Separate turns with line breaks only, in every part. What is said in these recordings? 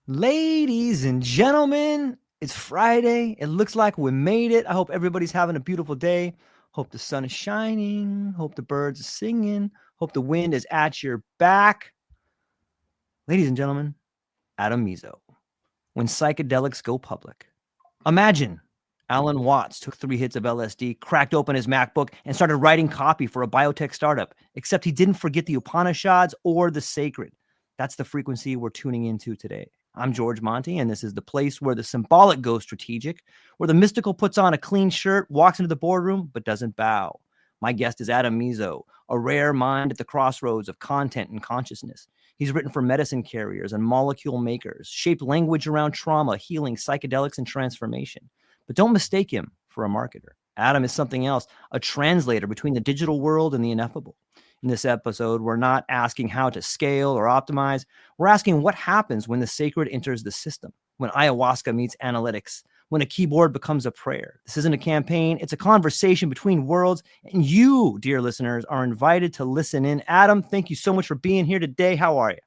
Ladies and gentlemen, it's Friday. It looks like we made it. I hope everybody's having a beautiful day. Hope the sun is shining. Hope the birds are singing. Hope the wind is at your back. Ladies and gentlemen, Adam Miezio. When psychedelics go public. Imagine Alan Watts took 3 hits of LSD, cracked open his MacBook, and started writing copy for a biotech startup, except he didn't forget the Upanishads or the sacred. That's the frequency we're tuning into today. I'm George Monty, and this is the place where the symbolic goes strategic, where the mystical puts on a clean shirt, walks into the boardroom, but doesn't bow. My guest is Adam Miezio, a rare mind at the crossroads of content and consciousness. He's written for medicine carriers and molecule makers, shaped language around trauma, healing, psychedelics, and transformation. But don't mistake him for a marketer. Adam is something else, a translator between the digital world and the ineffable. In this episode, we're not asking how to scale or optimize. We're asking what happens when the sacred enters the system, when ayahuasca meets analytics, when a keyboard becomes a prayer. This isn't a campaign. It's a conversation between worlds. And you, dear listeners, are invited to listen in. Adam, thank you so much for being here today. How are you?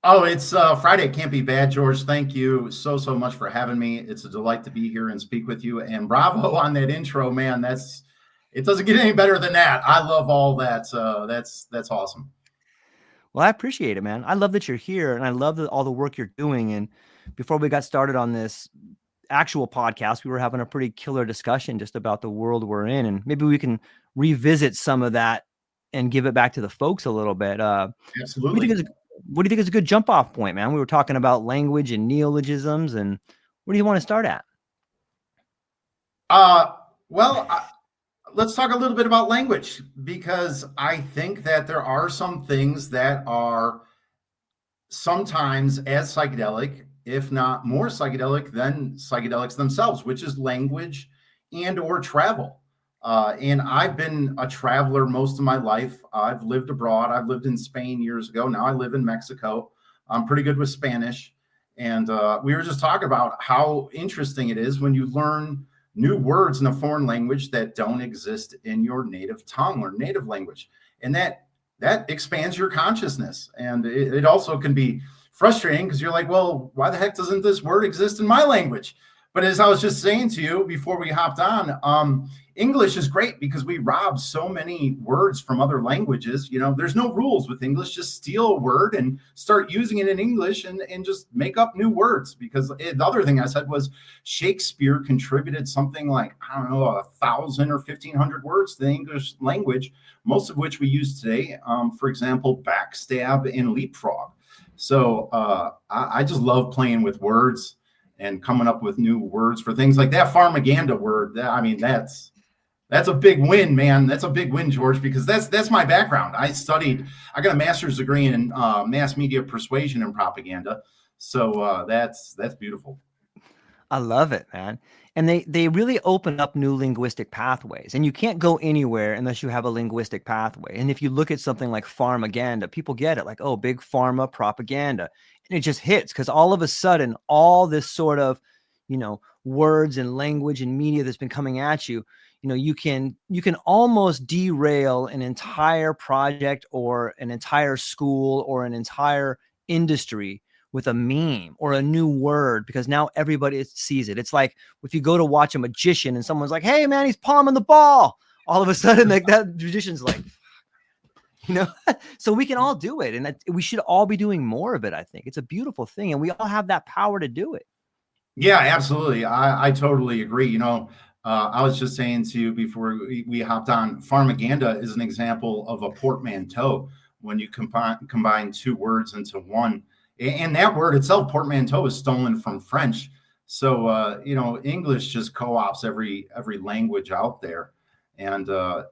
Oh, it's Friday. It can't be bad, George. Thank you so much for having me. It's a delight to be here and speak with you. And bravo on that intro, man. It doesn't get any better than that. I love all that. That's awesome.
Well, I appreciate it, man. I love that you're here, and I love all the work you're doing. And before we got started on this actual podcast, we were having a pretty killer discussion just about the world we're in, and maybe we can revisit some of that and give it back to the folks a little bit.
Absolutely.
What do you think is a good jump off point, man? We were talking about language and neologisms, and where do you want to start at?
Let's talk a little bit about language, because I think that there are some things that are sometimes as psychedelic, if not more psychedelic than psychedelics themselves, which is language and or travel. And I've been a traveler most of my life. I've lived abroad. I've lived in Spain years ago. Now I live in Mexico. I'm pretty good with Spanish. And we were just talking about how interesting it is when you learn new words in a foreign language that don't exist in your native tongue or native language. And that expands your consciousness. And it also can be frustrating because you're like, well, why the heck doesn't this word exist in my language? But as I was just saying to you before we hopped on, English is great because we rob so many words from other languages. You know, there's no rules with English. Just steal a word and start using it in English and just make up new words. Because the other thing I said was Shakespeare contributed something like, I don't know, 1,000 or 1,500 words to the English language, most of which we use today. For example, backstab and leapfrog. So I just love playing with words and coming up with new words for things like that pharmaganda word. That's a big win, man. That's a big win, George, because that's my background. I got a master's degree in mass media persuasion and propaganda. So that's beautiful.
I love it, man. And they really open up new linguistic pathways. And you can't go anywhere unless you have a linguistic pathway. And if you look at something like pharmaganda, people get it like, oh, big pharma propaganda. And it just hits because all of a sudden, all this sort of, words and language and media that's been coming at you, you can almost derail an entire project or an entire school or an entire industry with a meme or a new word, because now everybody sees it. It's like if you go to watch a magician and someone's like, hey man, he's palming the ball. All of a sudden like that magician's like, so we can all do it. And we should all be doing more of it. I think it's a beautiful thing. And we all have that power to do it.
Yeah, absolutely. I totally agree. I was just saying to you before we hopped on, pharmaganda is an example of a portmanteau when you combine two words into one. And that word itself, portmanteau, is stolen from French. So, English just co-ops every language out there. And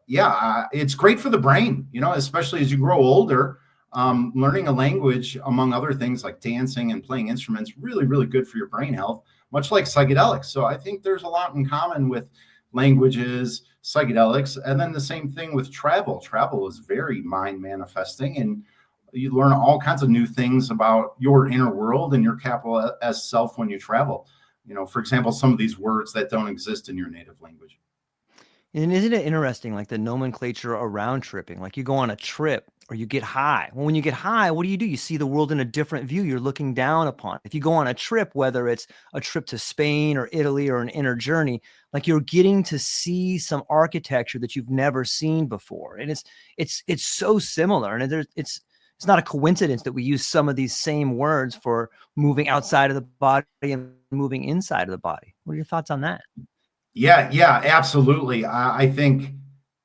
it's great for the brain, especially as you grow older. Learning a language, among other things like dancing and playing instruments, really, really good for your brain health, much like psychedelics. So I think there's a lot in common with languages, psychedelics, and then the same thing with travel. Travel is very mind manifesting, and you learn all kinds of new things about your inner world and your capital S self when you travel. For example, some of these words that don't exist in your native language.
And isn't it interesting, like the nomenclature around tripping? Like you go on a trip or you get high. Well, when you get high, what do? You see the world in a different view. You're looking down upon. If you go on a trip, whether it's a trip to Spain or Italy or an inner journey, like you're getting to see some architecture that you've never seen before. And it's so similar. And it's not a coincidence that we use some of these same words for moving outside of the body and moving inside of the body. What are your thoughts on that?
Yeah, absolutely. I think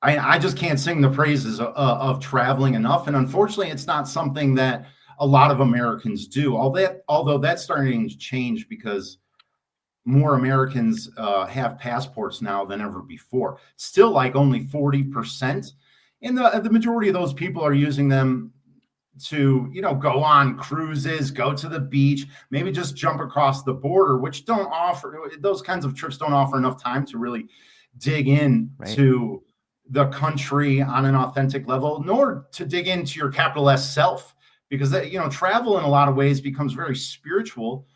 I just can't sing the praises of traveling enough. And unfortunately, it's not something that a lot of Americans do. Although that's starting to change because more Americans have passports now than ever before. Still, like only 40%, and the majority of those people are using them to, go on cruises, go to the beach, maybe just jump across the border, which those kinds of trips don't offer enough time to really dig in
Right.
to the country on an authentic level, nor to dig into your capital S self, because travel in a lot of ways becomes very spiritual,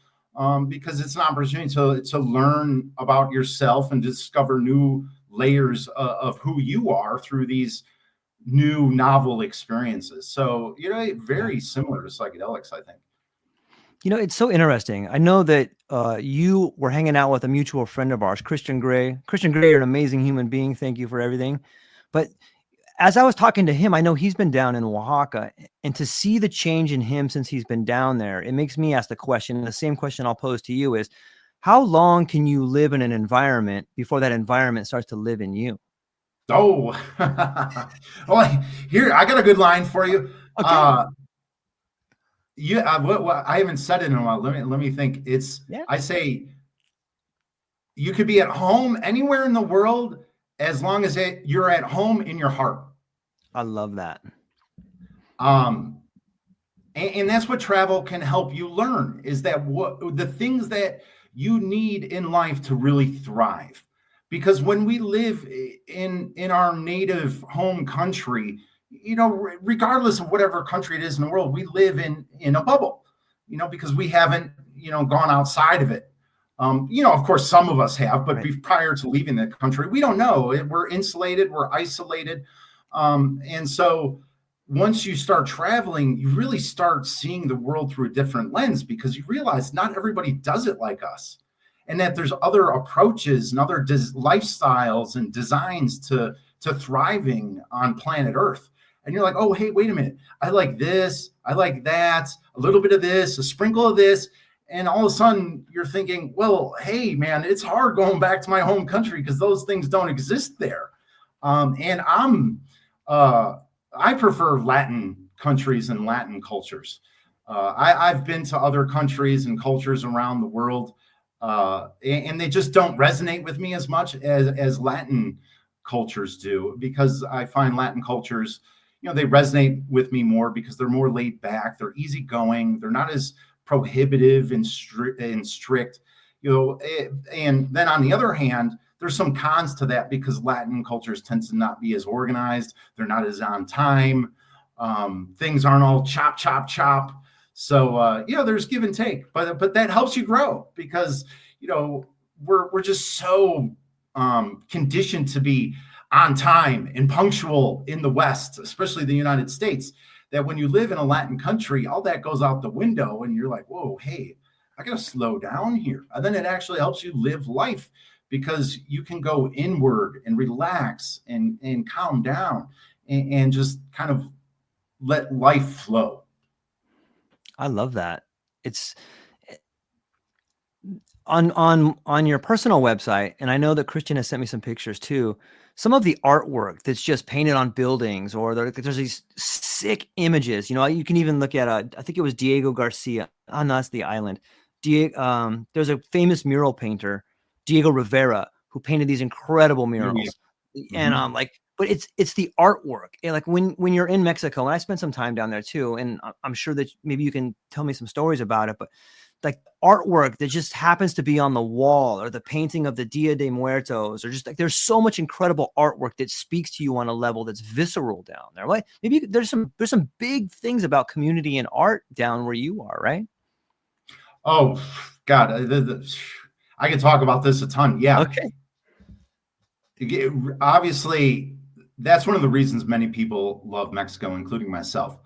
because it's an opportunity to learn about yourself and discover new layers of who you are through these new novel experiences. So, very similar to psychedelics, I think.
It's so interesting. I know that you were hanging out with a mutual friend of ours, Christian Gray. Christian Gray, you're an amazing human being. Thank you for everything. But as I was talking to him, I know he's been down in Oaxaca, and to see the change in him since he's been down there, it makes me ask the question, and the same question I'll pose to you is, how long can you live in an environment before that environment starts to live in you?
Oh, well, here, I got a good line for you.
Okay.
What I haven't said it in a while. Let me think.
Yeah.
I say, you could be at home anywhere in the world as long as you're at home in your heart.
I love that.
Um, and that's what travel can help you learn, is that the things that you need in life to really thrive. Because when we live in our native home country, regardless of whatever country it is in the world, we live in a bubble, because we haven't, gone outside of it. Of course, some of us have, but
Right.
prior to leaving the country, we don't know. We're insulated, we're isolated. And so once you start traveling, you really start seeing the world through a different lens, because you realize not everybody does it like us, and that there's other approaches and other lifestyles and designs to thriving on planet Earth. And you're like, oh, hey, wait a minute. I like this. I like that. A little bit of this, a sprinkle of this. And all of a sudden you're thinking, well, hey, man, it's hard going back to my home country because those things don't exist there. And I prefer Latin countries and Latin cultures. I've been to other countries and cultures around the world, and they just don't resonate with me as much as Latin cultures do, because I find Latin cultures, they resonate with me more because they're more laid back, they're easygoing, they're not as prohibitive and strict, and then on the other hand, there's some cons to that, because Latin cultures tend to not be as organized. They're not as on time. Things aren't all chop, chop, chop. So, there's give and take, but that helps you grow, because, we're just so conditioned to be on time and punctual in the West, especially the United States, that when you live in a Latin country, all that goes out the window, and you're like, whoa, hey, I got to slow down here. And then it actually helps you live life, because you can go inward and relax and calm down and just kind of let life flow.
I love that. It's on your personal website, and I know that Christian has sent me some pictures too. Some of the artwork that's just painted on buildings, or there's these sick images. You can even look at I think it was Diego Garcia. Oh no, that's the island. There's a famous mural painter, Diego Rivera, who painted these incredible murals. And
Mm-hmm.
but it's the artwork. And like when you're in Mexico, and I spent some time down there too, and I'm sure that maybe you can tell me some stories about it, but like artwork that just happens to be on the wall, or the painting of the Dia de Muertos, or just like there's so much incredible artwork that speaks to you on a level that's visceral down there. Like maybe there's some big things about community and art down where you are, right?
Oh, God, I can talk about this a ton. Yeah.
Okay.
Obviously, that's one of the reasons many people love Mexico, including myself.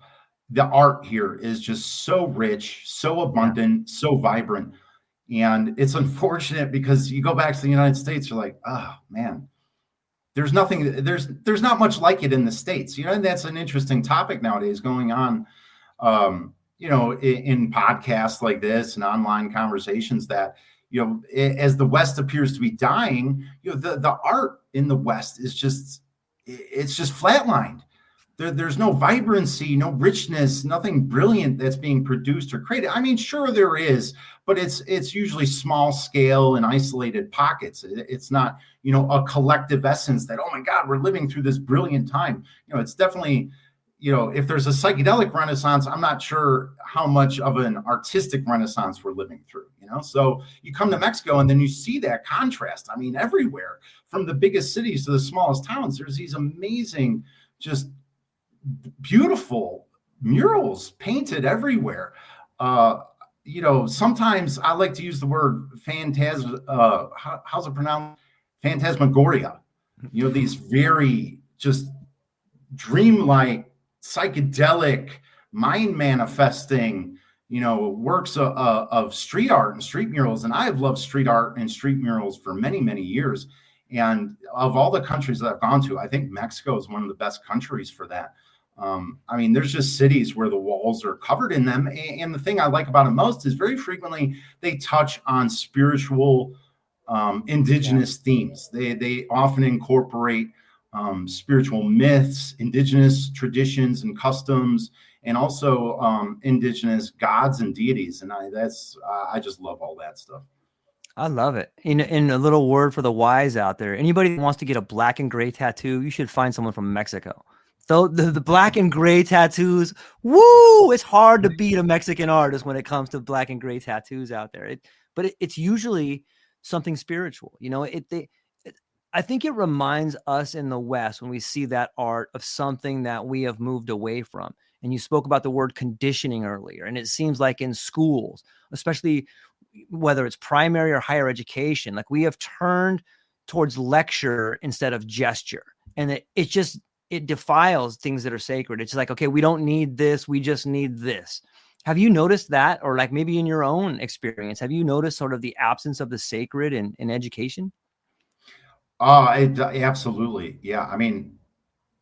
The art here is just so rich, so
Yeah.
abundant, so vibrant. And it's unfortunate because you go back to the United States, you're like, oh man, there's not much like it in the States. And that's an interesting topic nowadays going on, in podcasts like this and online conversations that, as the West appears to be dying, the art in the West is it's just flatlined. There's no vibrancy, no richness, nothing brilliant that's being produced or created. I mean, sure there is, but it's usually small scale and isolated pockets. It's not, a collective essence that, oh my God, we're living through this brilliant time. It's definitely, if there's a psychedelic renaissance, I'm not sure how much of an artistic renaissance we're living through. So you come to Mexico and then you see that contrast. I mean, everywhere from the biggest cities to the smallest towns, there's these amazing, just beautiful murals painted everywhere. Sometimes I like to use the word how's it pronounced? Phantasmagoria. These very just dreamlike, psychedelic, mind manifesting, works of street art and street murals. And I have loved street art and street murals for many, many years. And of all the countries that I've gone to, I think Mexico is one of the best countries for that. I mean, there's just cities where the walls are covered in them. And the thing I like about it most is very frequently they touch on spiritual, indigenous themes. They often incorporate spiritual myths, indigenous traditions and customs, and also indigenous gods and deities. And I just love all that stuff.
I love it. In a little word for the wise out there, anybody who wants to get a black and gray tattoo, you should find someone from Mexico. So the black and gray tattoos, woo! It's hard to beat a Mexican artist when it comes to black and gray tattoos out there. But it's usually something spiritual. I think it reminds us in the West when we see that art of something that we have moved away from. And you spoke about the word conditioning earlier, and it seems like in schools, especially whether it's primary or higher education, like we have turned towards lecture instead of gesture, and it defiles things that are sacred. It's like, okay, we don't need this, we just need this. Have you noticed that? Or like maybe in your own experience, have you noticed sort of the absence of the sacred in education?
Absolutely. Yeah. I mean,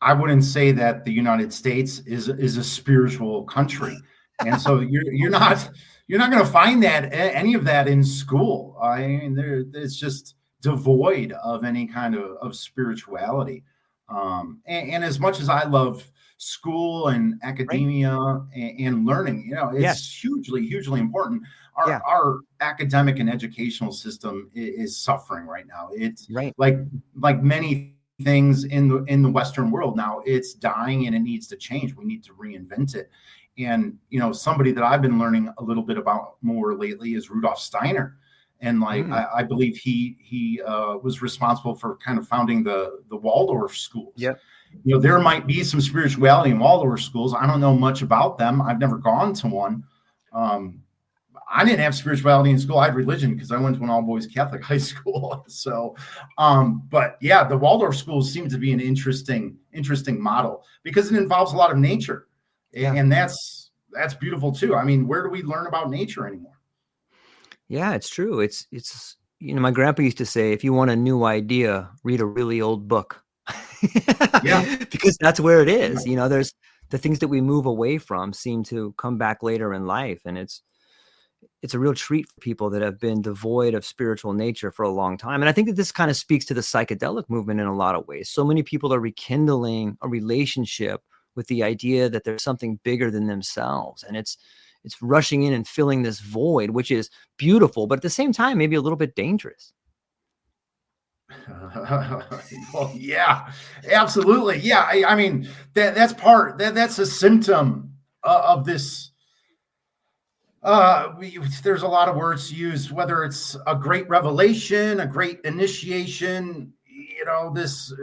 I wouldn't say that the United States is a spiritual country. And so you're not going to find any of that in school. I mean, it's just devoid of any kind of spirituality. And as much as I love school and academia and learning, it's hugely, hugely important. Our academic and educational system is suffering right now. It's like many things in the Western world now, it's dying and it needs to change. We need to reinvent it. And somebody that I've been learning a little bit about more lately is Rudolf Steiner. And I believe he was responsible for kind of founding the Waldorf schools.
Yep.
There might be some spirituality in Waldorf schools. I don't know much about them. I've never gone to one. I didn't have spirituality in school. I had religion because I went to an all boys Catholic high school. So, but yeah, the Waldorf schools seem to be an interesting model because it involves a lot of nature, and that's beautiful too. I mean, where do we learn about nature anymore?
Yeah, it's true. It's my grandpa used to say, if you want a new idea, read a really old book. Yeah, because that's where it is. There's the things that we move away from seem to come back later in life, and it's a real treat for people that have been devoid of spiritual nature for a long time. And I think that this kind of speaks to the psychedelic movement in a lot of ways. So many people are rekindling a relationship with the idea that there's something bigger than themselves, and it's rushing in and filling this void, which is beautiful, but at the same time, maybe a little bit dangerous.
Well, yeah, absolutely. Yeah. I mean, that's a symptom of this. There's a lot of words to use, whether it's a great revelation, a great initiation, this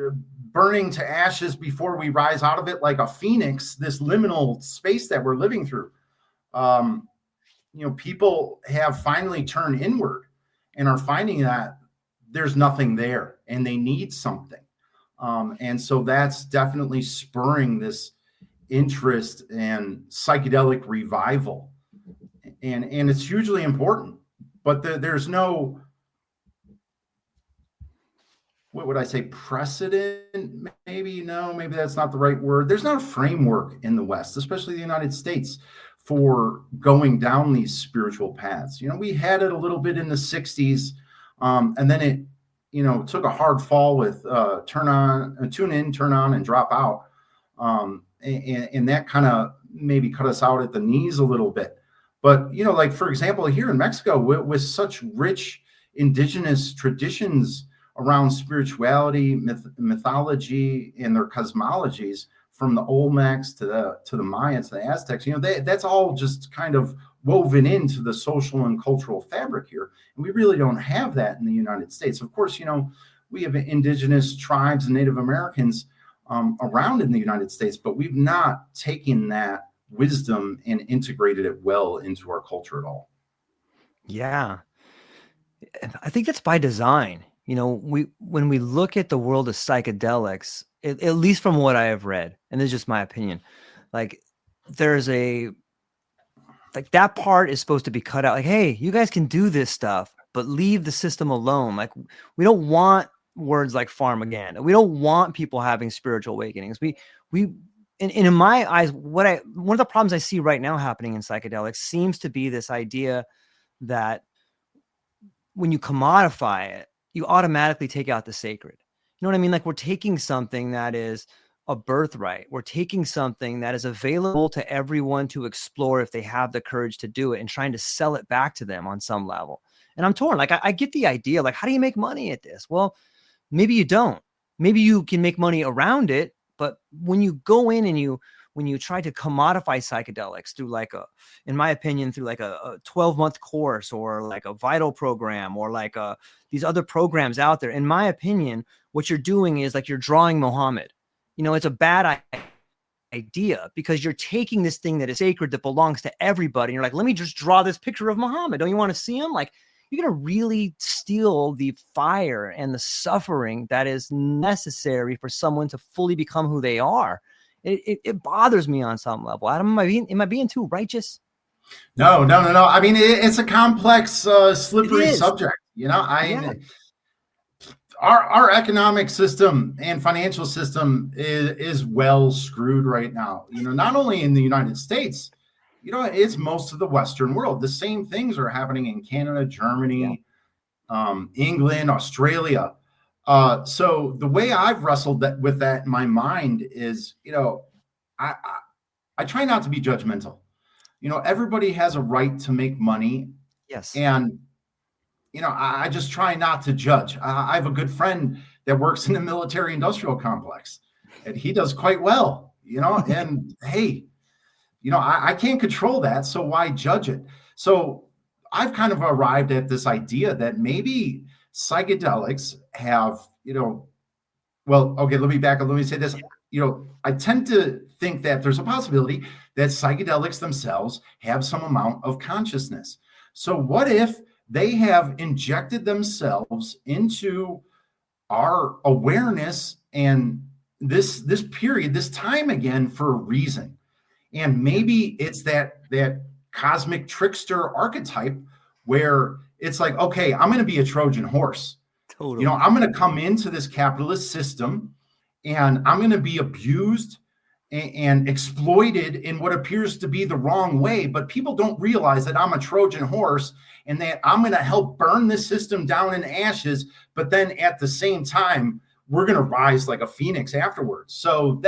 burning to ashes before we rise out of it like a phoenix, this liminal space that we're living through. People have finally turned inward and are finding that there's nothing there and they need something. And so that's definitely spurring this interest in psychedelic revival. And it's hugely important. But there's no, what would I say, precedent? Maybe, no, maybe that's not the right word. There's not a framework in the West, especially the United States, for going down these spiritual paths. We had it a little bit in the 60s, and then it, took a hard fall with tune in, turn on, and drop out. And that kind of maybe cut us out at the knees a little bit. But, like, for example, here in Mexico, with such rich indigenous traditions around spirituality, mythology, and their cosmologies, from the Olmecs to the Mayans, to the Aztecs, that's all just kind of woven into the social and cultural fabric here. And we really don't have that in the United States. Of course, we have indigenous tribes and Native Americans around in the United States, but we've not taken that wisdom and integrated it well into our culture at all.
Yeah. I think that's by design. When we look at the world of psychedelics, at least from what I have read, and this is just my opinion, like there's that part is supposed to be cut out. Like, hey, you guys can do this stuff, but leave the system alone. Like, we don't want words like pharmaganda. We don't want people having spiritual awakenings. And in my eyes, one of the problems I see right now happening in psychedelics seems to be this idea that when you commodify it, you automatically take out the sacred. You know what I mean? Like, we're taking something that is a birthright. We're taking something that is available to everyone to explore if they have the courage to do it, and trying to sell it back to them on some level. And I'm torn. Like, I get the idea. Like, how do you make money at this? Well, maybe you don't. Maybe you can make money around it. But when you go in and when you try to commodify psychedelics through in my opinion, through like a 12-month course, or like a Vital program, or like these other programs out there, in my opinion, what you're doing is like you're drawing Muhammad. It's a bad idea, because you're taking this thing that is sacred, that belongs to everybody, and you're like, let me just draw this picture of Muhammad. Don't you want to see him? Like, you're going to really steal the fire and the suffering that is necessary for someone to fully become who they are. It bothers me on some level. Adam, am I being too righteous?
No. I mean, it's a complex, slippery subject. Our economic system and financial system is well screwed right now. Not only in the United States, it's most of the Western world. The same things are happening in Canada, Germany, England, Australia. So the way I've wrestled with that in my mind is, I try not to be judgmental. Everybody has a right to make money.
Yes.
And, I just try not to judge. I have a good friend that works in the military industrial complex, and he does quite well, and hey, I can't control that. So why judge it? So I've kind of arrived at this idea that maybe psychedelics have, well, okay, let me back up. Let me say this. I tend to think that there's a possibility that psychedelics themselves have some amount of consciousness. So what if they have injected themselves into our awareness and this period, this time again, for a reason? And maybe it's that cosmic trickster archetype where it's like, okay, I'm going to be a Trojan horse.
Totally.
I'm going to come into this capitalist system, and I'm going to be abused and exploited in what appears to be the wrong way. But people don't realize that I'm a Trojan horse and that I'm going to help burn this system down in ashes. But then at the same time, we're going to rise like a phoenix afterwards. So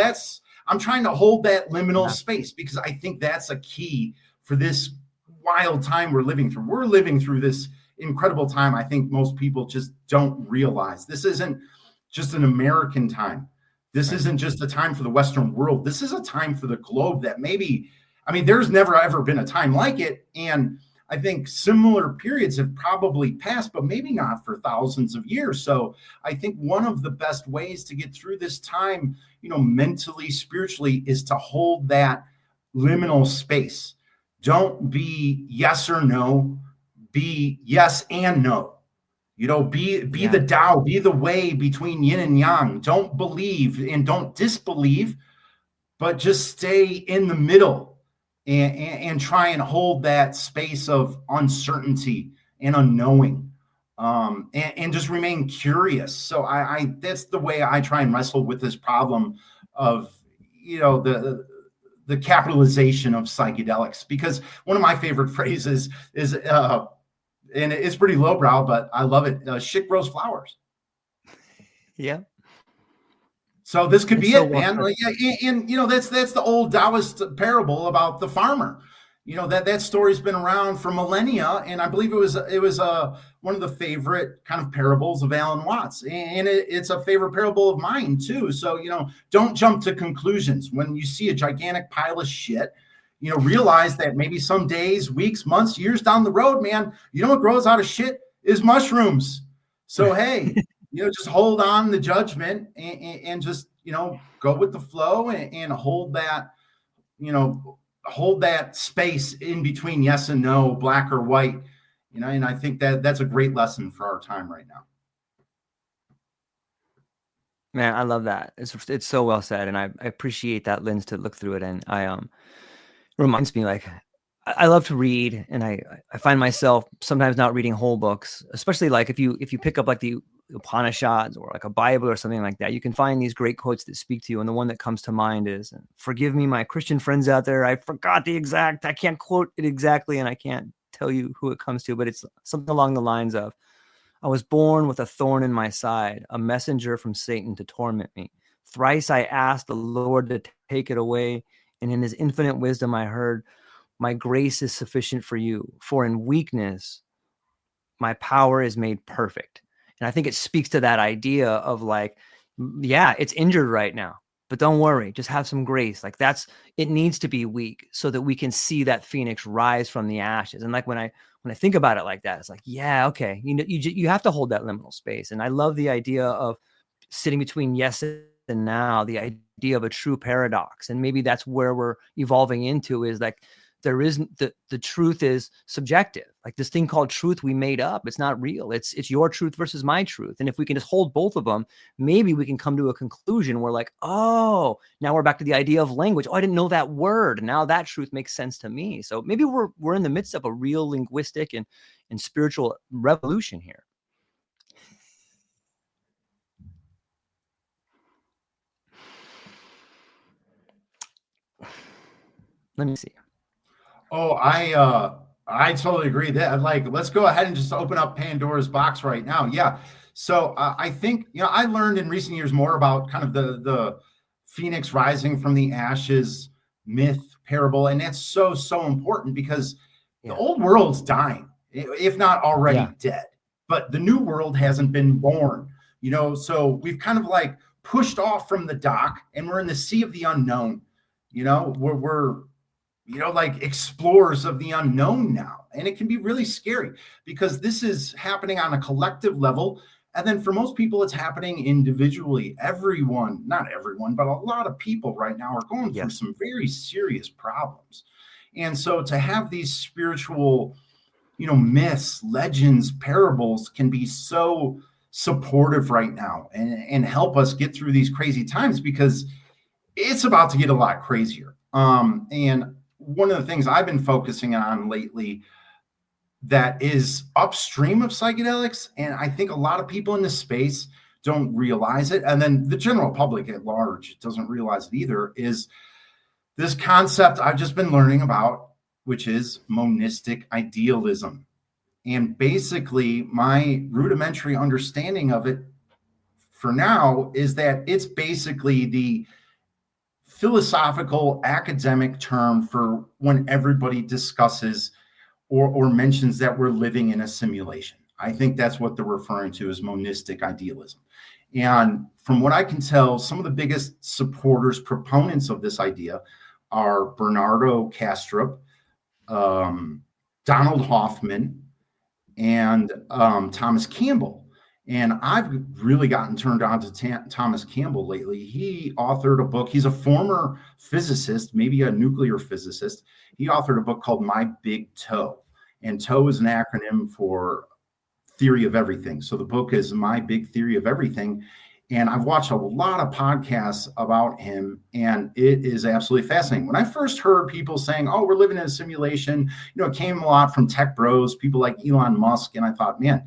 I'm trying to hold that liminal space, because I think that's a key for this wild time we're living through. We're living through this incredible time. I think most people just don't realize this isn't just an American time. This isn't just a time for the Western world. This is a time for the globe that there's never ever been a time like it. And I think similar periods have probably passed, but maybe not for thousands of years. So I think one of the best ways to get through this time, mentally, spiritually, is to hold that liminal space. Don't be yes or no, be yes and no. Be
Yeah.
the Tao, be the way between yin and yang. Don't believe and don't disbelieve, but just stay in the middle and try and hold that space of uncertainty and unknowing, and just remain curious. So I that's the way I try and wrestle with this problem of the capitalization of psychedelics, because one of my favorite phrases is and it's pretty lowbrow, but I love it. Shit grows flowers.
Yeah.
So this could
It's
be
so
it,
well
man.
said.
Like, and that's the old Taoist parable about the farmer. That story's been around for millennia, and I believe it was one of the favorite kind of parables of Alan Watts, and it's a favorite parable of mine too. So don't jump to conclusions when you see a gigantic pile of shit. Realize that maybe some days, weeks, months, years down the road, man, what grows out of shit is mushrooms. So hey, just hold on the judgment and just, go with the flow and hold that space in between yes and no, black or white, and I think that that's a great lesson for our time right now.
Man, I love that. It's so well said, and I appreciate that lens to look through it. And reminds me, like, I love to read, and I find myself sometimes not reading whole books, especially like if you pick up like the Upanishads or like a Bible or something like that. You can find these great quotes that speak to you, and the one that comes to mind is, "Forgive me, my Christian friends out there. I forgot I can't quote it exactly, and I can't tell you who it comes to, but it's something along the lines of." I was born with a thorn in my side, a messenger from Satan to torment me. Thrice I asked the Lord to take it away, and in his infinite wisdom I heard, my grace is sufficient for you, for in weakness my power is made perfect. And I think it speaks to that idea of like, yeah, it's injured right now, but don't worry, just have some grace. Like it needs to be weak so that we can see that phoenix rise from the ashes. And like when I think about it like that, it's like, yeah, okay, you have to hold that liminal space. And I love the idea of sitting between yes and now, the idea of a true paradox. And maybe that's where we're evolving into, is like, there isn't the truth is subjective. Like this thing called truth we made up. It's not real. It's your truth versus my truth. And if we can just hold both of them, maybe we can come to a conclusion where like, oh, now we're back to the idea of language. Oh, I didn't know that word. Now that truth makes sense to me. So maybe we're in the midst of a real linguistic and spiritual revolution here. Let me see.
Oh, I totally agree that, like, let's go ahead and just open up Pandora's box right now. Yeah. So I think, I learned in recent years more about kind of the phoenix rising from the ashes myth parable. And that's so, so important because the old world's dying, if not already dead, but the new world hasn't been born, so we've kind of like pushed off from the dock and we're in the sea of the unknown. We're like explorers of the unknown now. And it can be really scary because this is happening on a collective level. And then for most people, it's happening individually. Everyone, not everyone, but a lot of people right now are going through some very serious problems. And so to have these spiritual, myths, legends, parables can be so supportive right now and help us get through these crazy times, because it's about to get a lot crazier. And one of the things I've been focusing on lately that is upstream of psychedelics, and I think a lot of people in this space don't realize it, and then the general public at large doesn't realize it either, is this concept I've just been learning about, which is monistic idealism. And basically, my rudimentary understanding of it for now is that it's basically the philosophical academic term for when everybody discusses or mentions that we're living in a simulation. I think that's what they're referring to as monistic idealism. And from what I can tell, some of the biggest supporters, proponents of this idea are Bernardo Kastrup, Donald Hoffman, and Thomas Campbell. And I've really gotten turned on to Thomas Campbell lately. He authored a book. He's a former physicist, maybe a nuclear physicist. He authored a book called My Big Toe. And TOE is an acronym for theory of everything. So the book is My Big Theory of Everything. And I've watched a lot of podcasts about him, and it is absolutely fascinating. When I first heard people saying, oh, we're living in a simulation, it came a lot from tech bros, people like Elon Musk. And I thought, man,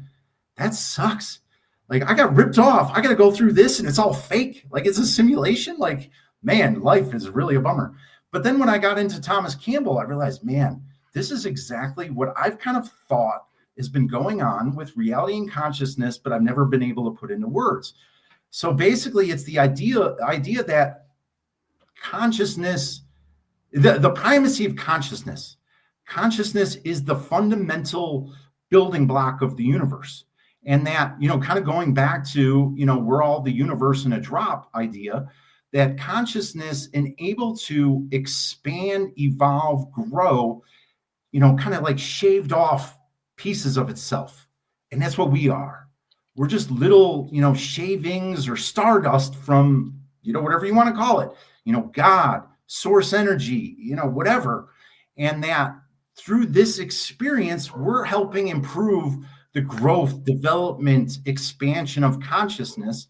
that sucks. Like, I got ripped off. I got to go through this and it's all fake. Like, it's a simulation. Like, man, life is really a bummer. But then when I got into Thomas Campbell, I realized, man, this is exactly what I've kind of thought has been going on with reality and consciousness, but I've never been able to put into words. So basically, it's the idea that consciousness, the primacy of consciousness is the fundamental building block of the universe. And that, kind of going back to, we're all the universe in a drop idea, that consciousness enabled to expand, evolve, grow, kind of like shaved off pieces of itself. And that's what we are. We're just little, shavings or stardust from, whatever you want to call it, God, source energy, whatever. And that through this experience, we're helping improve the growth, development, expansion of consciousness,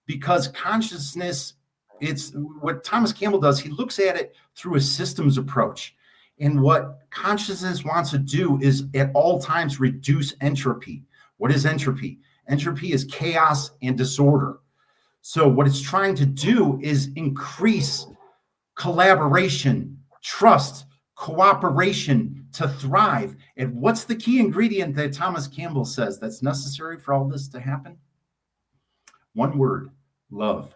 because consciousness, it's what Thomas Campbell does. He looks at it through a systems approach. And what consciousness wants to do is at all times reduce entropy. What is entropy? Entropy is chaos and disorder. So what it's trying to do is increase collaboration, trust, cooperation to thrive. And what's the key ingredient that Thomas Campbell says that's necessary for all this to happen? One word: love,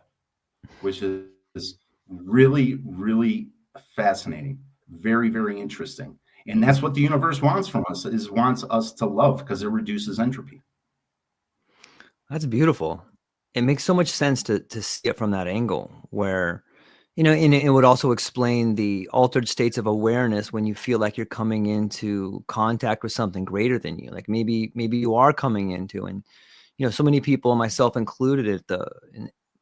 which is really, really fascinating. Very, very interesting. And that's what the universe wants from us, is wants us to love, because it reduces entropy.
That's beautiful. It makes so much sense to see it from that angle, where, and it would also explain the altered states of awareness when you feel like you're coming into contact with something greater than you. Like maybe you are coming into, and, so many people, myself included,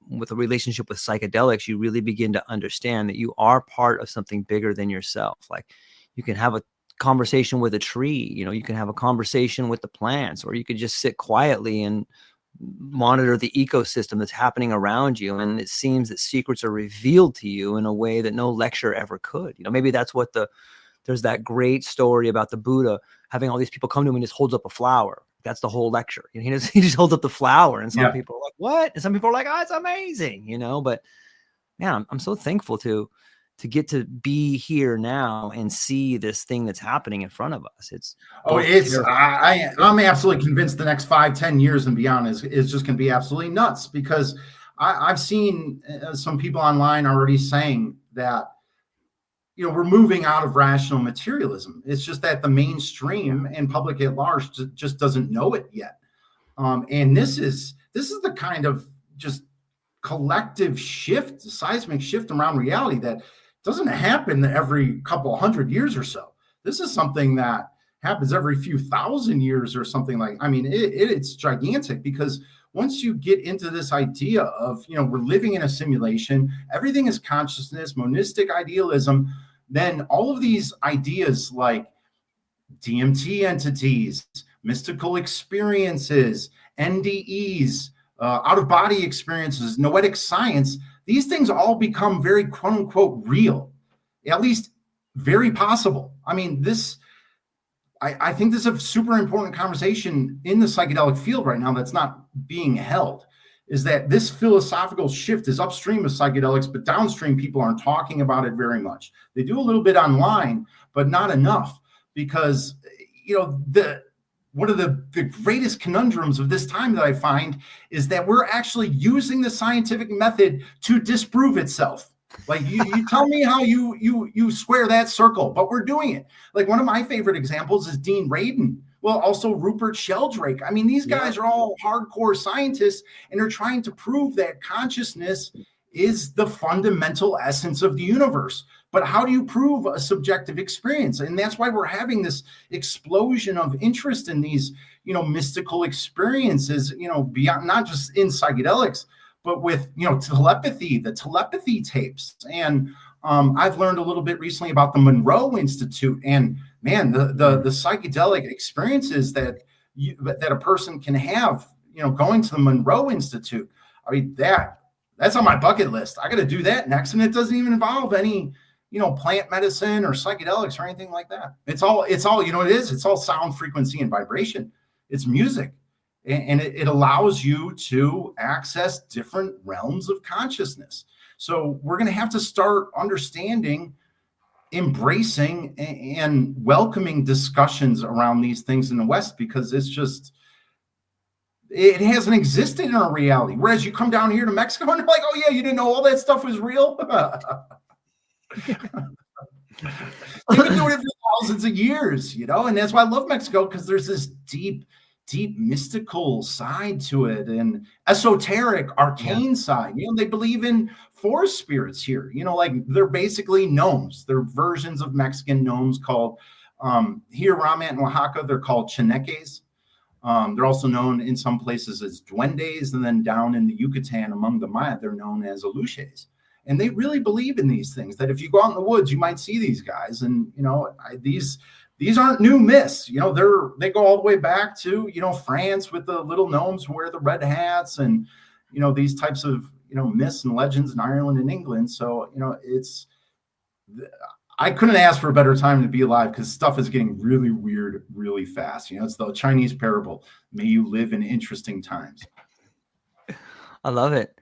with a relationship with psychedelics, you really begin to understand that you are part of something bigger than yourself. Like, you can have a conversation with a tree, you can have a conversation with the plants, or you could just sit quietly and monitor the ecosystem that's happening around you. And it seems that secrets are revealed to you in a way that no lecture ever could. Maybe that's what there's that great story about the Buddha having all these people come to him and just holds up a flower. That's the whole lecture. He just holds up the flower, and some people are like, what? And some people are like, oh, it's amazing, but man, I'm so thankful to get to be here now and see this thing that's happening in front of us.
I'm absolutely convinced the next 5-10 years and beyond is just going to be absolutely nuts, because I've seen some people online already saying that, we're moving out of rational materialism. It's just that the mainstream and public at large just doesn't know it yet. And this is the kind of just collective shift, seismic shift around reality that doesn't happen every couple hundred years or so. This is something that happens every few thousand years or something like. I mean, it's gigantic, because once you get into this idea of, we're living in a simulation, everything is consciousness, monistic idealism, then all of these ideas like DMT entities, mystical experiences, NDEs, out-of-body experiences, noetic science, these things all become very quote-unquote real, at least very possible. I mean, I think this is a super important conversation in the psychedelic field right now that's not being held, is that this philosophical shift is upstream of psychedelics, but downstream people aren't talking about it very much. They do a little bit online, but not enough, because, one of the greatest conundrums of this time that I find is that we're actually using the scientific method to disprove itself. Like, you tell me how you square that circle, but we're doing it. Like, one of my favorite examples is Dean Radin. Well, also Rupert Sheldrake. I mean, these guys are all hardcore scientists, and are trying to prove that consciousness is the fundamental essence of the universe. But how do you prove a subjective experience? And that's why we're having this explosion of interest in these, mystical experiences, beyond, not just in psychedelics, but with, telepathy, the telepathy tapes. And I've learned a little bit recently about the Monroe Institute, and man, the psychedelic experiences that that a person can have, going to the Monroe Institute. I mean, that's on my bucket list. I got to do that next. And it doesn't even involve any, plant medicine or psychedelics or anything like that. It's all, it's all sound, frequency, and vibration. It's music. And it allows you to access different realms of consciousness. So we're going to have to start understanding, embracing, and welcoming discussions around these things in the West, because it hasn't existed in our reality. Whereas you come down here to Mexico and you're like, oh yeah, you didn't know all that stuff was real? They've been doing it for thousands of years, and that's why I love Mexico, because there's this deep mystical side to it, and esoteric, arcane side. They believe in forest spirits here. Like they're basically gnomes. They're versions of Mexican gnomes called, here where I'm at in Oaxaca, they're called chaneques. They're also known in some places as duendes, and then down in the Yucatan among the Maya, they're known as aluches. And they really believe in these things, that if you go out in the woods, you might see these guys. And, these aren't new myths. They go all the way back to, France with the little gnomes who wear the red hats, and, these types of, myths and legends in Ireland and England. So, I couldn't ask for a better time to be alive, because stuff is getting really weird really fast. It's the Chinese parable. May you live in interesting times.
I love it.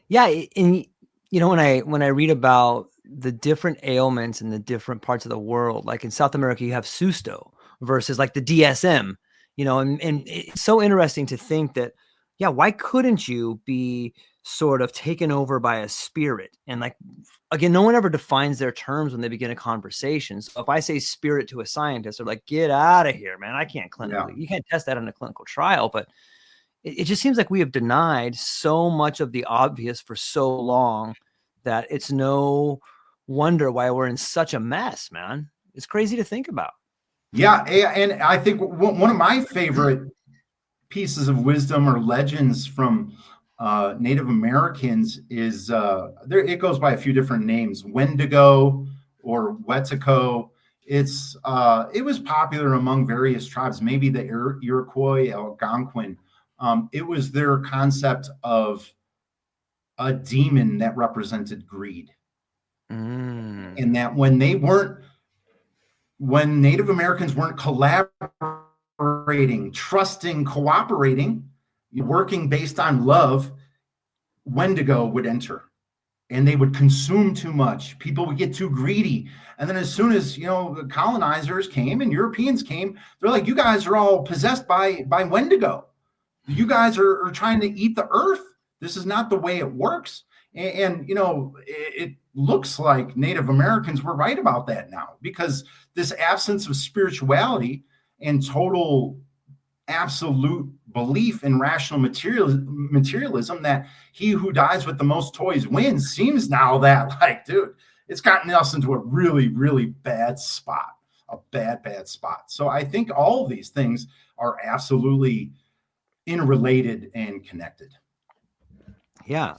Yeah. And, when I read about the different ailments in the different parts of the world, like in South America, you have susto versus like the DSM, and it's so interesting to think that, yeah, why couldn't you be sort of taken over by a spirit? And like, again, no one ever defines their terms when they begin a conversation. So if I say spirit to a scientist, they're like, get out of here, man. I can't clinically, you can't test that in a clinical trial. But it just seems like we have denied so much of the obvious for so long that it's no wonder why we're in such a mess, man. It's crazy to think about.
Yeah. And I think one of my favorite pieces of wisdom or legends from Native Americans is it goes by a few different names, Wendigo or Wetiko. It was popular among various tribes, maybe the Iroquois, Algonquin. It was their concept of a demon that represented greed. And that when Native Americans weren't collaborating, trusting, cooperating, working based on love, Wendigo would enter, and they would consume too much. People would get too greedy. And then as soon as, the colonizers came and Europeans came, they're like, you guys are all possessed by Wendigo. You guys are trying to eat the earth. This is not the way it works. And it looks like Native Americans were right about that now, because this absence of spirituality and total absolute belief in rational materialism, that he who dies with the most toys wins, seems now that, like, dude, it's gotten us into a really, really bad spot, a bad spot. So I think all of these things are absolutely interrelated and connected.
Yeah.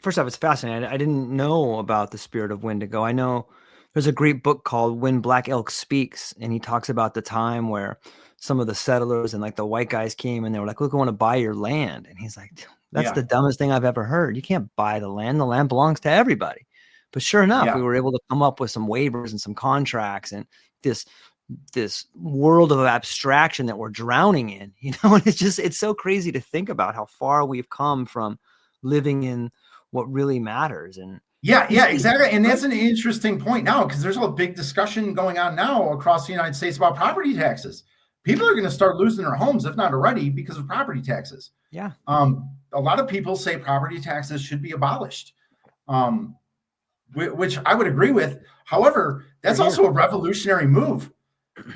First off, it's fascinating. I didn't know about the spirit of Wendigo. I know there's a great book called When Black Elk Speaks, and he talks about the time where some of the settlers and like the white guys came and they were like, look, I want to buy your land. And he's like, that's the dumbest thing I've ever heard. You can't buy the land. The land belongs to everybody. But sure enough, we were able to come up with some waivers and some contracts and this world of abstraction that we're drowning in, and it's so crazy to think about how far we've come from living in what really matters. And
exactly. And that's an interesting point now, because there's a big discussion going on now across the United States about property taxes. People are going to start losing their homes, if not already, because of property taxes.
Yeah.
A lot of people say property taxes should be abolished, which I would agree with. However, that's also a revolutionary move,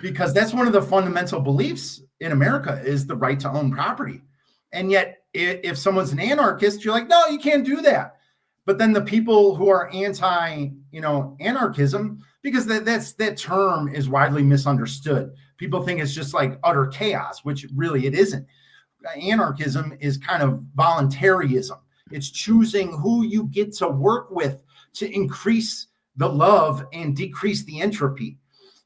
because that's one of the fundamental beliefs in America, is the right to own property. And yet, if someone's an anarchist, you're like, no, you can't do that. But then the people who are anarchism, because that term is widely misunderstood. People think it's just like utter chaos, which really it isn't. Anarchism is kind of voluntarism. It's choosing who you get to work with to increase the love and decrease the entropy.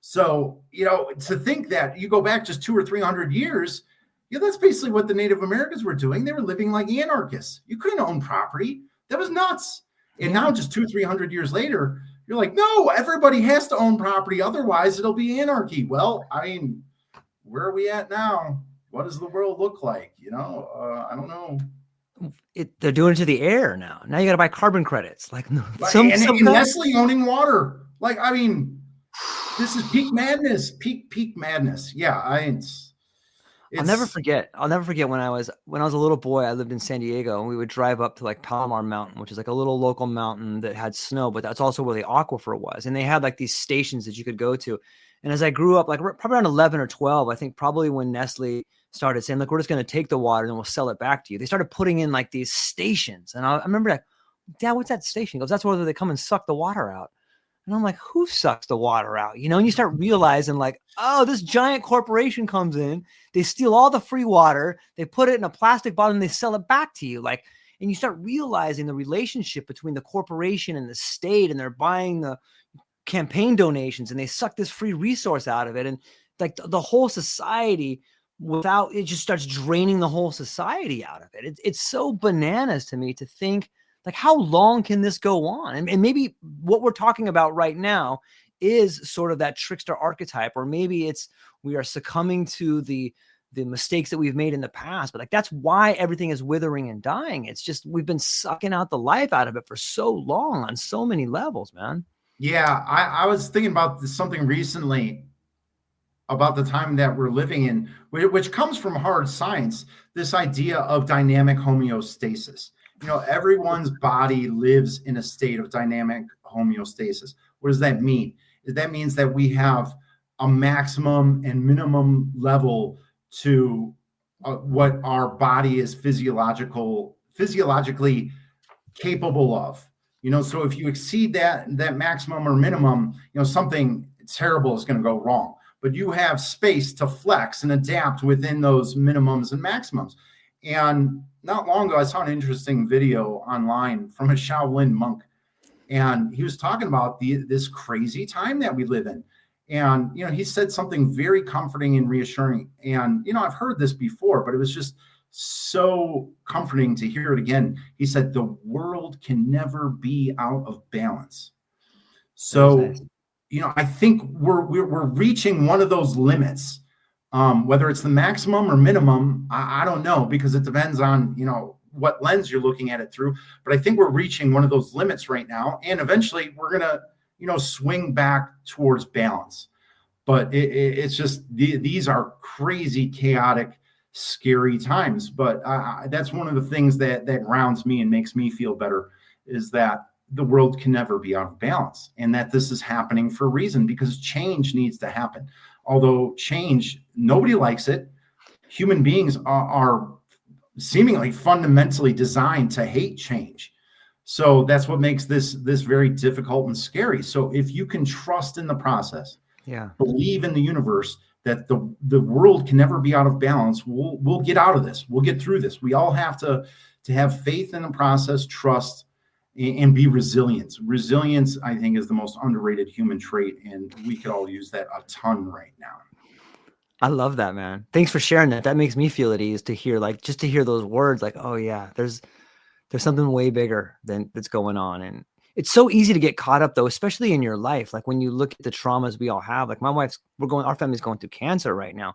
So, to think that you go back just 200 or 300 years, that's basically what the Native Americans were doing. They were living like anarchists. You couldn't own property. That was nuts. And now just 200-300 years later, you're like, no, everybody has to own property. Otherwise, it'll be anarchy. Well, I mean, where are we at now? What does the world look like? I don't know.
They're doing it to the air now. Now you got to buy carbon credits. Like
and Nestle owning water. Like, I mean, this is peak madness. Peak madness. Yeah,
I'll never forget when I was a little boy. I lived in San Diego, and we would drive up to like Palomar Mountain, which is like a little local mountain that had snow, but that's also where the aquifer was. And they had like these stations that you could go to. And as I grew up, like probably around 11 or 12, I think probably when Nestle started saying, look, we're just going to take the water and then we'll sell it back to you, they started putting in like these stations. And I remember like, Dad, what's that station? He goes, that's where they come and suck the water out. And I'm like, who sucks the water out? And you start realizing like, oh, this giant corporation comes in, they steal all the free water, they put it in a plastic bottle and they sell it back to you. Like, and you start realizing the relationship between the corporation and the state, and they're buying the campaign donations and they suck this free resource out of it. And like the whole society, without it, just starts draining the whole society out of it. It's so bananas to me to think, like, how long can this go on? And maybe what we're talking about right now is sort of that trickster archetype, or maybe we are succumbing to the mistakes that we've made in the past. But like, that's why everything is withering and dying. It's just, we've been sucking out the life out of it for so long on so many levels, man.
Yeah, I was thinking about something recently about the time that we're living in, which comes from hard science, this idea of dynamic homeostasis. Everyone's body lives in a state of dynamic homeostasis. What does that mean? That means that we have a maximum and minimum level to what our body is physiologically capable of. So if you exceed that maximum or minimum, something terrible is going to go wrong. But you have space to flex and adapt within those minimums and maximums. And not long ago, I saw an interesting video online from a Shaolin monk, and he was talking about this crazy time that we live in. And, he said something very comforting and reassuring. And, I've heard this before, but it was just so comforting to hear it again. He said, the world can never be out of balance. So, I think we're reaching one of those limits. Whether it's the maximum or minimum, I don't know, because it depends on, what lens you're looking at it through. But I think we're reaching one of those limits right now. And eventually we're going to, swing back towards balance. But it's just, these are crazy, chaotic, scary times. But that's one of the things that grounds me and makes me feel better, is that the world can never be out of balance, and that this is happening for a reason, because change needs to happen. Although change, nobody likes it. Human beings are seemingly fundamentally designed to hate change. So that's what makes this very difficult and scary. So if you can trust in the process, believe in the universe, that the world can never be out of balance, we'll get out of this. We'll get through this. We all have to have faith in the process, trust, and be resilient. Resilience, I think, is the most underrated human trait, and we could all use that a ton right now.
I love that, man. Thanks for sharing that. That makes me feel at ease to hear, like, just to hear those words, like, oh yeah, there's something way bigger that's going on. And it's so easy to get caught up, though, especially in your life. Like when you look at the traumas we all have, like our family's going through cancer right now.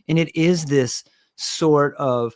And it is this sort of,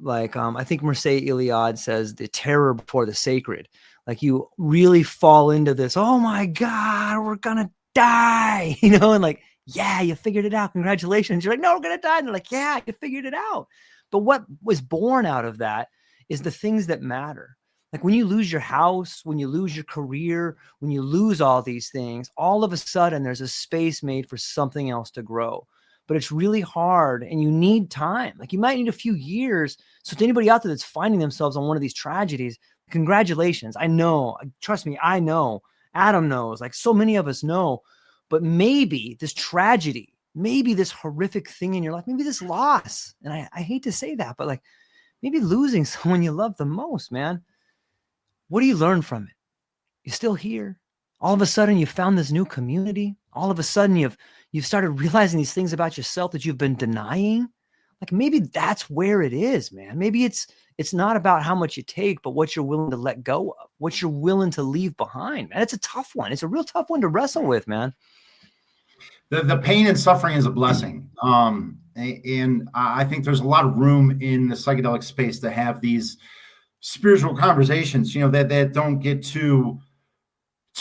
like, I think Mircea Eliade says, the terror before the sacred. Like, you really fall into this, oh my God, we're gonna die, and like, yeah, you figured it out, congratulations. You're like, no, we're gonna die. And they're like, yeah, you figured it out. But what was born out of that is the things that matter. Like when you lose your house, when you lose your career, when you lose all these things, all of a sudden there's a space made for something else to grow. But it's really hard, and you need time. Like you might need a few years. So to anybody out there that's finding themselves on one of these tragedies, congratulations. I know, trust me, I know, Adam knows, like so many of us know, but maybe this tragedy, maybe this horrific thing in your life, maybe this loss, and I hate to say that, but like maybe losing someone you love the most, man. What do you learn from it? You're still here. All of a sudden you found this new community. all of a sudden you've started realizing these things about yourself that you've been denying. Like maybe that's where it is, man. Maybe it's not about how much you take, but what you're willing to let go of, what you're willing to leave behind, man. It's a tough one. It's a real tough one to wrestle with, man.
The pain and suffering is a blessing. And I think there's a lot of room in the psychedelic space to have these spiritual conversations, that don't get too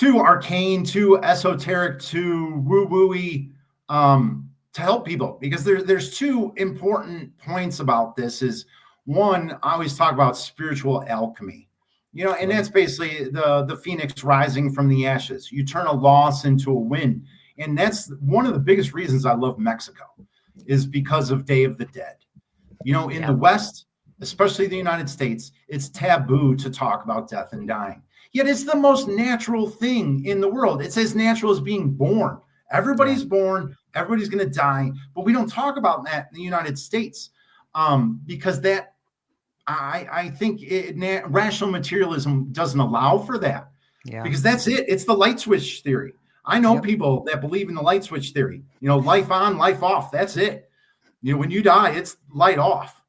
arcane, too esoteric, too woo-wooey, to help people. Because there's two important points about this. Is one, I always talk about spiritual alchemy, and that's basically the phoenix rising from the ashes. You turn a loss into a win. And that's one of the biggest reasons I love Mexico, is because of Day of the Dead. In the West, especially the United States, it's taboo to talk about death and dying. Yet it's the most natural thing in the world. It's as natural as being born. Everybody's born, everybody's going to die, but we don't talk about that in the United States, because that I think rational materialism doesn't allow for that. Yeah. Because that's it. It's the light switch theory. I know people that believe in the light switch theory, life on, life off. That's it. When you die, it's light off,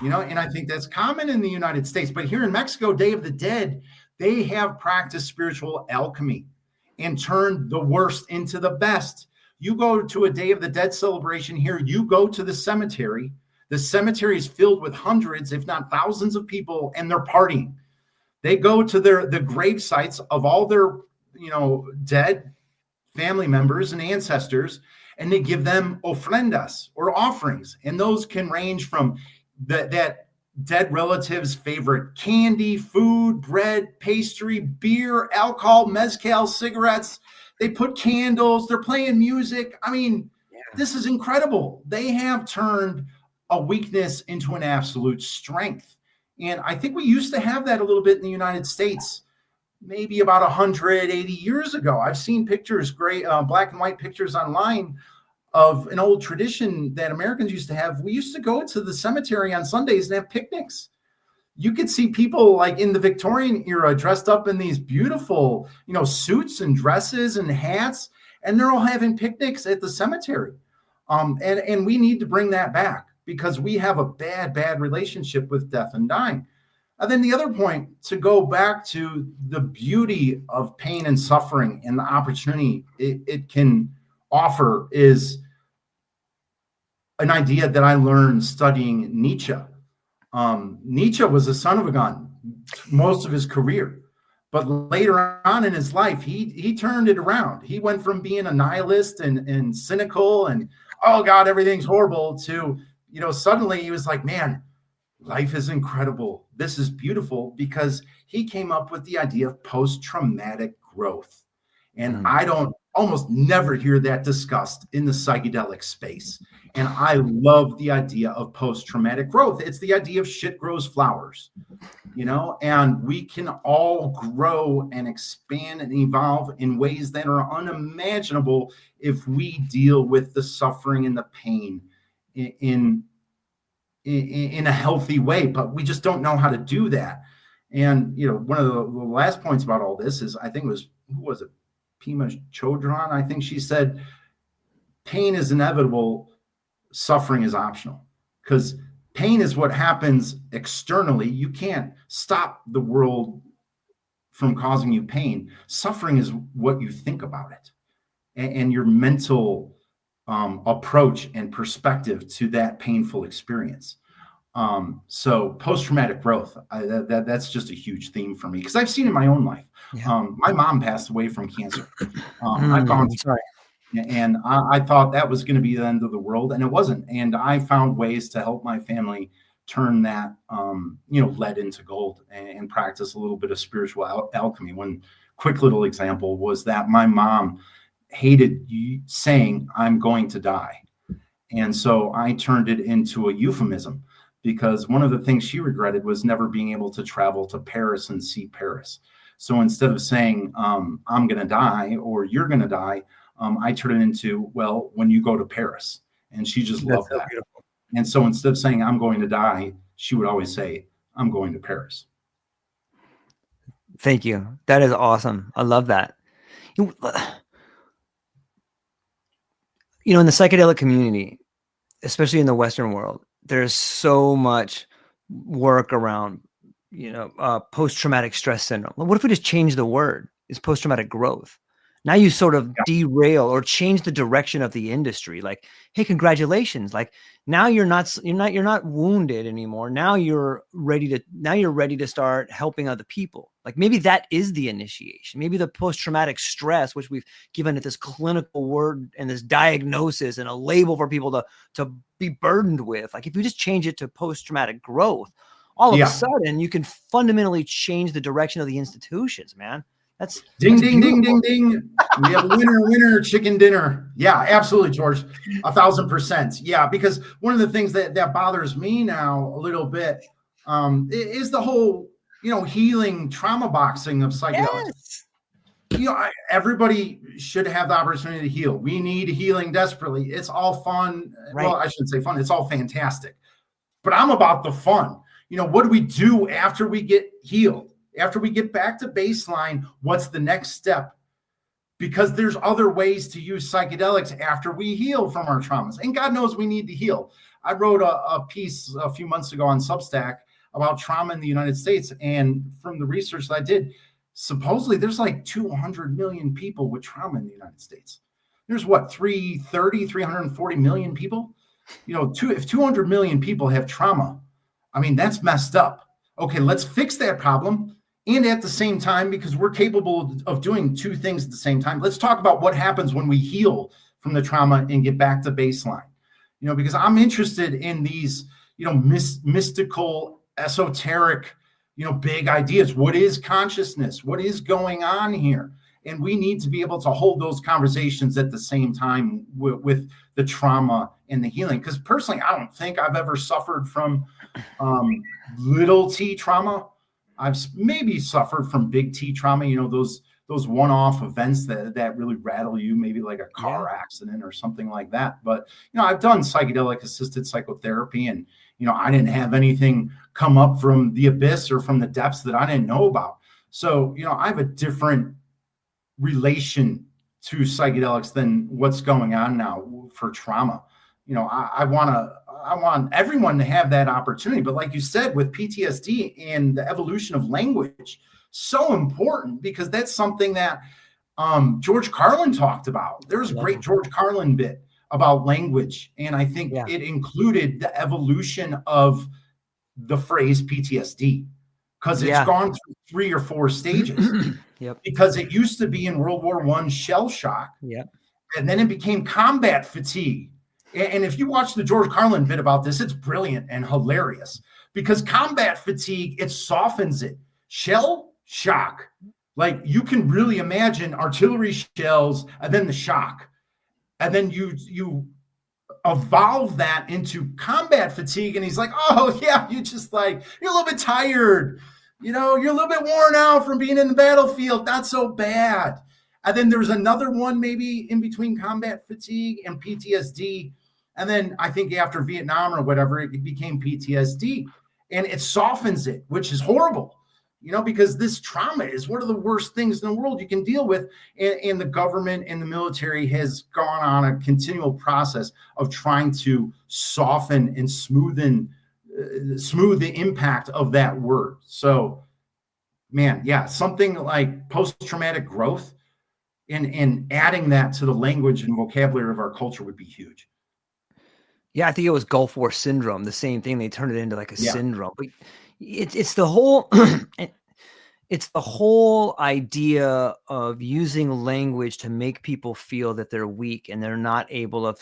and I think that's common in the United States. But here in Mexico, Day of the Dead, they have practiced spiritual alchemy and turned the worst into the best. You go to a Day of the Dead celebration here, you go to the cemetery. The cemetery is filled with hundreds, if not thousands of people, and they're partying. They go to the grave sites of all their, dead family members and ancestors, and they give them ofrendas or offerings. And those can range from that dead relative's favorite candy, food, bread, pastry, beer, alcohol, mezcal, cigarettes. They put candles, they're playing music. I mean, this is incredible. They have turned a weakness into an absolute strength. And I think we used to have that a little bit in the United States, maybe about 180 years ago. I've seen pictures, black and white pictures online of an old tradition that Americans used to have. We used to go to the cemetery on Sundays and have picnics. You could see people like in the Victorian era dressed up in these beautiful, suits and dresses and hats, and they're all having picnics at the cemetery. And we need to bring that back, because we have a bad relationship with death and dying. And then the other point, to go back to the beauty of pain and suffering and the opportunity it can offer, is an idea that I learned studying Nietzsche. Nietzsche was a son of a gun most of his career, but later on in his life, he turned it around. He went from being a nihilist and cynical and, oh God, everything's horrible, to, suddenly he was like, man, life is incredible. This is beautiful, because he came up with the idea of post-traumatic growth. And I don't almost never hear that discussed in the psychedelic space. And I love the idea of post-traumatic growth. It's the idea of shit grows flowers, and we can all grow and expand and evolve in ways that are unimaginable if we deal with the suffering and the pain in a healthy way, but we just don't know how to do that. And, one of the last points about all this is, I think it was, who was it? Pema Chodron. I think she said, pain is inevitable, suffering is optional, because pain is what happens externally. You can't stop the world from causing you pain. Suffering is what you think about it, and your mental approach and perspective to that painful experience. So post-traumatic growth, that's just a huge theme for me, because I've seen it in my own life. My mom passed away from cancer. I've gone through, and I thought that was going to be the end of the world, and it wasn't. And I found ways to help my family turn that, lead into gold, and practice a little bit of spiritual alchemy. One quick little example was that my mom hated saying, "I'm going to die." And so I turned it into a euphemism, because one of the things she regretted was never being able to travel to Paris and see Paris. So instead of saying, I'm going to die, or you're going to die, I turned it into, well, when you go to Paris. And she just loved that. Beautiful. And so instead of saying, I'm going to die, she would always say, I'm going to Paris.
Thank you. That is awesome. I love that. In the psychedelic community, especially in the Western world, there's so much work around, post-traumatic stress syndrome. What if we just change the word? It's post-traumatic growth. Now you sort of derail or change the direction of the industry. Like, hey, congratulations! Like now you're not wounded anymore. Now you're ready to start helping other people. Like maybe that is the initiation. Maybe the post-traumatic stress, which we've given it this clinical word and this diagnosis and a label for people to be burdened with. Like if you just change it to post-traumatic growth, all of a sudden you can fundamentally change the direction of the institutions, man. That's
ding,
that's
ding,
beautiful.
ding, ding, ding. We have a winner, chicken dinner. Yeah, absolutely, George. 1,000%. Yeah, because one of the things that bothers me now a little bit is the whole, healing trauma boxing of psychedelics.
Yes.
Everybody should have the opportunity to heal. We need healing desperately. It's all fun.
Right.
Well, I shouldn't say fun. It's all fantastic. But I'm about the fun. What do we do after we get healed? After we get back to baseline, what's the next step? Because there's other ways to use psychedelics after we heal from our traumas. And God knows we need to heal. I wrote a piece a few months ago on Substack about trauma in the United States. And from the research that I did, supposedly there's like 200 million people with trauma in the United States. There's 340 million people? If 200 million people have trauma, I mean, that's messed up. Okay, let's fix that problem. And at the same time, because we're capable of doing two things at the same time, let's talk about what happens when we heal from the trauma and get back to baseline. Because I'm interested in these, mystical, esoteric, big ideas. What is consciousness? What is going on here? And we need to be able to hold those conversations at the same time with the trauma and the healing. Because personally, I don't think I've ever suffered from little T trauma. I've maybe suffered from big T trauma, those one-off events that really rattle you, maybe like a car accident or something like that. But, I've done psychedelic assisted psychotherapy and, I didn't have anything come up from the abyss or from the depths that I didn't know about. So, I have a different relation to psychedelics than what's going on now for trauma. I want everyone to have that opportunity. But like you said, with PTSD and the evolution of language, so important because that's something that George Carlin talked about. There's a great George Carlin bit about language. And I think it included the evolution of the phrase PTSD because it's gone through 3 or 4 stages. Because it used to be in World War I shell shock. And then it became combat fatigue. And if you watch the George Carlin bit about this, it's brilliant and hilarious because combat fatigue, it softens it. Shell shock, like you can really imagine artillery shells and then the shock. And then you evolve that into combat fatigue. And he's like, oh yeah, you're a little bit tired. You're a little bit worn out from being in the battlefield. Not so bad. And then there's another one maybe in between combat fatigue and PTSD. And then I think after Vietnam or whatever, it became PTSD and it softens it, which is horrible, because this trauma is one of the worst things in the world you can deal with. And the government and the military has gone on a continual process of trying to soften and smooth the impact of that word. So, man, something like post-traumatic growth and adding that to the language and vocabulary of our culture would be huge.
Yeah, I think it was Gulf War syndrome. The same thing. They turned it into like a syndrome. But it's the whole it's the whole idea of using language to make people feel that they're weak and they're not able of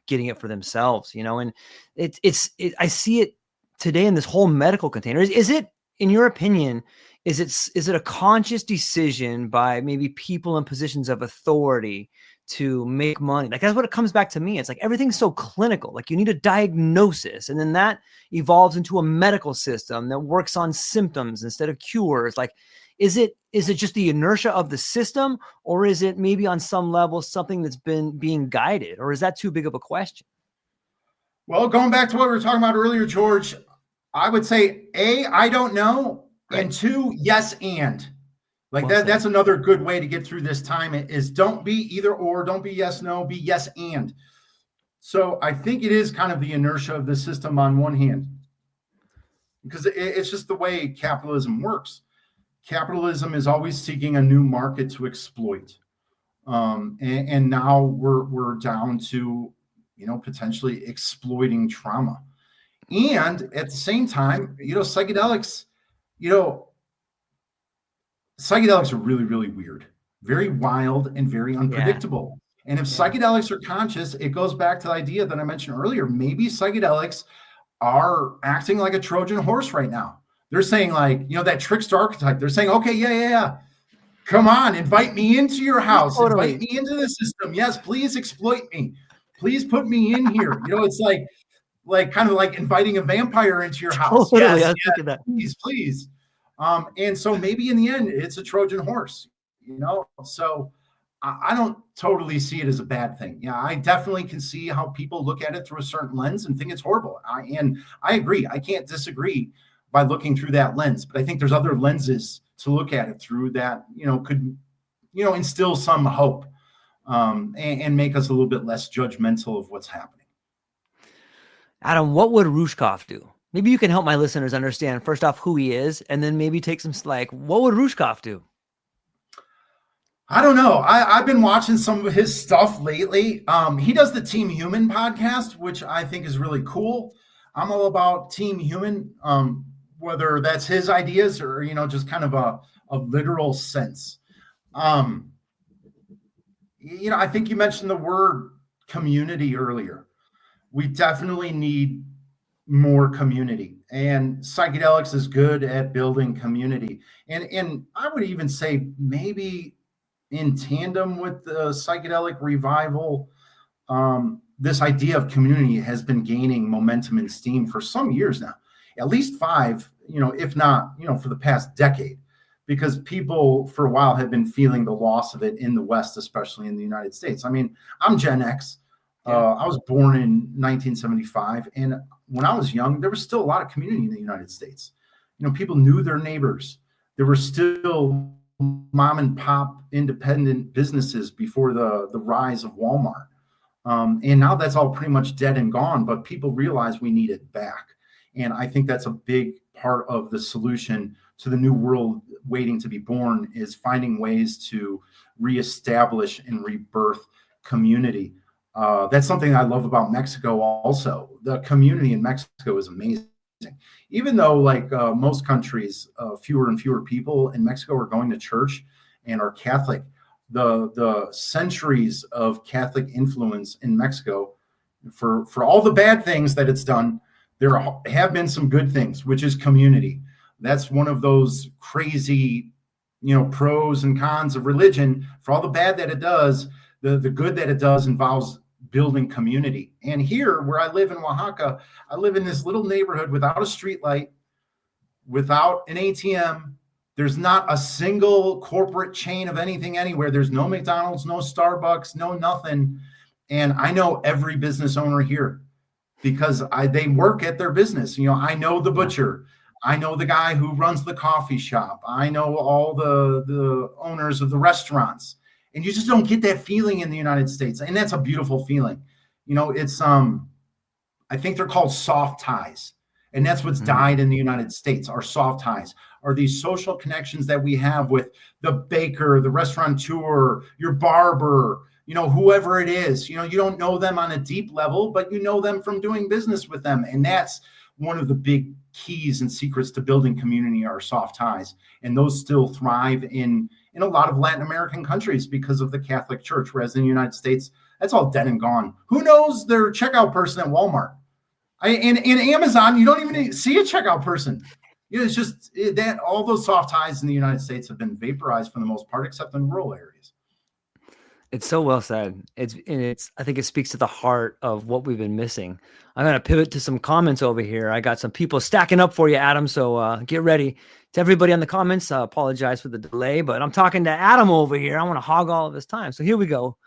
getting it for themselves. And I see it today in this whole medical container. Is it, in your opinion, is it a conscious decision by maybe people in positions of authority to make money? Like that's what it comes back to me. It's like everything's so clinical. Like you need a diagnosis, and then that evolves into a medical system that works on symptoms instead of cures. Like, is it just the inertia of the system, or is it maybe on some level something that's been being guided, or is that too big of a question?
Well, going back to what we were talking about earlier, George, I would say A, I don't know, and 2, yes, and. Like that's another good way to get through this time is don't be either or, don't be yes, no, be yes, and. So I think it is kind of the inertia of the system on one hand, because it's just the way capitalism works. Capitalism is always seeking a new market to exploit. And now we're down to, potentially exploiting trauma. And at the same time, you know, psychedelics are really, really weird, very wild and very
Yeah.
unpredictable. And if
Yeah.
psychedelics are conscious, it goes back to the idea that I mentioned earlier. Maybe psychedelics are acting like a Trojan horse right now. They're saying, like, that trickster archetype. They're saying, okay, yeah. Come on, invite me into your house. Invite
Totally.
me into the system. Yes, please exploit me. Please put me in here. It's like kind of like inviting a vampire into your house.
Totally.
Yes,
I was
yes,
thinking that.
please. And so maybe in the end, it's a Trojan horse. So I don't totally see it as a bad thing. Yeah, I definitely can see how people look at it through a certain lens and think it's horrible. And I agree. I can't disagree by looking through that lens, but I think there's other lenses to look at it through that, could, instill some hope, and make us a little bit less judgmental of what's happening.
Adam, what would Rushkoff do? Maybe you can help my listeners understand first off who he is, and then maybe take some what would Rushkoff do?
I don't know. I've been watching some of his stuff lately. He does the Team Human podcast, which I think is really cool. I'm all about Team Human, whether that's his ideas or, just kind of a literal sense. I think you mentioned the word community earlier. We definitely need more community, and psychedelics is good at building community. And I would even say maybe in tandem with the psychedelic revival, this idea of community has been gaining momentum and steam for some years now, at least 5, if not, for the past decade, because people for a while have been feeling the loss of it in the West, especially in the United States. I mean, I'm Gen X. I was born in 1975. And when I was young, there was still a lot of community in the United States. People knew their neighbors. There were still mom and pop independent businesses before the rise of Walmart. And now that's all pretty much dead and gone, but people realize we need it back. And I think that's a big part of the solution to the new world waiting to be born, is finding ways to reestablish and rebirth community. That's something I love about Mexico also. The community in Mexico is amazing. Even though, like most countries, fewer and fewer people in Mexico are going to church and are Catholic, the centuries of Catholic influence in Mexico, for all the bad things that it's done, there have been some good things, which is community. That's one of those crazy, pros and cons of religion. For all the bad that it does, the good that it does involves building community. And here, where I live in Oaxaca, I live in this little neighborhood without a street light, without an ATM. There's not a single corporate chain of anything anywhere. There's no McDonald's, no Starbucks, no nothing. And I know every business owner here because they work at their business. I know the butcher. I know the guy who runs the coffee shop. I know all the owners of the restaurants. And you just don't get that feeling in the United States. And that's a beautiful feeling. It's, I think they're called soft ties. And that's what's died in the United States. Our soft ties are these social connections that we have with the baker, the restaurateur, your barber, whoever it is. You don't know them on a deep level, but you know them from doing business with them. And that's one of the big keys and secrets to building community, are soft ties. And those still thrive in a lot of Latin American countries because of the Catholic Church, whereas in the United States, that's all dead and gone. Who knows their checkout person at Walmart? In Amazon, you don't even see a checkout person. It's just that all those soft ties in the United States have been vaporized for the most part, except in rural areas.
It's so well said. I think it speaks to the heart of what we've been missing. I'm going to pivot to some comments over here. I got some people stacking up for you, Adam. So get ready. To everybody on the comments, I apologize for the delay, but I'm talking to Adam over here. I want to hog all of his time. So here we go.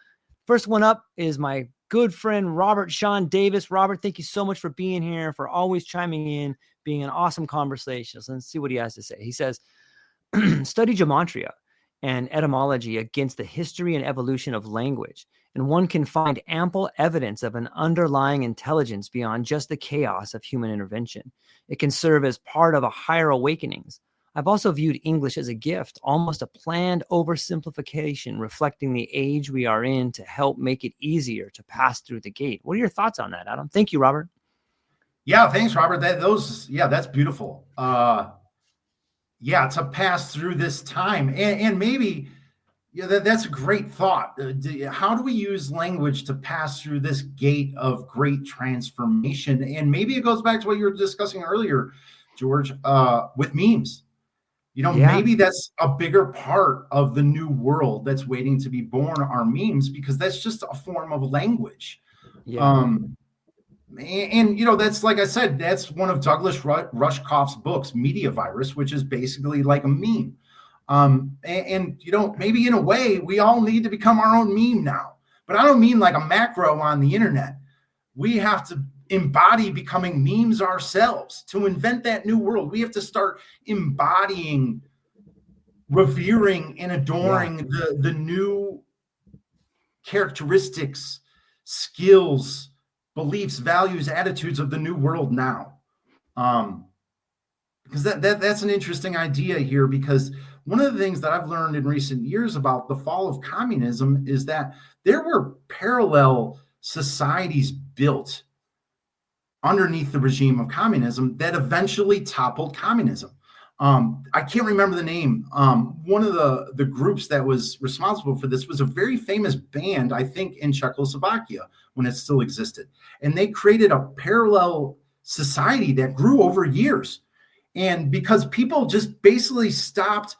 First one up is my good friend, Robert Sean Davis. Robert, thank you so much for being here, for always chiming in, being an awesome conversation. So let's see what he has to say. He says, study gematria and etymology against the history and evolution of language. and one can find ample evidence of an underlying intelligence beyond just the chaos of human intervention. It can serve as part of a higher awakenings. I've also viewed English as a gift, almost a planned oversimplification, reflecting the age we are in to help make it easier to pass through the gate. What are your thoughts on that, Adam? Thank you, Robert.
Yeah, thanks, Robert. That's beautiful. To pass through this time, and maybe, that's a great thought. How do we use language to pass through this gate of great transformation? And maybe it goes back to what you were discussing earlier, George, with memes. Maybe that's a bigger part of the new world that's waiting to be born, are memes, because that's just a form of language.
Yeah.
And that's, like I said, that's one of Douglas Rushkoff's books, Media Virus, which is basically like a meme. Maybe in a way, we all need to become our own meme now. But I don't mean like a macro on the internet. We have to embody becoming memes ourselves to invent that new world. We have to start embodying, revering, and adoring the new characteristics, skills, beliefs, values, attitudes of the new world now. Because that's an interesting idea here, because one of the things that I've learned in recent years about the fall of communism is that there were parallel societies built underneath the regime of communism that eventually toppled communism. I can't remember the name. One of the groups that was responsible for this was a very famous band, I think, in Czechoslovakia when it still existed. And they created a parallel society that grew over years. And because people just basically stopped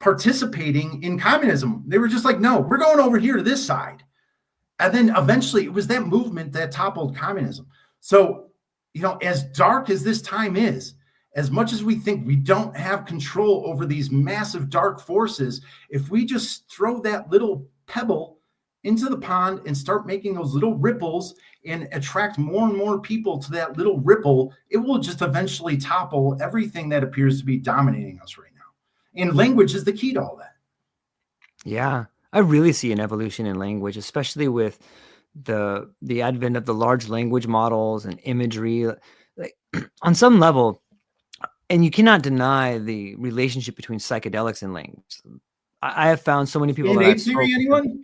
participating in communism, they were just like, no, we're going over here to this side. And then eventually it was that movement that toppled communism. So, as dark as this time is, as much as we think we don't have control over these massive dark forces, if we just throw that little pebble into the pond and start making those little ripples and attract more and more people to that little ripple, it will just eventually topple everything that appears to be dominating us right now. And language is the key to all that.
Yeah, I really see an evolution in language, especially with the advent of the large language models and imagery. Like, on some level, and you cannot deny the relationship between psychedelics and language. I have found so many people.
In theory, anyone?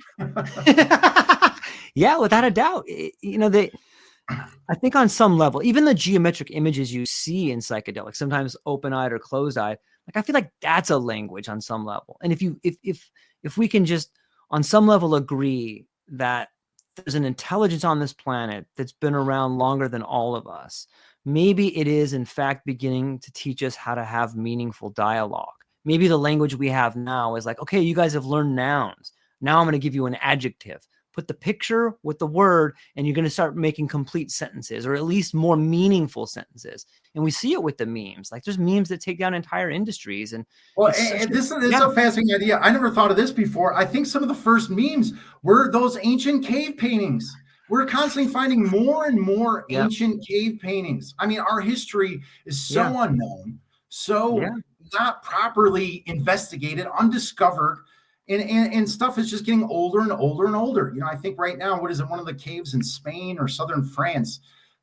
Yeah, without a doubt. I think on some level, even the geometric images you see in psychedelics, sometimes open-eyed or closed-eyed, like I feel like that's a language on some level. And if we can just on some level agree that there's an intelligence on this planet that's been around longer than all of us, maybe it is in fact beginning to teach us how to have meaningful dialogue. Maybe the language we have now is like, okay, you guys have learned nouns. Now I'm going to give you an adjective. Put the picture with the word, and you're going to start making complete sentences, or at least more meaningful sentences. And we see it with the memes. Like there's memes that take down entire industries. And
this is a fascinating idea. I never thought of this before. I think some of the first memes were those ancient cave paintings. We're constantly finding more and more ancient cave paintings. I mean, our history is so unknown, so not properly investigated, undiscovered. And stuff is just getting older and older and older. I think right now, what is it? One of the caves in Spain or southern France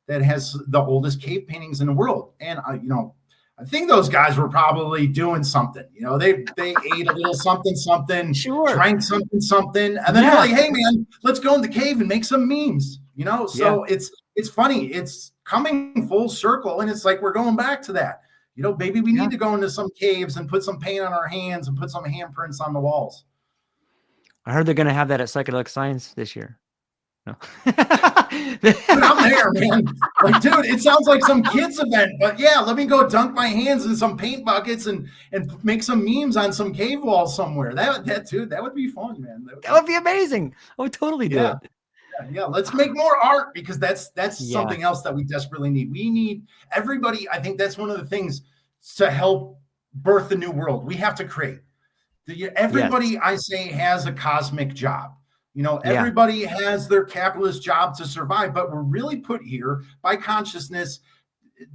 that has the oldest cave paintings in the world. And I think those guys were probably doing something. They ate a little something, drank something, and then they're like, "Hey man, let's go in the cave and make some memes." So it's funny. It's coming full circle, and it's like we're going back to that. Maybe we need to go into some caves and put some paint on our hands and put some handprints on the walls.
I heard they're going to have that at Psychedelic Science this year. No.
Dude, I'm there, man. Like, dude, it sounds like some kids event, but yeah, let me go dunk my hands in some paint buckets and make some memes on some cave wall somewhere. That would be fun, man.
That would be amazing. I would totally do it.
Yeah, let's make more art, because that's something else that we desperately need. We need everybody. I think that's one of the things to help birth the new world. We have to create. Everybody, I say, has a cosmic job. Everybody has their capitalist job to survive, but we're really put here by consciousness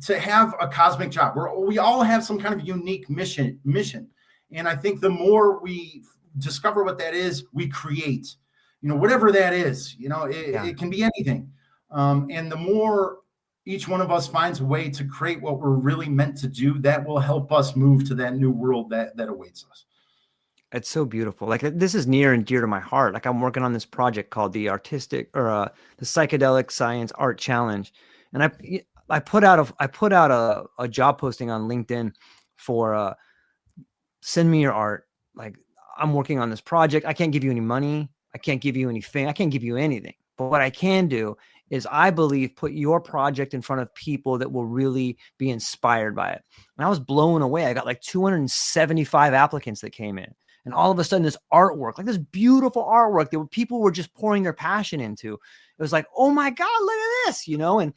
to have a cosmic job. We all have some kind of unique mission. And I think the more we discover what that is, we create. whatever that is, it,
Yeah.
it can be anything. And the more each one of us finds a way to create what we're really meant to do, that will help us move to that new world that awaits us.
It's so beautiful. Like this is near and dear to my heart. Like I'm working on this project called the the Psychedelic Science Art Challenge, and I put out a job posting on LinkedIn for send me your art. Like I'm working on this project. I can't give you any money. I can't give you anything. I can't give you anything. But what I can do is I believe put your project in front of people that will really be inspired by it. And I was blown away. I got like 275 applicants that came in. And all of a sudden, this artwork, like this beautiful artwork that people were just pouring their passion into. It was like, oh my God, look at this, And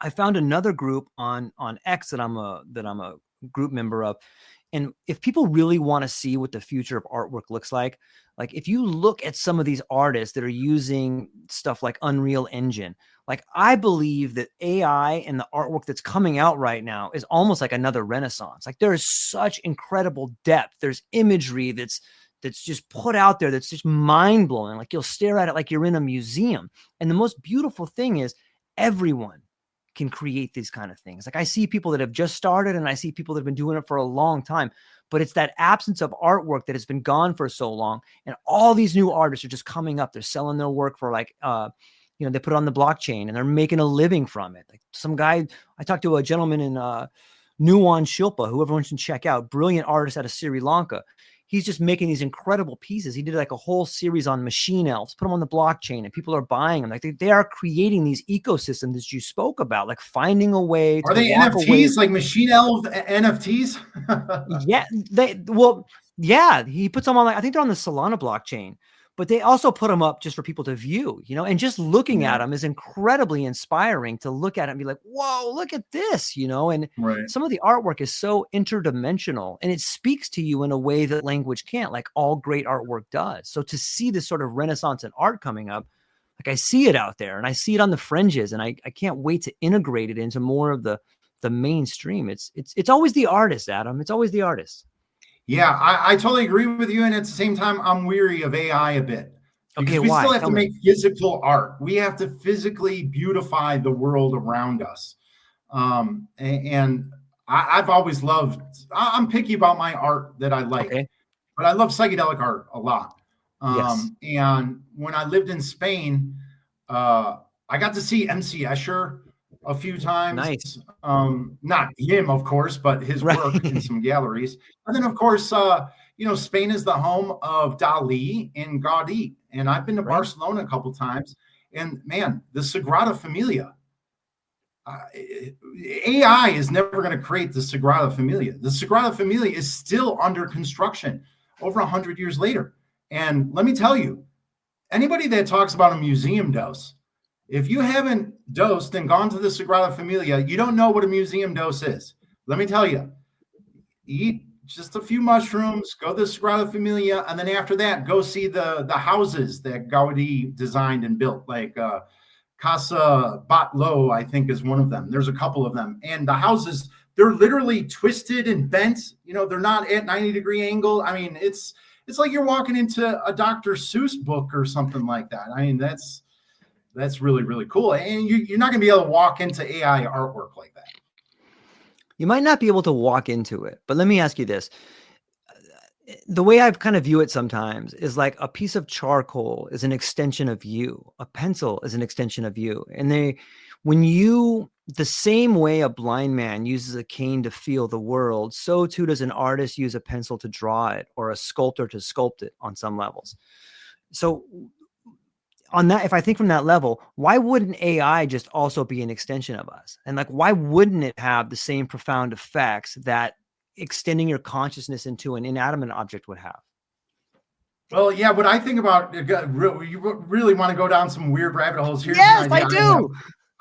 I found another group on X that I'm a group member of. And if people really want to see what the future of artwork looks like if you look at some of these artists that are using stuff like Unreal Engine, like I believe that AI and the artwork that's coming out right now is almost like another renaissance. Like there is such incredible depth. There's imagery that's just put out there that's just mind blowing. Like you'll stare at it like you're in a museum. And the most beautiful thing is everyone can create these kind of things. Like I see people that have just started and I see people that have been doing it for a long time, but it's that absence of artwork that has been gone for so long. And all these new artists are just coming up. They're selling their work for they put it on the blockchain and they're making a living from it. Like some guy, I talked to a gentleman in Nuwan Shilpa, who everyone should check out, brilliant artist out of Sri Lanka. He's just making these incredible pieces. He did like a whole series on machine elves, put them on the blockchain, and people are buying them. Like they are creating these ecosystems that you spoke about, like finding a way
Are
to
they
walk
NFTs,
away.
like machine elf NFTs?
Yeah, he puts them on, I think they're on the Solana blockchain, but they also put them up just for people to view, and just looking at them is incredibly inspiring to look at it and be like, whoa, look at this, and
Right.
some of the artwork is so interdimensional and it speaks to you in a way that language can't, like all great artwork does. So to see this sort of renaissance in art coming up, like I see it out there and I see it on the fringes and I can't wait to integrate it into more of the mainstream. It's always the artist, Adam. It's always the artist.
Yeah, I totally agree with you. And at the same time, I'm weary of AI a bit because
Okay,
we
why?
still have
Tell
to
me.
make physical art. We have to physically beautify the world around us. And I've always loved, I'm picky about my art that I like,
Okay.
but I love psychedelic art a lot.
Yes.
And when I lived in Spain, I got to see MC Escher a few times.
Nice.
Not him, of course, but his work in
Right.
some galleries. And then, of course, Spain is the home of Dali and Gaudi. And I've been to
Right.
Barcelona a couple times. And man, the Sagrada Familia. AI is never going to create the Sagrada Familia. The Sagrada Familia is still under construction over 100 years later. And let me tell you, anybody that talks about a museum dose, if you haven't dosed and gone to the Sagrada Familia, you don't know what a museum dose is. Let me tell you, eat just a few mushrooms, go to the Sagrada Familia, and then after that, go see the houses that Gaudi designed and built, like Casa Batlló, I think is one of them. There's a couple of them. And the houses, they're literally twisted and bent. They're not at 90-degree angle. I mean, it's like you're walking into a Dr. Seuss book or something like that. I mean, that's really, really cool. And you're not going to be able to walk into AI artwork like that.
You might not be able to walk into it, but let me ask you this. The way I've kind of view it sometimes is like a piece of charcoal is an extension of you. A pencil is an extension of you. And the same way a blind man uses a cane to feel the world, so too does an artist use a pencil to draw it or a sculptor to sculpt it on some levels. So on that, if I think from that level, why wouldn't AI just also be an extension of us? And like, why wouldn't it have the same profound effects that extending your consciousness into an inanimate object would have?
Well, yeah, what I think about, you really want to go down some weird rabbit holes. Here's
Yes,
an idea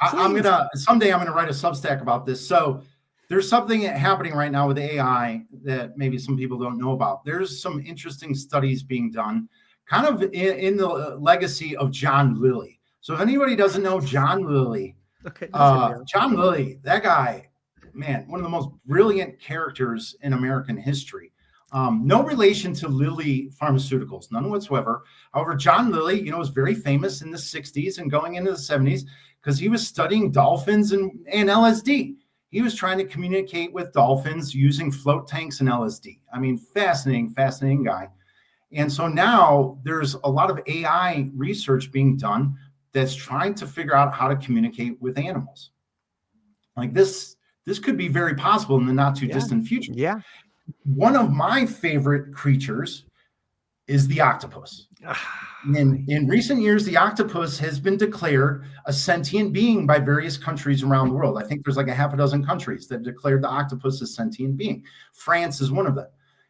I do.
someday I'm gonna write a Substack about this. So there's something happening right now with AI that maybe some people don't know about. There's some interesting studies being done, kind of in the legacy of John Lilly. So if anybody doesn't know John Lilly,
Okay.
John Lilly, that guy, man, one of the most brilliant characters in American history. No relation to Lilly Pharmaceuticals, none whatsoever. However, John Lilly, was very famous in the 60s and going into the 70s because he was studying dolphins and LSD. He was trying to communicate with dolphins using float tanks and LSD. I mean, fascinating guy. And so now there's a lot of AI research being done that's trying to figure out how to communicate with animals. Like this could be very possible in the not too distant future.
Yeah.
One of my favorite creatures is the octopus. In recent years, the octopus has been declared a sentient being by various countries around the world. I think there's like a half a dozen countries that declared the octopus a sentient being. France is one of them.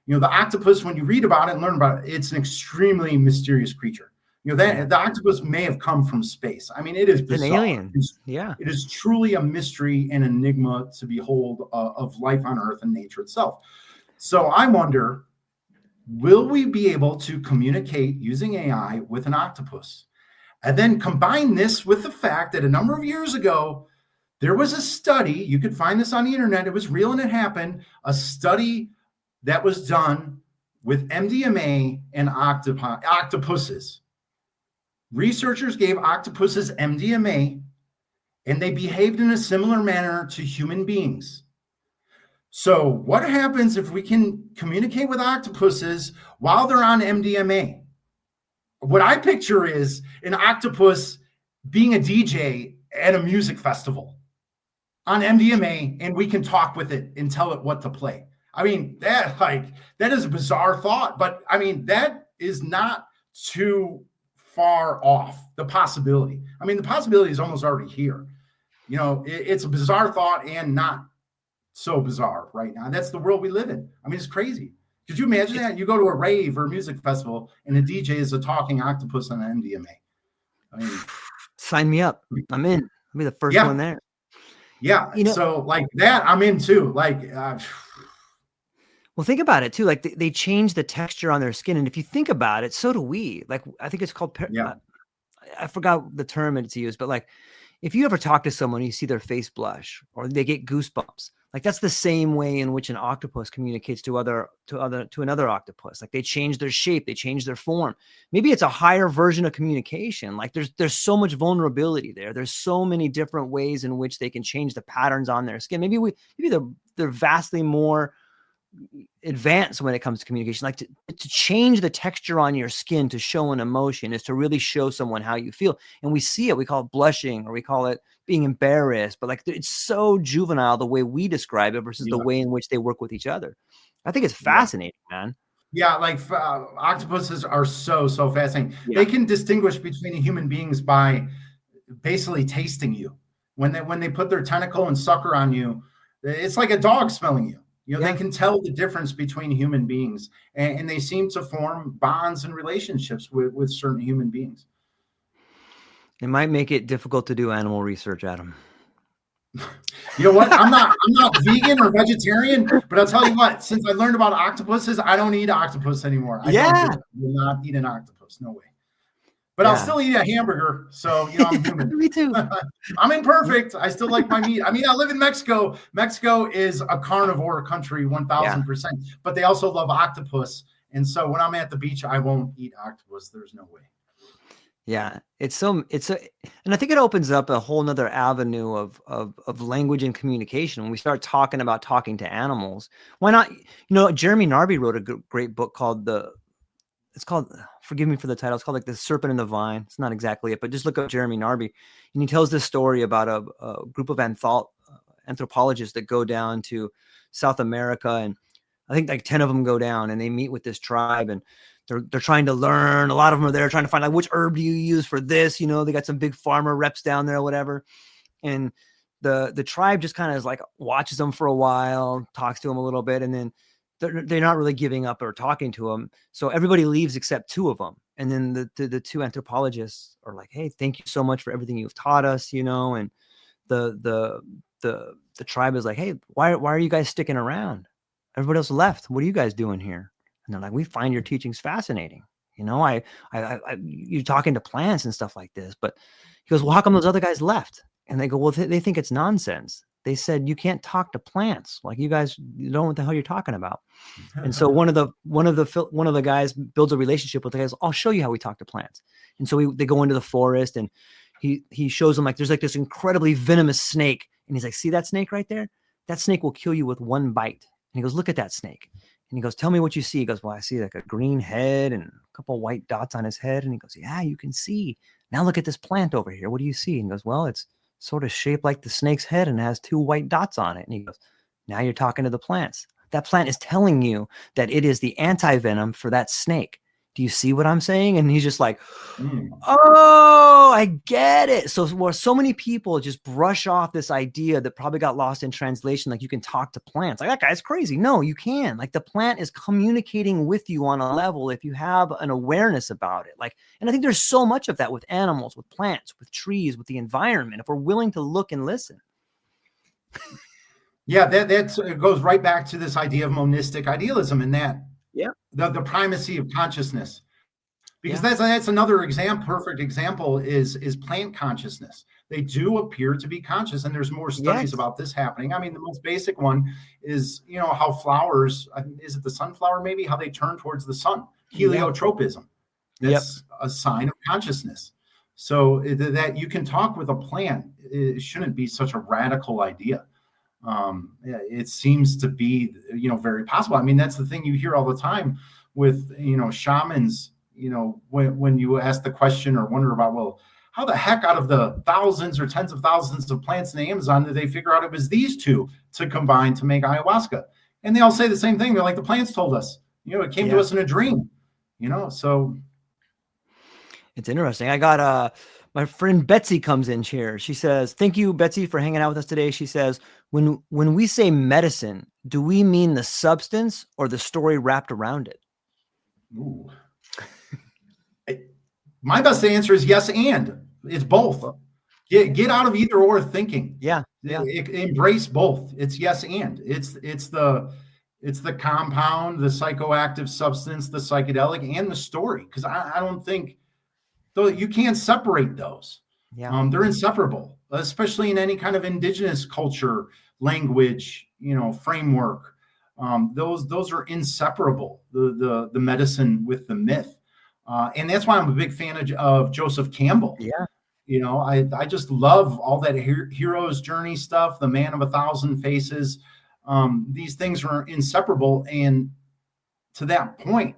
The octopus, when you read about it and learn about it, it's an extremely mysterious creature. That the octopus may have come from space. I mean, it is bizarre. An
alien.
It is truly a mystery and enigma to behold of life on Earth and nature itself. So I wonder, will we be able to communicate using AI with an octopus? And then combine this with the fact that a number of years ago, there was a study, you could find this on the internet, it was real and it happened, a study that was done with MDMA and octopuses. Researchers gave octopuses MDMA and they behaved in a similar manner to human beings. So what happens if we can communicate with octopuses while they're on MDMA? What I picture is an octopus being a DJ at a music festival on MDMA, and we can talk with it and tell it what to play. I mean, that is a bizarre thought, but I mean, that is not too far off the possibility. I mean, the possibility is almost already here. It's a bizarre thought and not so bizarre right now. That's the world we live in. I mean, it's crazy. Could you imagine that? You go to a rave or a music festival and the DJ is a talking octopus on MDMA. I mean,
sign me up. I'm in. I'll be the first one there.
Yeah. So like that, I'm in too. Like,
well, think about it too. Like they change the texture on their skin. And if you think about it, so do we. Like, I think it's called, I forgot the term it's used, but like, if you ever talk to someone, you see their face blush or they get goosebumps. Like that's the same way in which an octopus communicates to another octopus. Like they change their shape, they change their form. Maybe it's a higher version of communication. Like there's so much vulnerability there. There's so many different ways in which they can change the patterns on their skin. Maybe they're vastly more advanced when it comes to communication. Like to change the texture on your skin to show an emotion is to really show someone how you feel. And we see it, we call it blushing or we call it being embarrassed, but like it's so juvenile the way we describe it versus the way in which they work with each other. I think it's fascinating, man.
Yeah, like octopuses are so fascinating. They can distinguish between human beings by basically tasting you. When they put their tentacle and sucker on you, it's like a dog smelling you. They can tell the difference between human beings, and they seem to form bonds and relationships with certain human beings.
It might make it difficult to do animal research, Adam.
You know what? I'm not vegan or vegetarian, but I'll tell you what, since I learned about octopuses, I don't eat octopus anymore. I will not eat an octopus. No way. But I'll still eat a hamburger. So, I'm human.
Me too.
I'm imperfect. I still like my meat. I mean, I live in Mexico. Mexico is a carnivore country, 1000%, but they also love octopus. And so when I'm at the beach, I won't eat octopus. There's no way.
Yeah, and I think it opens up a whole nother avenue of language and communication. When we start talking about talking to animals, why not? Jeremy Narby wrote a great book called forgive me for the title. It's called like The Serpent and the Vine. It's not exactly it, but just look up Jeremy Narby. And he tells this story about a group of anthropologists that go down to South America. And I think like 10 of them go down and they meet with this tribe and they're trying to learn. A lot of them are there trying to find like, which herb do you use for this? They got some big farmer reps down there or whatever. And the tribe just kind of is like watches them for a while, talks to them a little bit. And then they're not really giving up or talking to them. So everybody leaves except two of them. And then the two anthropologists are like, hey, thank you so much for everything you've taught us, and the tribe is like, hey, why are you guys sticking around? Everybody else left. What are you guys doing here? And they're like, we find your teachings fascinating. You're talking to plants and stuff like this. But he goes, well, how come those other guys left? And they go, well, they think it's nonsense. They said, you can't talk to plants. Like, you guys, you don't know what the hell you're talking about. And so one of the guys builds a relationship with the guys. I'll show you how we talk to plants. And so they go into the forest, and he shows them, like, there's like this incredibly venomous snake. And he's like, see that snake right there? That snake will kill you with one bite. And he goes, look at that snake. And he goes, tell me what you see. He goes, well, I see like a green head and a couple of white dots on his head. And he goes, yeah, you can see. Now look at this plant over here. What do you see? And he goes, well, it's sort of shaped like the snake's head and has 2 white dots on it. And he goes, now you're talking to the plants. That plant is telling you that it is the anti-venom for that snake. Do you see what I'm saying? And he's just like, oh, I get it. So many people just brush off this idea that probably got lost in translation. Like, you can talk to plants. Like, that guy's crazy. No, you can. Like, the plant is communicating with you on a level if you have an awareness about it. Like, and I think there's so much of that with animals, with plants, with trees, with the environment, if we're willing to look and listen.
Yeah, it goes right back to this idea of monistic idealism, and that the primacy of consciousness, because that's another perfect example is plant consciousness. They do appear to be conscious, and there's more studies about this happening. I mean, the most basic one is, how flowers, is it the sunflower maybe, how they turn towards the sun, heliotropism. That's a sign of consciousness. So that you can talk with a plant, it shouldn't be such a radical idea. It seems to be, very possible. I mean, that's the thing you hear all the time with, shamans, when you ask the question or wonder about, well, how the heck out of the thousands or tens of thousands of plants in the Amazon did they figure out it was these 2 to combine to make ayahuasca? And they all say the same thing. They're like, the plants told us, it came to us in a dream, so.
It's interesting. I got my friend Betsy comes in here. She says, thank you, Betsy, for hanging out with us today. She says, when we say medicine, do we mean the substance or the story wrapped around it?
Ooh. My best answer is yes, and it's both. Get out of either or thinking.
Yeah.
Embrace both. It's yes, and it's the compound, the psychoactive substance, the psychedelic, and the story. Because I don't think, though, you can't separate those. They're inseparable, especially in any kind of indigenous culture, language, framework. Those are inseparable. The medicine with the myth. And that's why I'm a big fan of Joseph Campbell. I just love all that hero's journey stuff, the man of 1,000 faces. These things are inseparable. And to that point,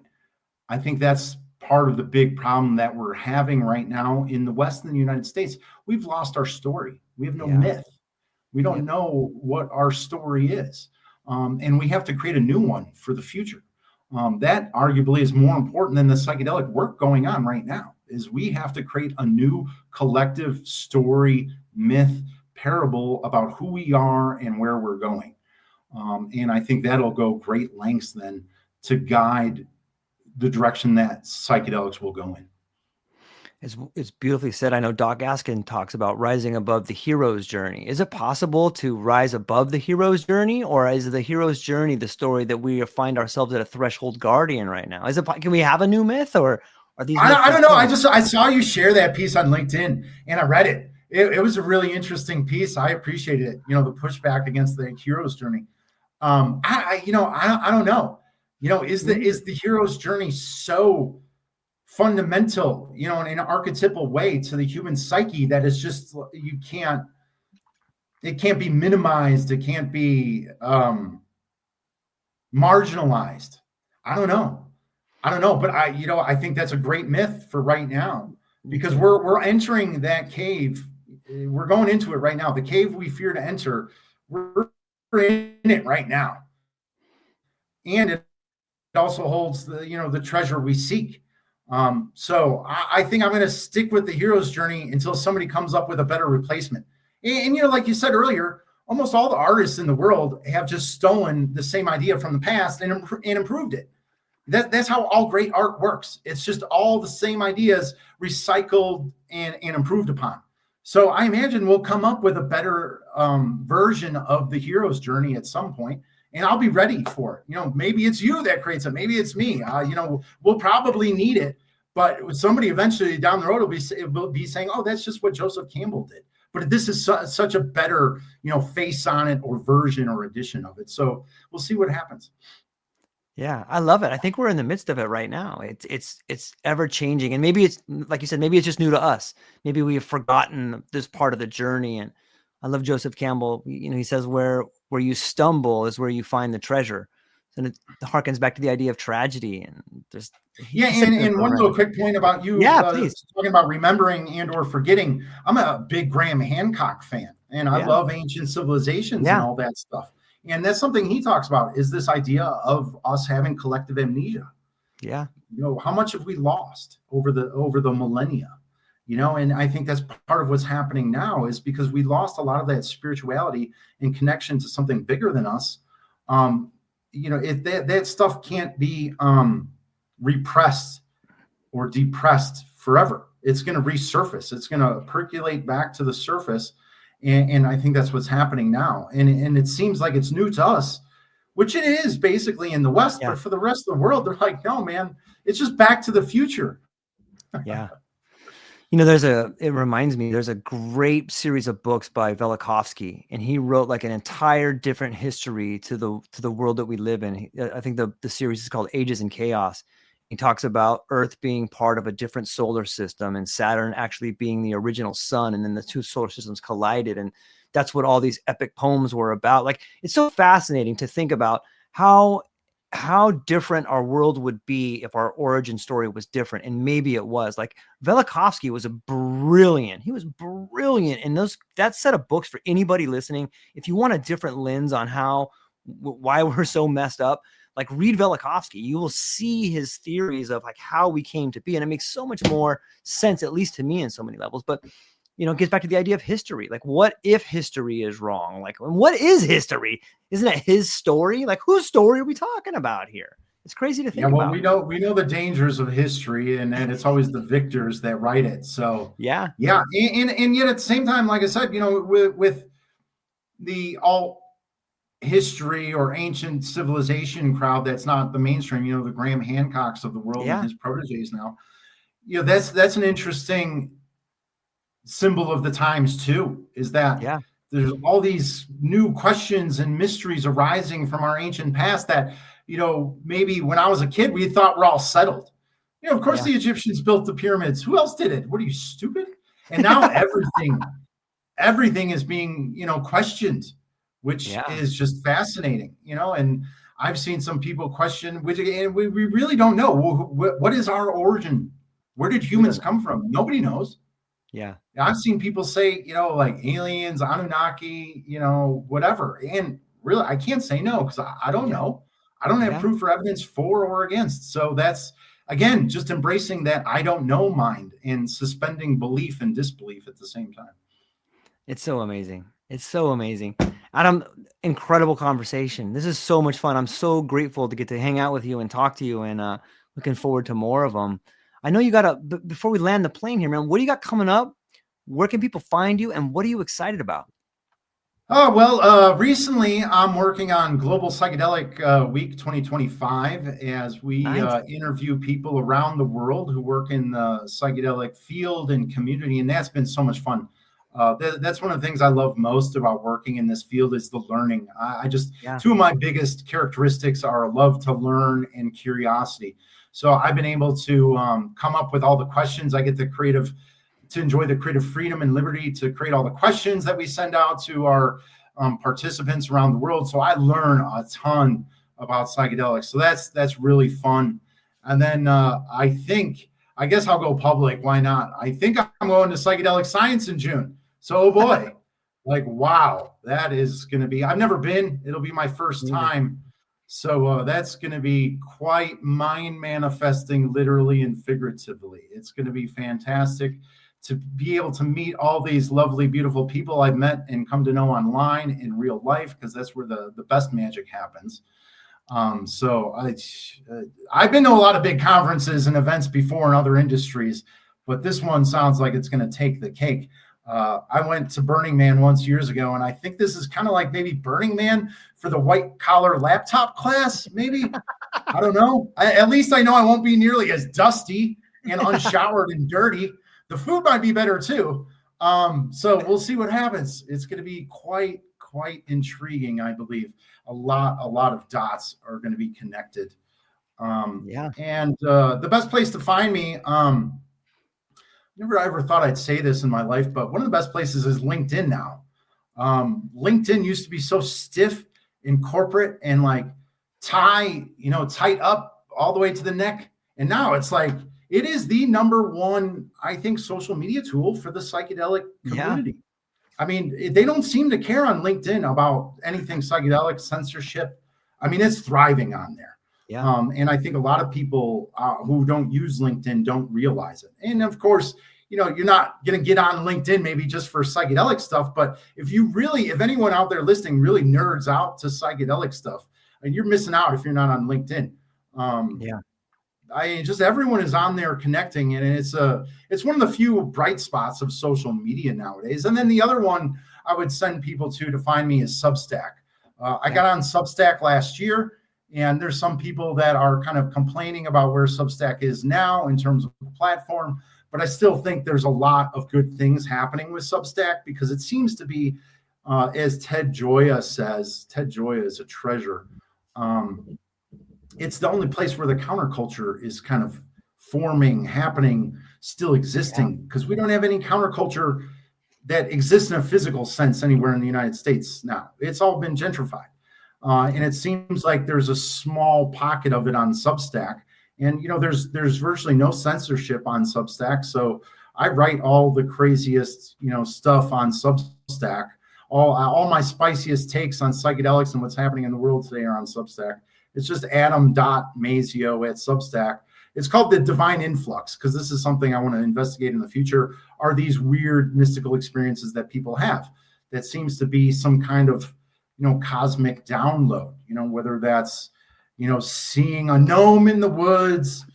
I think that's part of the big problem that we're having right now in the West and the United States. We've lost our story. We have no myth. We don't know what our story is. And we have to create a new one for the future. That arguably is more important than the psychedelic work going on right now, is we have to create a new collective story, myth, parable about who we are and where we're going. And I think that'll go great lengths then to guide the direction that psychedelics will go in.
It's beautifully said. I know Doc Askin talks about rising above the hero's journey. Is it possible to rise above the hero's journey, or is the hero's journey the story that we find ourselves at a threshold guardian right now? Can we have a new myth, or are these?
I don't know. I saw you share that piece on LinkedIn, and I read it. It was a really interesting piece. I appreciated it. The pushback against the hero's journey. I don't know. Is the hero's journey so fundamental, in an archetypal way to the human psyche that is just, it can't be minimized. It can't be marginalized. I don't know, but I think that's a great myth for right now, because we're entering that cave. We're going into it right now. The cave we fear to enter, we're in it right now. And it also holds the treasure we seek. So I think I'm going to stick with the hero's journey until somebody comes up with a better replacement. And like you said earlier, almost all the artists in the world have just stolen the same idea from the past and improved it. That's how all great art works. It's just all the same ideas recycled and improved upon. So I imagine we'll come up with a better version of the hero's journey at some point. And I'll be ready for it. Maybe it's you that creates it. Maybe it's me. We'll probably need it. But somebody eventually down the road will be saying, oh, that's just what Joseph Campbell did. but this is such a better, face on it or version or edition of it. So we'll see what happens.
Yeah, I love it. I think we're in the midst of it right now. It's ever changing, and maybe it's like you said, maybe it's just new to us. Maybe we have forgotten this part of the journey. And I love Joseph Campbell. He says where you stumble is where you find the treasure, and it harkens back to the idea of tragedy. And he said
and one little quick point about you,
please.
talking about remembering and or forgetting. I'm a big Graham Hancock fan, and I love ancient civilizations and all that stuff. And that's something he talks about, is this idea of us having collective amnesia.
Yeah.
How much have we lost over the millennia? And I think that's part of what's happening now, is because we lost a lot of that spirituality and connection to something bigger than us. That stuff can't be repressed or depressed forever. It's going to resurface. It's going to percolate back to the surface. And I think that's what's happening now. And it seems like it's new to us, which it is basically in the West. But for the rest of the world, they're like, no, man, it's just back to the future.
Yeah. It reminds me, there's a great series of books by Velikovsky, and he wrote like an entire different history to the world that we live in. I think the series is called Ages in Chaos. He talks about Earth being part of a different solar system and Saturn actually being the original sun. And then the two solar systems collided. And that's what all these epic poems were about. Like, it's so fascinating to think about how different our world would be if our origin story was different. And maybe it was. Like, Velikovsky was brilliant. He was brilliant. And that set of books, for anybody listening, if you want a different lens on why we're so messed up, like, read Velikovsky. You will see his theories of like how we came to be. And it makes so much more sense, at least to me, in so many levels. But, it gets back to the idea of history. Like, what if history is wrong? Like, what is history? Isn't it his story? Like, whose story are we talking about here? It's crazy to think about.
We know the dangers of history, and it's always the victors that write it. So
yeah.
And yet at the same time, like I said, with the all history or ancient civilization crowd that's not the mainstream, the Graham Hancocks of the world and his proteges now, that's an interesting symbol of the times too, is that there's all these new questions and mysteries arising from our ancient past that, maybe when I was a kid, we thought we're all settled. Of course the Egyptians built the pyramids. Who else did it? What, are you stupid? And now everything is being, questioned, which is just fascinating, and I've seen some people question, which we really don't know. What is our origin? Where did humans come from? Nobody knows.
Yeah.
I've seen people say, like aliens, Anunnaki, whatever. And really, I can't say no, because I don't know. I don't have proof or evidence for or against. So that's, again, just embracing that I don't know mind and suspending belief and disbelief at the same time.
It's so amazing. It's so amazing. Adam, incredible conversation. This is so much fun. I'm so grateful to get to hang out with you and talk to you, and looking forward to more of them. I know you before we land the plane here, man, what do you got coming up? Where can people find you, and what are you excited about?
Oh, well, recently I'm working on Global Psychedelic Week 2025 as we interview people around the world who work in the psychedelic field and community, and that's been so much fun. That's one of the things I love most about working in this field is the learning. Two of my biggest characteristics are love to learn and curiosity. So I've been able to come up with all the questions. I get to enjoy the creative freedom and liberty to create all the questions that we send out to our participants around the world. So I learn a ton about psychedelics. So that's really fun. And then I guess I'll go public. Why not? I think I'm going to Psychedelic Science in June. So, oh boy, like, wow, that is going to be, I've never been. It'll be my first time. So that's going to be quite mind manifesting, literally and figuratively. It's going to be fantastic to be able to meet all these lovely, beautiful people I've met and come to know online in real life, because that's where the best magic happens. So I've been to a lot of big conferences and events before in other industries, but this one sounds like it's going to take the cake. I went to Burning Man once years ago, and I think this is kind of like maybe Burning Man for the white collar laptop class. Maybe, I don't know. At least I know I won't be nearly as dusty and unshowered and dirty. The food might be better too. So we'll see what happens. It's going to be quite intriguing, I believe. A lot of dots are going to be connected.
Yeah.
And the best place to find me, never ever thought I'd say this in my life, but one of the best places is LinkedIn now. LinkedIn used to be so stiff and corporate and like tight up all the way to the neck. And now it's like, it is the number one, I think, social media tool for the psychedelic
Yeah.
community. I mean, they don't seem to care on LinkedIn about anything psychedelic censorship. I mean, it's thriving on there.
Yeah.
And I think a lot of people who don't use LinkedIn don't realize it. And of course, you're not going to get on LinkedIn maybe just for psychedelic stuff. But if anyone out there listening really nerds out to psychedelic stuff, and you're missing out if you're not on LinkedIn.
Yeah.
Just everyone is on there connecting, and it's one of the few bright spots of social media nowadays. And then the other one I would send people to find me is Substack. I got on Substack last year, and there's some people that are kind of complaining about where Substack is now in terms of the platform, but I still think there's a lot of good things happening with Substack because it seems to be, as Ted Gioia says, Ted Gioia is a treasure. It's the only place where the counterculture is kind of forming, happening, still existing, because we don't have any counterculture that exists in a physical sense anywhere in the United States now. It's all been gentrified. And it seems like there's a small pocket of it on Substack. And, there's virtually no censorship on Substack. So I write all the craziest, stuff on Substack. All my spiciest takes on psychedelics and what's happening in the world today are on Substack. It's just Adam.Miezio at Substack. It's called the Divine Influx, because this is something I want to investigate in the future. Are these weird mystical experiences that people have that seems to be some kind of, cosmic download, whether that's, seeing a gnome in the woods,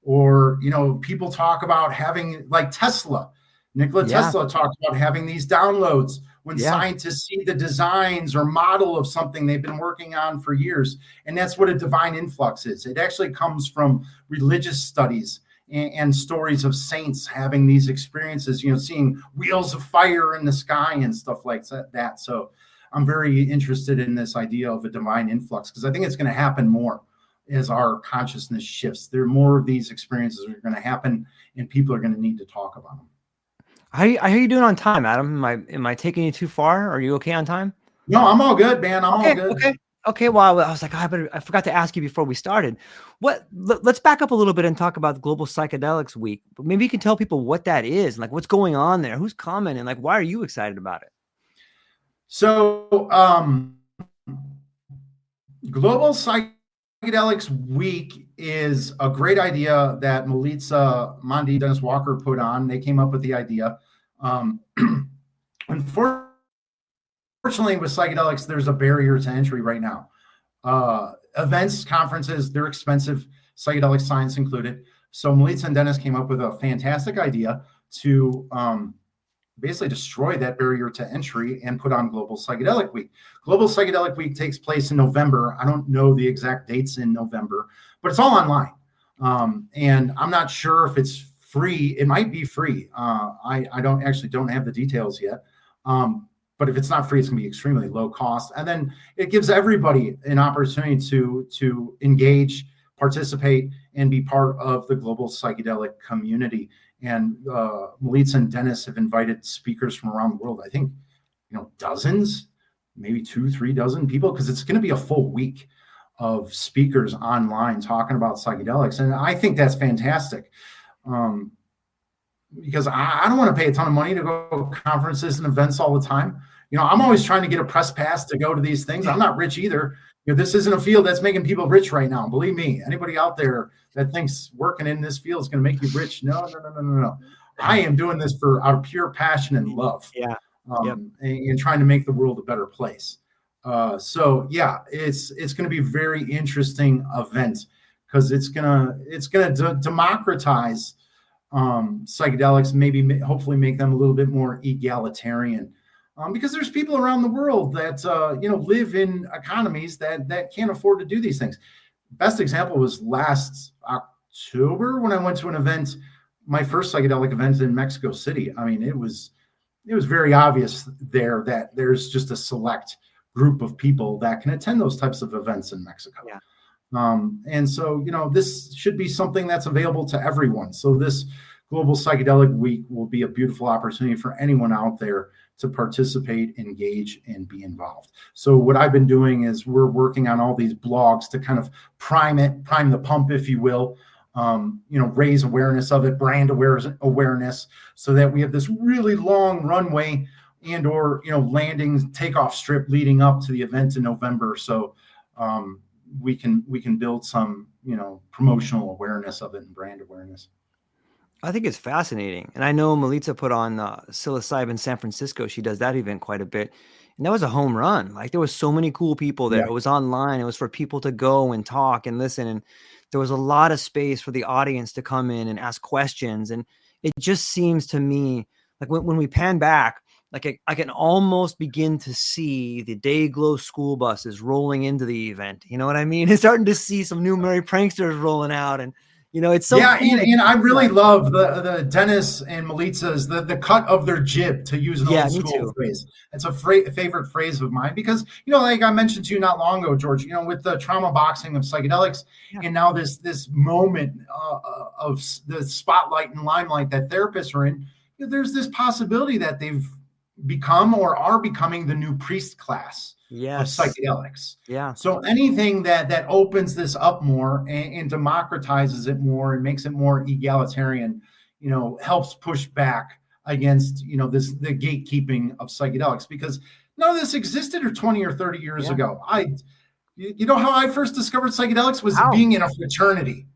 or, people talk about having, like Tesla. Nikola Tesla talked about having these downloads when scientists see the designs or model of something they've been working on for years. And that's what a divine influx is. It actually comes from religious studies and stories of saints having these experiences, seeing wheels of fire in the sky and stuff like that. So I'm very interested in this idea of a divine influx, because I think it's going to happen more as our consciousness shifts. There are more of these experiences that are going to happen, and people are going to need to talk about them.
How are you doing on time, Adam? Am I taking you too far? Are you okay on time?
No, I'm all good, man. I'm all good.
Okay. Well, I was like, I forgot to ask you before we started. Let's back up a little bit and talk about the Global Psychedelics Week. Maybe you can tell people what that is, and like what's going on there, who's coming, and like why are you excited about it?
So, Global Psychedelics Week is a great idea that Melissa, Monty, Dennis Walker put on. They came up with the idea. Unfortunately, with psychedelics, there's a barrier to entry right now. Events, conferences, they're expensive, psychedelic science included. So Melissa and Dennis came up with a fantastic idea to basically destroy that barrier to entry and put on Global Psychedelic Week. Global Psychedelic Week takes place in November. I don't know the exact dates in November, but it's all online. And I'm not sure if it's free. It might be free. I don't have the details yet. But if it's not free, it's going to be extremely low cost. And then it gives everybody an opportunity to engage, participate, and be part of the global psychedelic community. And Melissa and Dennis have invited speakers from around the world. I think, dozens, maybe 2-3 dozen people, because it's going to be a full week of speakers online talking about psychedelics. And I think that's fantastic. Because I don't want to pay a ton of money to go to conferences and events all the time. I'm always trying to get a press pass to go to these things. I'm not rich either. This isn't a field that's making people rich right now. Believe me, anybody out there that thinks working in this field is going to make you rich, no. I am doing this out of pure passion and love. And trying to make the world a better place. It's going to be a very interesting event, because it's gonna democratize psychedelics, maybe hopefully make them a little bit more egalitarian, because there's people around the world that live in economies that can't afford to do these things. Best example was last October when I went to an event, my first psychedelic event in Mexico City. I mean, it was it was very obvious there that there's just a select group of people that can attend those types of events in Mexico.
Yeah.
And so, this should be something that's available to everyone. So this Global Psychedelic Week will be a beautiful opportunity for anyone out there to participate, engage, and be involved. So what I've been doing is we're working on all these blogs to kind of prime the pump, if you will, raise awareness of it, brand awareness, so that we have this really long runway and or landing takeoff strip leading up to the event in November. So we can build some promotional awareness of it and brand awareness.
I think it's fascinating. And I know Melitza put on Psilocybin San Francisco. She does that event quite a bit. And that was a home run. Like, there was so many cool people there. Yeah. It was online. It was for people to go and talk and listen. And there was a lot of space for the audience to come in and ask questions. And it just seems to me like when we pan back, like I can almost begin to see the Dayglow school buses rolling into the event. You know what I mean? It's starting to see some new Merry Pranksters rolling out. And it's so
yeah,
cool.
And I really love the Dennis and Melitza's the cut of their jib, to use an old school phrase. It's a favorite phrase of mine because like I mentioned to you not long ago, George. With the trauma boxing of psychedelics, and now this moment of the spotlight and limelight that therapists are in, there's this possibility that they've become or are becoming the new priest class. Yes. Of psychedelics.
Yeah.
So anything that opens this up more and democratizes it more and makes it more egalitarian, helps push back against, the gatekeeping of psychedelics, because none of this existed 20 or 30 years ago. How I first discovered psychedelics was being in a fraternity.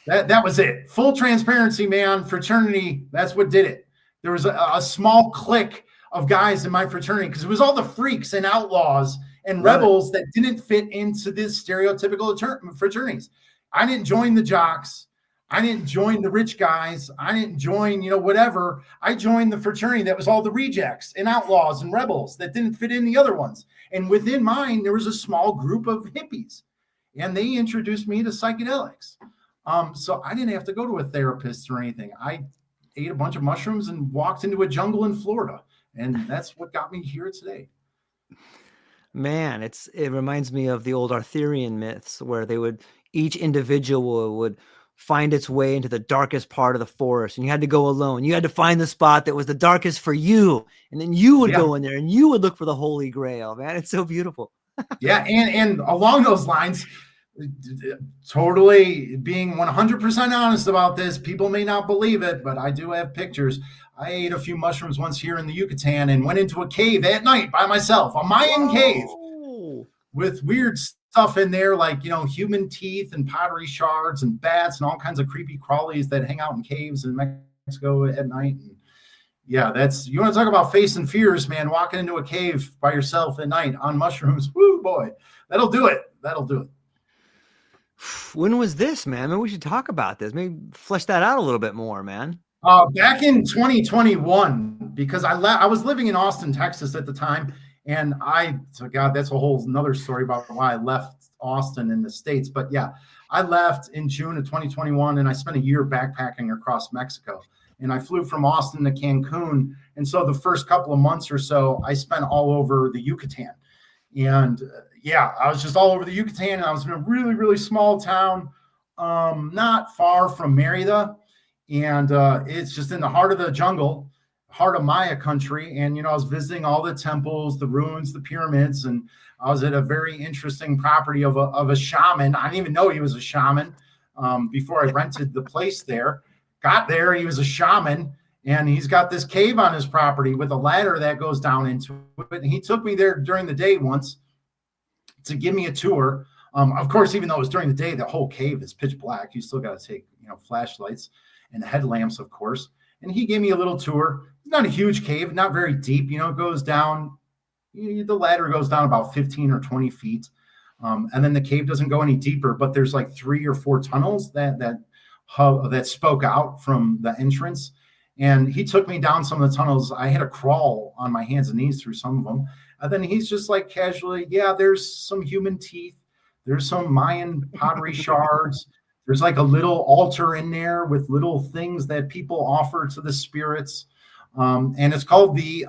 That was it. Full transparency, man. Fraternity. That's what did it. There was a small clique of guys in my fraternity, because it was all the freaks and outlaws and rebels that didn't fit into this stereotypical fraternities. I didn't join the jocks. I didn't join the rich guys. I didn't join, whatever. I joined the fraternity that was all the rejects and outlaws and rebels that didn't fit in the other ones. And within mine, there was a small group of hippies, and they introduced me to psychedelics. So I didn't have to go to a therapist or anything. I ate a bunch of mushrooms and walked into a jungle in Florida. And that's what got me here today.
Man, it reminds me of the old Arthurian myths, where each individual would find its way into the darkest part of the forest, and you had to go alone. You had to find the spot that was the darkest for you, and then you would go in there and you would look for the Holy Grail. Man, it's so beautiful.
Yeah, and along those lines, totally being 100% honest about this, people may not believe it, but I do have pictures. I ate a few mushrooms once here in the Yucatan and went into a cave at night by myself, a Mayan cave, with weird stuff in there, like, human teeth and pottery shards and bats and all kinds of creepy crawlies that hang out in caves in Mexico at night. And yeah, you want to talk about facing fears, man, walking into a cave by yourself at night on mushrooms. Woo, boy, that'll do it.
When was this, man? Maybe we should talk about this. Maybe flesh that out a little bit more, man.
Back in 2021, because I was living in Austin, Texas at the time. And that's a whole another story about why I left Austin in the States. But yeah, I left in June of 2021, and I spent a year backpacking across Mexico. And I flew from Austin to Cancun. And so the first couple of months or so, I spent all over the Yucatan. And I was just all over the Yucatan. And I was in a really, really small town, not far from Mérida. And it's just in the heart of the jungle, heart of Maya country. And, I was visiting all the temples, the ruins, the pyramids. And I was at a very interesting property of a shaman. I didn't even know he was a shaman before I rented the place there. Got there, he was a shaman. And he's got this cave on his property with a ladder that goes down into it. And he took me there during the day once to give me a tour. Of course, even though it was during the day, the whole cave is pitch black. You still got to take, flashlights and headlamps, of course. And he gave me a little tour. It's not a huge cave, not very deep. It goes down, the ladder goes down about 15 or 20 feet. And then the cave doesn't go any deeper, but there's like 3 or 4 tunnels that spoke out from the entrance. And he took me down some of the tunnels. I had to crawl on my hands and knees through some of them. And then he's just like casually, there's some human teeth. There's some Mayan pottery shards. There's like a little altar in there with little things that people offer to the spirits. And it's called the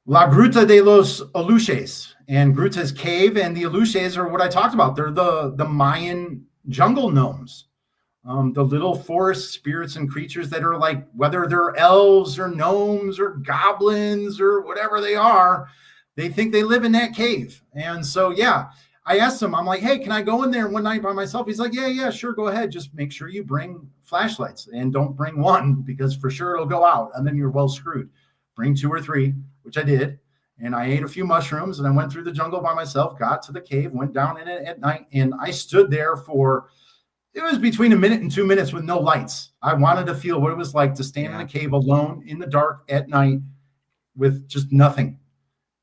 La Gruta de los Aluches. And Gruta's cave, and the Aluches are what I talked about. They're the Mayan jungle gnomes, the little forest spirits and creatures that are like, whether they're elves or gnomes or goblins or whatever they are, they think they live in that cave. And so, yeah, I asked him, I'm like, hey, can I go in there one night by myself? He's like, yeah, sure, go ahead. Just make sure you bring flashlights, and don't bring one, because for sure it'll go out and then you're well screwed. Bring 2 or 3, which I did. And I ate a few mushrooms, and I went through the jungle by myself, got to the cave, went down in it at night. And I stood there for, it was between a minute and 2 minutes with no lights. I wanted to feel what it was like to stand in a cave alone in the dark at night with just nothing.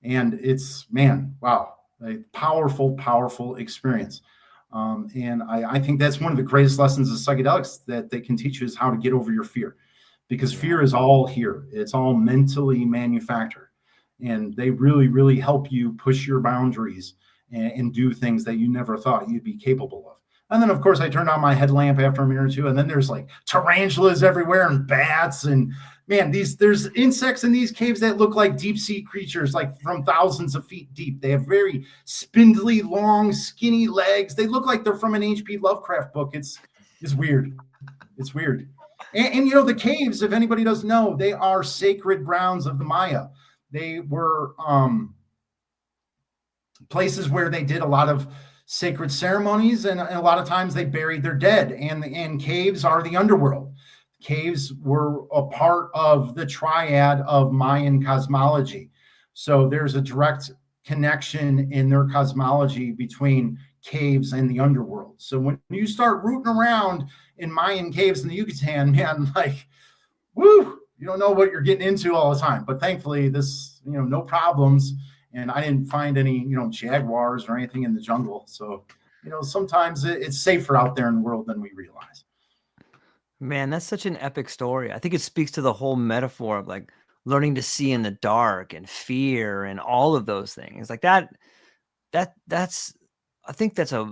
And it's, man, wow, a powerful, powerful experience. And I think that's one of the greatest lessons of psychedelics that they can teach you, is how to get over your fear, because fear is all here. It's all mentally manufactured. And they really, really help you push your boundaries and do things that you never thought you'd be capable of. And then, of course, I turned on my headlamp after a minute or two, and then there's like tarantulas everywhere and bats. And man, there's insects in these caves that look like deep sea creatures, like from thousands of feet deep. They have very spindly, long, skinny legs. They look like they're from an H.P. Lovecraft book. It's weird. It's weird. And you know, the caves, if anybody doesn't know, they are sacred grounds of the Maya. They were places where they did a lot of sacred ceremonies, and a lot of times they buried their dead. And caves are the underworld. Caves were a part of the triad of Mayan cosmology. So there's a direct connection in their cosmology between caves and the underworld. So when you start rooting around in Mayan caves in the Yucatan, man, like, woo, you don't know what you're getting into all the time. But thankfully, this, no problems. And I didn't find any, jaguars or anything in the jungle. So, sometimes it's safer out there in the world than we realize.
Man, that's such an epic story. I think it speaks to the whole metaphor of like learning to see in the dark and fear and all of those things. Like that's I think that's a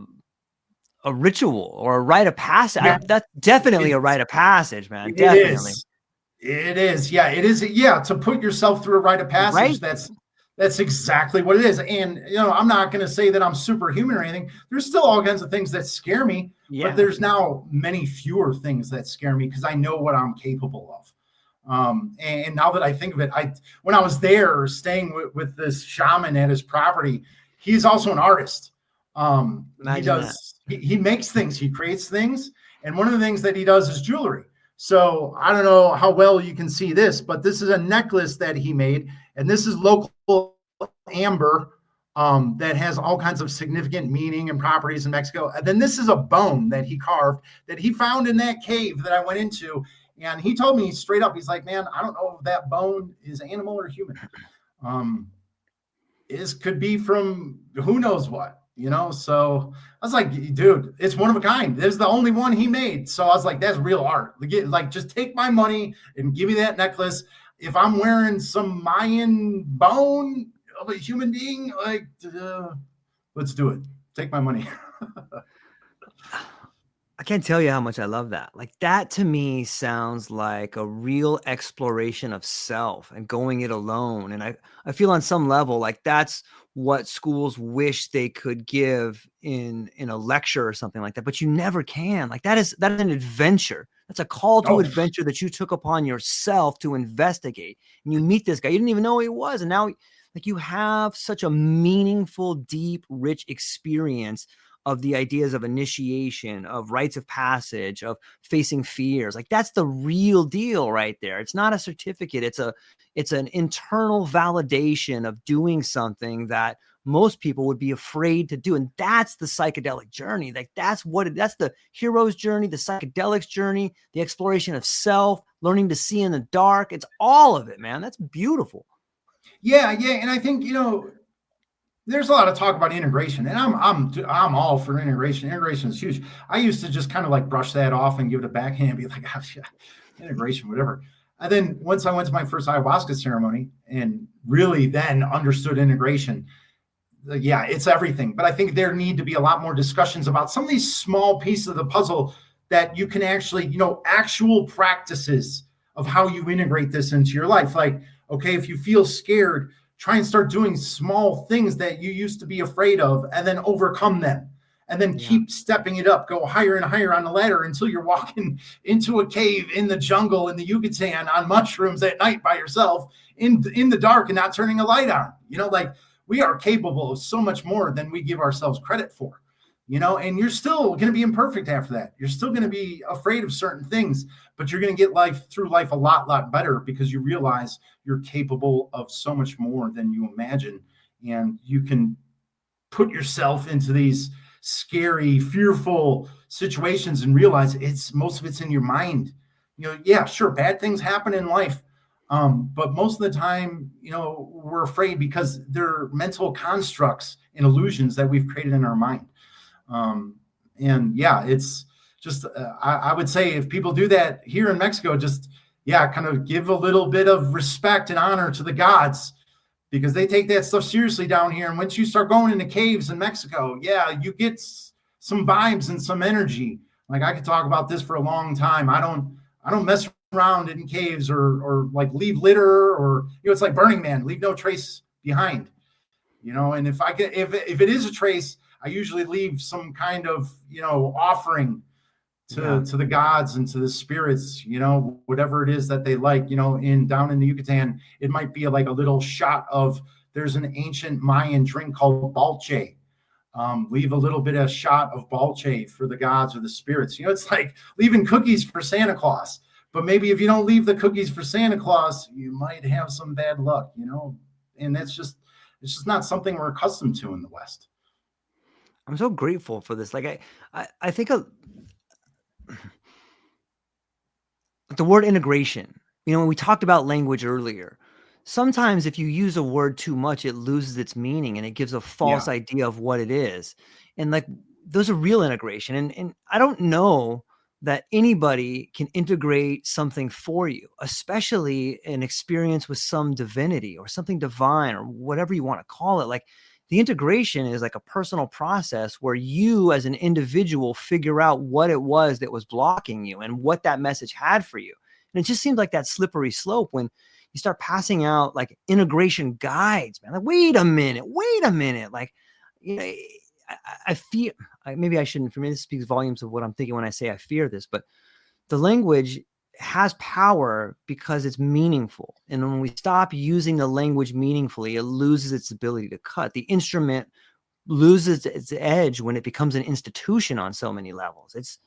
ritual or a rite of passage.
Yeah.
That's definitely a rite of passage, man.
It
Definitely.
It is. Yeah, it is. Yeah, to put yourself through a rite of passage,
right?
That's exactly what it is. And, I'm not going to say that I'm superhuman or anything. There's still all kinds of things that scare me, but there's now many fewer things that scare me because I know what I'm capable of. And now that I think of it, when I was there staying with this shaman at his property, he's also an artist. He makes things, he creates things. And one of the things that he does is jewelry. So I don't know how well you can see this, but this is a necklace that he made. And this is local amber that has all kinds of significant meaning and properties in Mexico. And then this is a bone that he carved that he found in that cave that I went into. And he told me straight up, he's like, man, I don't know if that bone is animal or human. This could be from who knows what, So I was like, dude, it's one of a kind. This is the only one he made. So I was like, that's real art. Like, just take my money and give me that necklace. If I'm wearing some Mayan bone of a human being, let's do it. Take my money.
I can't tell you how much I love that. Like, that to me sounds like a real exploration of self and going it alone. And I feel on some level like that's what schools wish they could give in a lecture or something like that, but you never can. Like, that is an adventure. That's a call to adventure that you took upon yourself to investigate. And you meet this guy, you didn't even know who he was. And now like you have such a meaningful, deep, rich experience of the ideas of initiation, of rites of passage, of facing fears. Like, that's the real deal right there. It's not a certificate. It's an internal validation of doing something that most people would be afraid to do. And that's the psychedelic journey. Like, that's the hero's journey, the psychedelics journey, the exploration of self, learning to see in the dark. It's all of it, man. That's beautiful.
Yeah. And I think, there's a lot of talk about integration, and I'm all for integration. Integration is huge. I used to just kind of like brush that off and give it a backhand and be like, oh, yeah, integration, whatever. And then once I went to my first ayahuasca ceremony and really then understood integration, yeah, it's everything. But I think there need to be a lot more discussions about some of these small pieces of the puzzle that you can actually, actual practices of how you integrate this into your life. Like, okay, if you feel scared, try and start doing small things that you used to be afraid of and then overcome them. And then keep stepping it up, go higher and higher on the ladder until you're walking into a cave in the jungle in the Yucatan on mushrooms at night by yourself in the dark and not turning a light on. You know, like, we are capable of so much more than we give ourselves credit for, you know, and you're still going to be imperfect after that. You're still going to be afraid of certain things, but you're going to get through life a lot better because you realize you're capable of so much more than you imagine. And you can put yourself into these scary, fearful situations and realize most of it's in your mind. You know, yeah, sure, bad things happen in life. But most of the time, you know, we're afraid because they're mental constructs and illusions that we've created in our mind. And yeah, it's just, I would say if people do that here in Mexico, just, kind of give a little bit of respect and honor to the gods, because they take that stuff seriously down here. And once you start going into caves in Mexico, you get some vibes and some energy. Like, I could talk about this for a long time. I don't mess around in caves or like leave litter, or, you know, it's like Burning Man, leave no trace behind, you know. And if it is a trace, I usually leave some kind of, you know, offering to the gods and to the spirits, you know, whatever it is that they like. You know, down in the Yucatan, it might be like a little shot of, there's an ancient Mayan drink called balche. Leave a little bit of shot of balche for the gods or the spirits. You know, it's like leaving cookies for Santa Claus. But maybe if you don't leave the cookies for Santa Claus, you might have some bad luck, you know. And it's just not something we're accustomed to in the West.
I'm so grateful for this. Like, I think the word integration, you know, when we talked about language earlier, sometimes if you use a word too much, it loses its meaning and it gives a false idea of what it is. And like, those are real integration. And I don't know that anybody can integrate something for you, especially an experience with some divinity or something divine or whatever you want to call it. Like, the integration is like a personal process where you as an individual figure out what it was that was blocking you and what that message had for you. And it just seems like that slippery slope when you start passing out like integration guides, man. Like, wait a minute. Like, you know, I fear, maybe I shouldn't, for me, this speaks volumes of what I'm thinking when I say I fear this, but the language has power because it's meaningful. And when we stop using the language meaningfully, it loses its ability to cut. The instrument loses its edge when it becomes an institution on so many levels. It's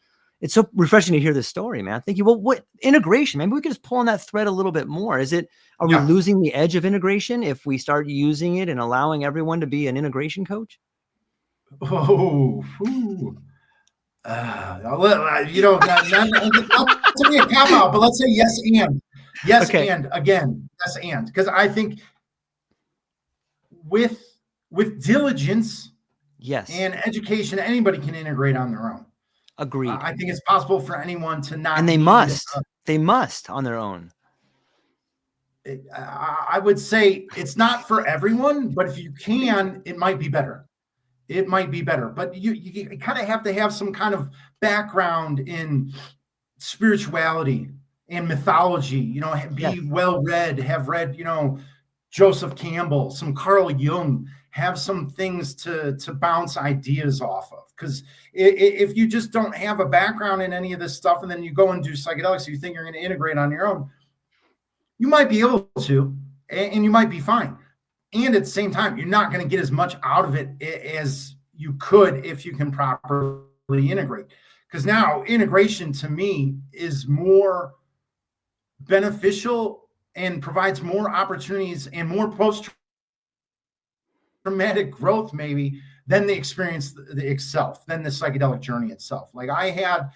so refreshing to hear this story, man. Thank you. Well, what integration? Maybe we could just pull on that thread a little bit more. Are we losing the edge of integration if we start using it and allowing everyone to be an integration coach?
Oh, you know, not to be a cop out, but let's say yes and again, yes and, because I think with diligence, and education, anybody can integrate on their own.
Agreed.
I think it's possible for anyone to not,
and they must on their own.
I would say it's not for everyone, but if you can, it might be better. But you kind of have to have some kind of background in spirituality and mythology, you know, be well read, have read, you know, Joseph Campbell, some Carl Jung, have some things to bounce ideas off of. Because if you just don't have a background in any of this stuff, and then you go and do psychedelics, you think you're going to integrate on your own, you might be able to, and you might be fine. And at the same time, you're not going to get as much out of it as you could if you can properly integrate. Because now integration to me is more beneficial and provides more opportunities and more post-traumatic growth maybe than the experience itself, than the psychedelic journey itself. Like, I had,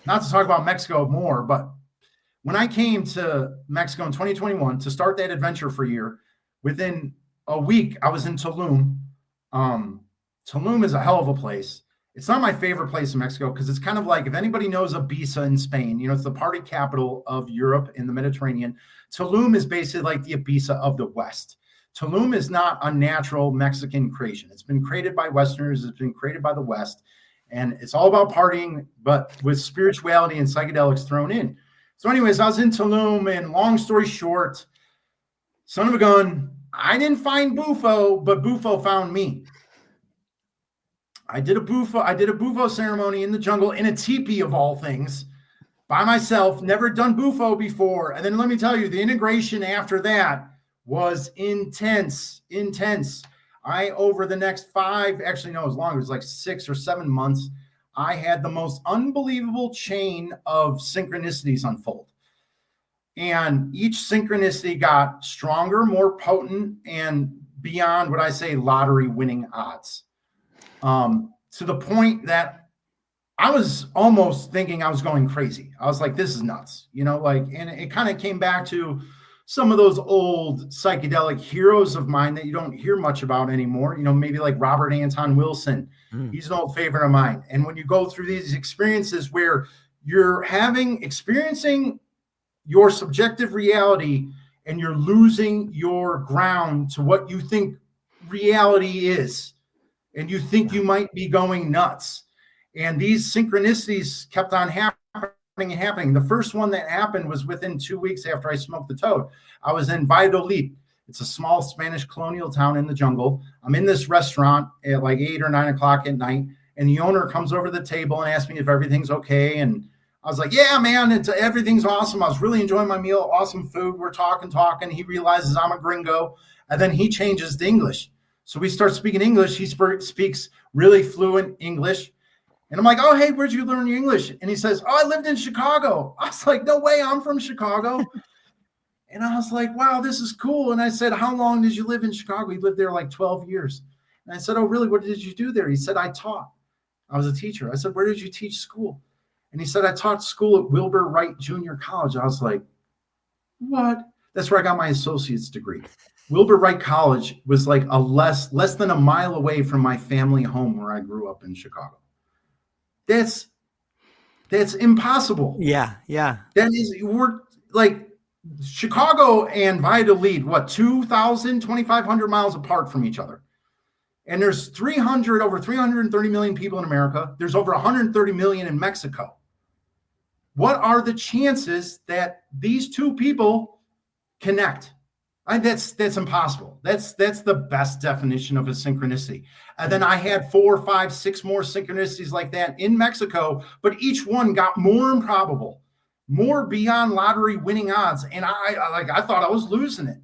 not to talk about Mexico more, but when I came to Mexico in 2021 to start that adventure for a year, within a week, I was in Tulum. Tulum is a hell of a place. It's not my favorite place in Mexico because it's kind of like, if anybody knows Ibiza in Spain, you know, it's the party capital of Europe in the Mediterranean. Tulum is basically like the Ibiza of the West. Tulum is not a natural Mexican creation. It's been created by Westerners. It's been created by the West. And it's all about partying, but with spirituality and psychedelics thrown in. So anyways, I was in Tulum, and long story short, son of a gun, I didn't find Bufo, but Bufo found me. I did a Bufo ceremony in the jungle in a teepee of all things by myself, never done Bufo before. And then let me tell you, the integration after that was intense. Over the next as long as like 6 or 7 months, I had the most unbelievable chain of synchronicities unfold. And each synchronicity got stronger, more potent, and beyond what I say lottery winning odds. To the point that I was almost thinking I was going crazy. I was like, this is nuts, and it kind of came back to some of those old psychedelic heroes of mine that you don't hear much about anymore, maybe like Robert Anton Wilson. He's an old favorite of mine. And when you go through these experiences where you're experiencing your subjective reality and you're losing your ground to what you think reality is, and you think you might be going nuts. And these synchronicities kept on happening. The first one that happened was within 2 weeks after I smoked the toad. I was in Valladolid. It's a small Spanish colonial town in the jungle. I'm in this restaurant at like 8 or 9 o'clock at night, and the owner comes over to the table and asks me if everything's okay. And I was like, yeah, man, everything's awesome. I was really enjoying my meal. Awesome food. We're talking. He realizes I'm a gringo, and then he changes to English. So we start speaking English. He speaks really fluent English. And I'm like, oh, hey, where'd you learn your English? And he says, oh, I lived in Chicago. I was like, no way, I'm from Chicago. And I was like, wow, this is cool. And I said, how long did you live in Chicago? He lived there like 12 years. And I said, oh, really? What did you do there? He said, I taught. I was a teacher. I said, where did you teach school? And he said, I taught school at Wilbur Wright Junior College. I was like, what? That's where I got my associate's degree. Wilbur Wright College was like less than a mile away from my family home where I grew up in Chicago. That's impossible.
Yeah.
We're like Chicago and Valladolid, 2,500 miles apart from each other. And there's over 330 million people in America. There's over 130 million in Mexico. What are the chances that these two people connect? That's impossible. That's the best definition of a synchronicity. And then I had 4, 5, 6 more synchronicities like that in Mexico, but each one got more improbable, more beyond lottery winning odds. And I thought I was losing it.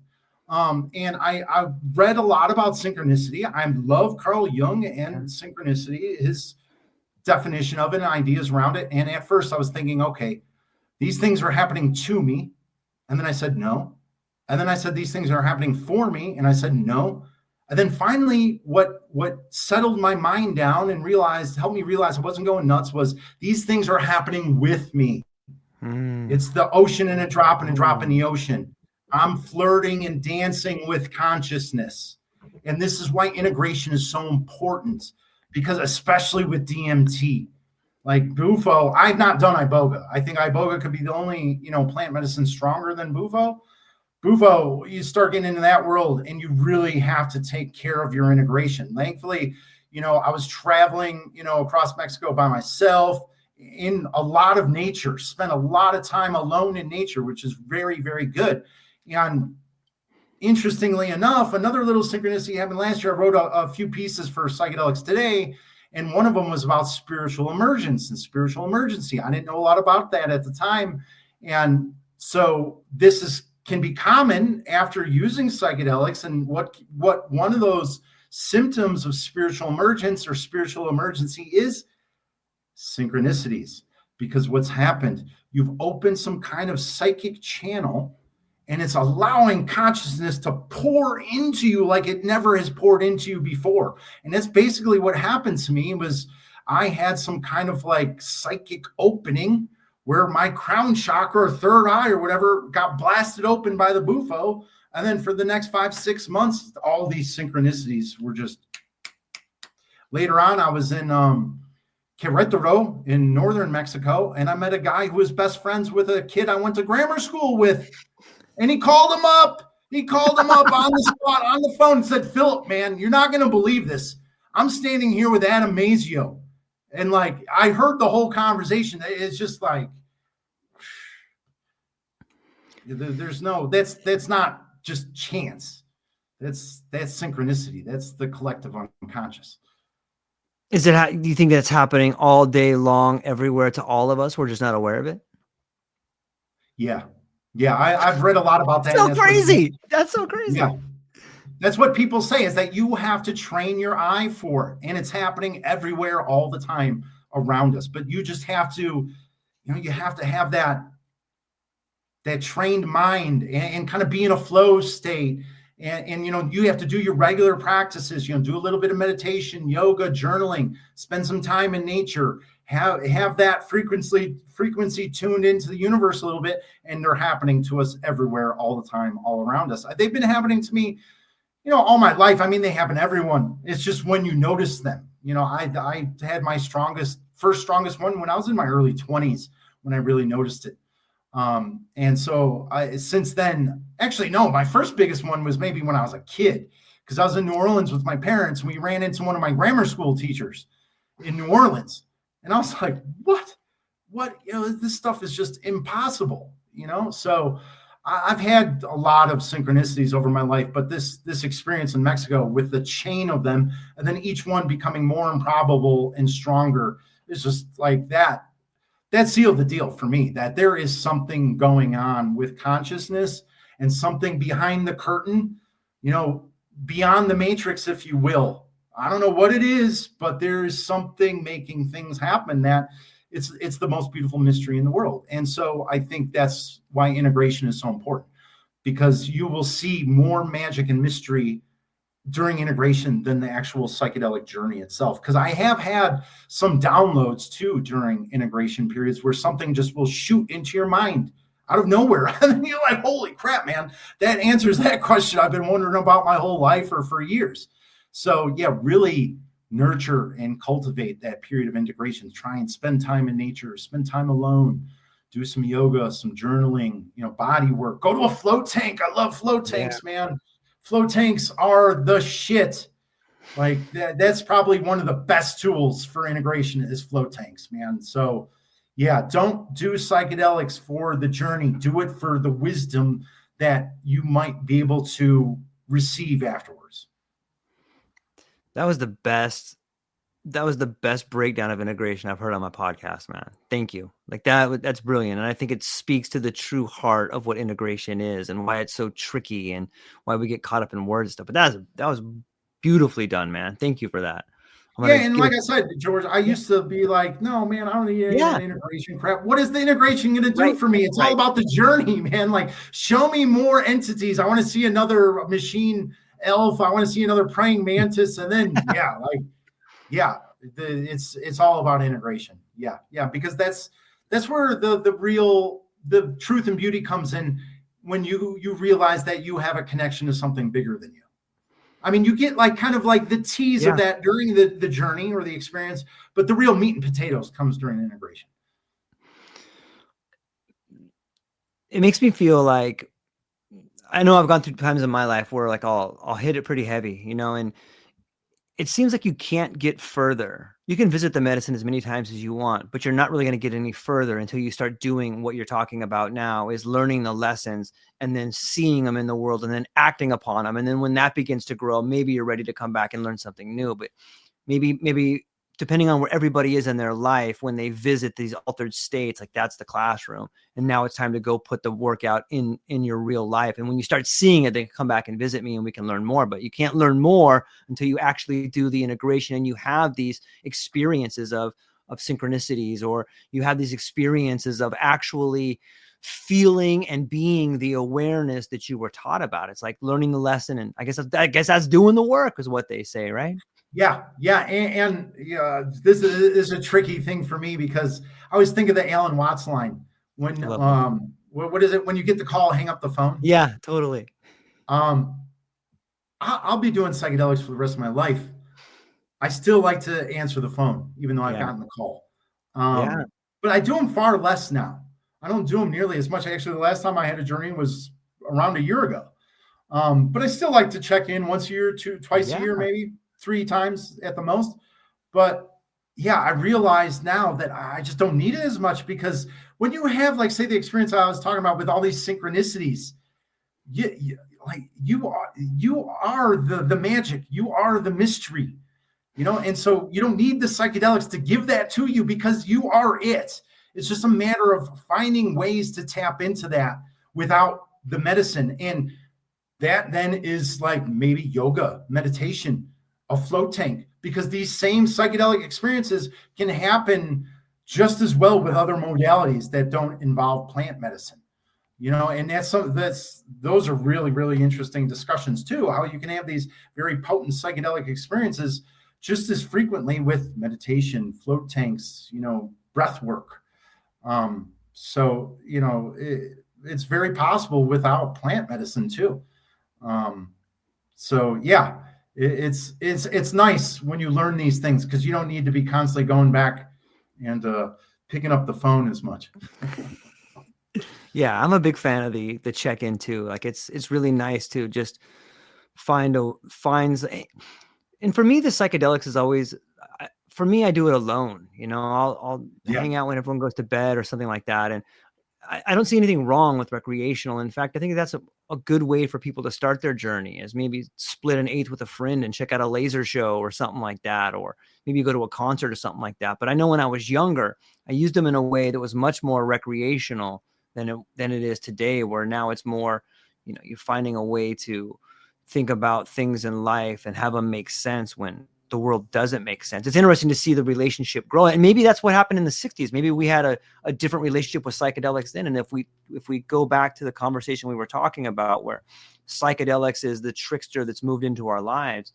And I read a lot about synchronicity. I love Carl Jung and synchronicity, his definition of it and ideas around it. And at first I was thinking, okay, these things are happening to me. And then I said, no. And then I said, these things are happening for me. And I said, no. And then finally, what settled my mind down and helped me realize I wasn't going nuts was these things are happening with me. It's the ocean and a drop in the ocean. I'm flirting and dancing with consciousness. And this is why integration is so important, because especially with DMT, like Bufo, I've not done Iboga. I think Iboga could be the only, plant medicine stronger than Bufo. Bufo, you start getting into that world and you really have to take care of your integration. Thankfully, I was traveling, across Mexico by myself in a lot of nature, spent a lot of time alone in nature, which is very, very good. And interestingly enough, another little synchronicity happened last year. I wrote a few pieces for Psychedelics Today, and one of them was about spiritual emergence and spiritual emergency. I didn't know a lot about that at the time. And so this can be common after using psychedelics. And what one of those symptoms of spiritual emergence or spiritual emergency is synchronicities. Because what's happened, you've opened some kind of psychic channel, and it's allowing consciousness to pour into you like it never has poured into you before. And that's basically what happened to me. Was I had some kind of like psychic opening where my crown chakra or third eye or whatever got blasted open by the Bufo. And then for the next 5-6 months, all these synchronicities were just. Later on, I was in Querétaro in northern Mexico, and I met a guy who was best friends with a kid I went to grammar school with. And he called him up. He called him up on the spot, on the phone, and said, Philip, man, you're not going to believe this. I'm standing here with Adam Miezio. And like, I heard the whole conversation. It's just like, There's no, that's not just chance. That's synchronicity. That's the collective unconscious.
Do you think that's happening all day long, everywhere to all of us? We're just not aware of it.
Yeah. Yeah. I've read a lot about that.
So
And
crazy. That's so crazy.
Yeah. That's what people say, is that you have to train your eye for it. And it's happening everywhere all the time around us. But you just have to, you have to have that trained mind and kind of be in a flow state. And you have to do your regular practices, do a little bit of meditation, yoga, journaling, spend some time in nature, have that frequency tuned into the universe a little bit. And they're happening to us everywhere, all the time, all around us. They've been happening to me, all my life. I mean, they happen to everyone. It's just when you notice them. I had my first strongest one when I was in my early 20s, when I really noticed it. And so since then, actually, no, my first biggest one was maybe when I was a kid, because I was in New Orleans with my parents. And we ran into one of my grammar school teachers in New Orleans. And I was like, what, this stuff is just impossible, So I've had a lot of synchronicities over my life, but this experience in Mexico with the chain of them, and then each one becoming more improbable and stronger, is just like that. That sealed the deal for me, that there is something going on with consciousness and something behind the curtain, beyond the matrix, if you will. I don't know what it is, but there is something making things happen that it's the most beautiful mystery in the world. And so I think that's why integration is so important, because you will see more magic and mystery during integration than the actual psychedelic journey itself. Because I have had some downloads too during integration periods where something just will shoot into your mind out of nowhere. And you're like, holy crap, man, that answers that question I've been wondering about my whole life or for years. So yeah, really nurture and cultivate that period of integration. Try and spend time in nature, spend time alone, do some yoga, some journaling, body work, go to a float tank. I love float tanks, man. Float tanks are the shit. Like that's probably one of the best tools for integration is float tanks, man. So yeah, don't do psychedelics for the journey. Do it for the wisdom that you might be able to receive afterwards.
That was the best breakdown of integration I've heard on my podcast, man. Thank you. Like that's brilliant. And I think it speaks to the true heart of what integration is and why it's so tricky and why we get caught up in words and stuff. But that was beautifully done, man. Thank you for that.
Yeah, and like I said, George, I used to be like, no, man, I don't need any of that integration crap. What is the integration going to do for me? It's all about the journey, man. Like, show me more entities. I want to see another machine elf. I want to see another praying mantis. And then, it's all about integration. Yeah, because that's where the truth and beauty comes in, when you realize that you have a connection to something bigger than you. I mean, you get like kind of like the tease of that during the journey or the experience, but the real meat and potatoes comes during integration.
It makes me feel like, I know I've gone through times in my life where like I'll hit it pretty heavy, and it seems like you can't get further. You can visit the medicine as many times as you want, but you're not really going to get any further until you start doing what you're talking about now, is learning the lessons and then seeing them in the world and then acting upon them. And then when that begins to grow, maybe you're ready to come back and learn something new. But maybe depending on where everybody is in their life, when they visit these altered states, like that's the classroom. And now it's time to go put the work out in your real life. And when you start seeing it, they can come back and visit me and we can learn more. But you can't learn more until you actually do the integration and you have these experiences of synchronicities, or you have these experiences of actually feeling and being the awareness that you were taught about. It's like learning the lesson. And I guess that's doing the work, is what they say, right?
Yeah. And this is a tricky thing for me, because I always think of the Alan Watts line when, what is it? When you get the call, hang up the phone.
Yeah, totally.
I'll be doing psychedelics for the rest of my life. I still like to answer the phone, even though I've gotten the call. But I do them far less now. I don't do them nearly as much. Actually, the last time I had a journey was around a year ago. But I still like to check in once a year, twice a year, maybe 3 times at the most. But yeah, I realize now that I just don't need it as much, because when you have, like, say, the experience I was talking about with all these synchronicities, like you are the magic, you are the mystery, and so you don't need the psychedelics to give that to you, because you are it. It's just a matter of finding ways to tap into that without the medicine. And that then is like maybe yoga, meditation, a float tank, because these same psychedelic experiences can happen just as well with other modalities that don't involve plant medicine. And that's those are really, really interesting discussions too, how you can have these very potent psychedelic experiences just as frequently with meditation, float tanks, breath work. It's very possible without plant medicine too. So yeah, it's nice when you learn these things, because you don't need to be constantly going back and picking up the phone as much.
Yeah, I'm a big fan of the check-in too. Like it's really nice to just finds. And for me, the psychedelics is always, for me, I do it alone. I'll
Yeah.
hang out when everyone goes to bed or something like that. And I don't see anything wrong with recreational. In fact, I think that's a good way for people to start their journey, is maybe split an eighth with a friend and check out a laser show or something like that, or maybe go to a concert or something like that. But I know when I was younger, I used them in a way that was much more recreational than it is today, where now it's more, you're finding a way to think about things in life and have them make sense when the world doesn't make sense. It's interesting to see the relationship grow. And maybe that's what happened in the 60s. Maybe we had a different relationship with psychedelics then. And if we go back to the conversation we were talking about, where psychedelics is the trickster that's moved into our lives,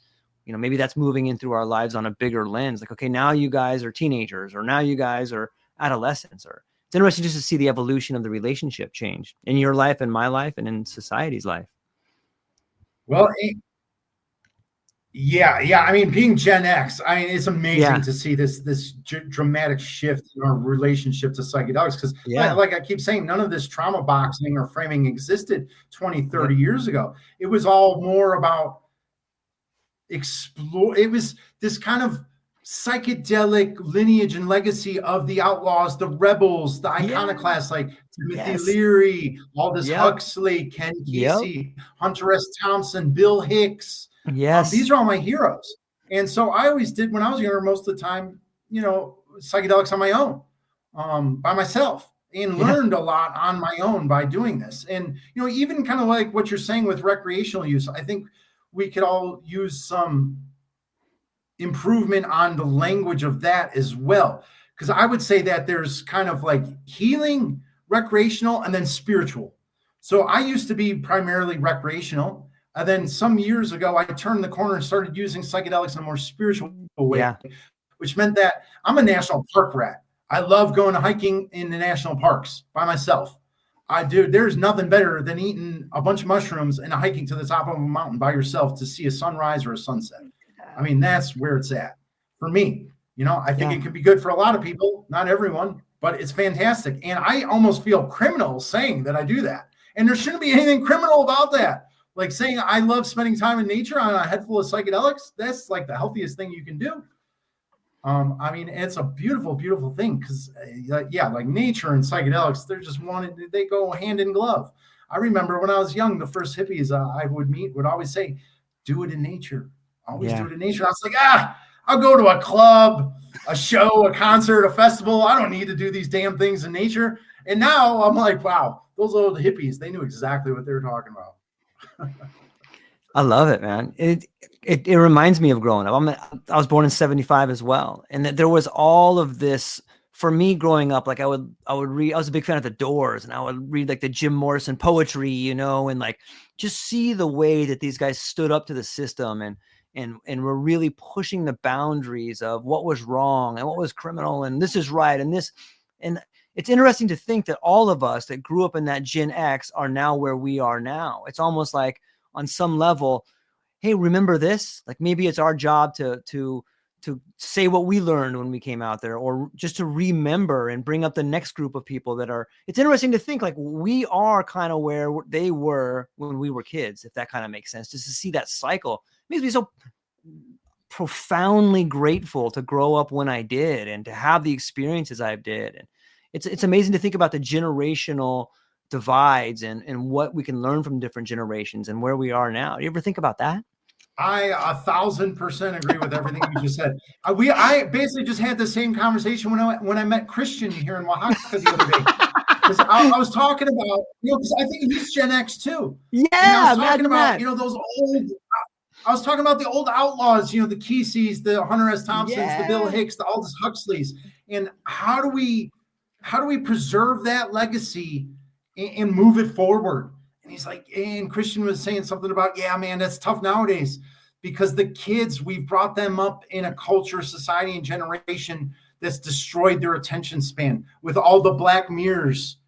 maybe that's moving in through our lives on a bigger lens. Like, okay, now you guys are teenagers, or now you guys are adolescents. Or it's interesting just to see the evolution of the relationship change in your life and my life and in society's life.
Well, yeah. I mean, being Gen X, it's amazing to see this dramatic shift in our relationship to psychedelics. Because, like I keep saying, none of this trauma boxing or framing existed 20, 30 years ago. It was all more about explore. It was this kind of psychedelic lineage and legacy of the outlaws, the rebels, the iconoclasts, like Timothy Leary, Aldous Huxley, Ken Kesey, Hunter S. Thompson, Bill Hicks. These are all my heroes. And so I always did, when I was younger, most of the time, psychedelics on my own, by myself, and learned a lot on my own by doing this. And, even kind of like what you're saying with recreational use, I think we could all use some improvement on the language of that as well. Because I would say that there's kind of like healing, recreational, and then spiritual. So I used to be primarily recreational. And then some years ago, I turned the corner and started using psychedelics in a more spiritual way, which meant that I'm a national park rat. I love going hiking in the national parks by myself. There's nothing better than eating a bunch of mushrooms and hiking to the top of a mountain by yourself to see a sunrise or a sunset. I mean, that's where it's at for me. I think it could be good for a lot of people, not everyone, but it's fantastic. And I almost feel criminal saying that I do that. And there shouldn't be anything criminal about that. Like saying I love spending time in nature on a head full of psychedelics, that's like the healthiest thing you can do. It's a beautiful, beautiful thing, because, like nature and psychedelics, they go hand in glove. I remember when I was young, the first hippies I would meet would always say, do it in nature. Always do it in nature. I was like, I'll go to a club, a show, a concert, a festival. I don't need to do these damn things in nature. And now I'm like, wow, those old hippies, they knew exactly what they were talking about.
I love it, man. It reminds me of growing up. I was born in 75 as well. And that there was all of this for me growing up. Like I would read, I was a big fan of the Doors, and I would read like the Jim Morrison poetry, and like just see the way that these guys stood up to the system and were really pushing the boundaries of what was wrong and what was criminal and this is right. And it's interesting to think that all of us that grew up in that Gen X are now where we are now. It's almost like on some level, hey, remember this? Like maybe it's our job to say what we learned when we came out there, or just to remember and bring up the next group of people that are. It's interesting to think like we are kind of where they were when we were kids, if that kind of makes sense. Just to see that cycle makes me so profoundly grateful to grow up when I did and to have the experiences I did. And it's amazing to think about the generational divides and what we can learn from different generations and where we are now. You ever think about that?
I 1,000% agree with everything you just said. I basically just had the same conversation when I met Christian here in Oaxaca the other day. Because I was talking about, because I think he's Gen X too.
Yeah,
and I was talking about,
that.
those old. I was talking about the old outlaws, the Keseys, the Hunter S. Thompsons, the Bill Hicks, the Aldous Huxleys, and how do we preserve that legacy and move it forward? And he's like, and Christian was saying something about, yeah, man, that's tough nowadays because the kids, we've brought them up in a culture, society, and generation that's destroyed their attention span with all the Black Mirrors,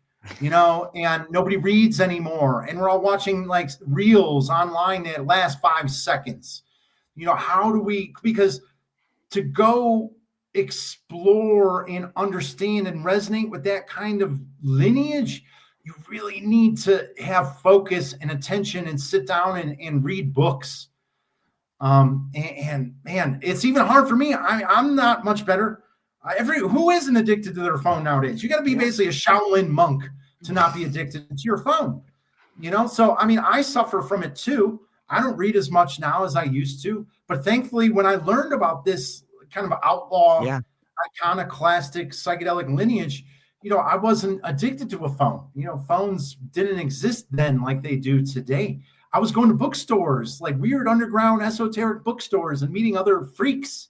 and nobody reads anymore. And we're all watching like reels online that last 5 seconds. How do we, because to go explore and understand and resonate with that kind of lineage, you really need to have focus and attention and sit down and read books. And man, it's even hard for me. I'm not much better. Who isn't addicted to their phone nowadays? You got to be basically a Shaolin monk to not be addicted to your phone. So I mean, I suffer from it too. I don't read as much now as I used to, but thankfully, when I learned about this kind of outlaw, iconoclastic psychedelic lineage, I wasn't addicted to a phone. Phones didn't exist then like they do today. I was going to bookstores, like weird underground esoteric bookstores, and meeting other freaks,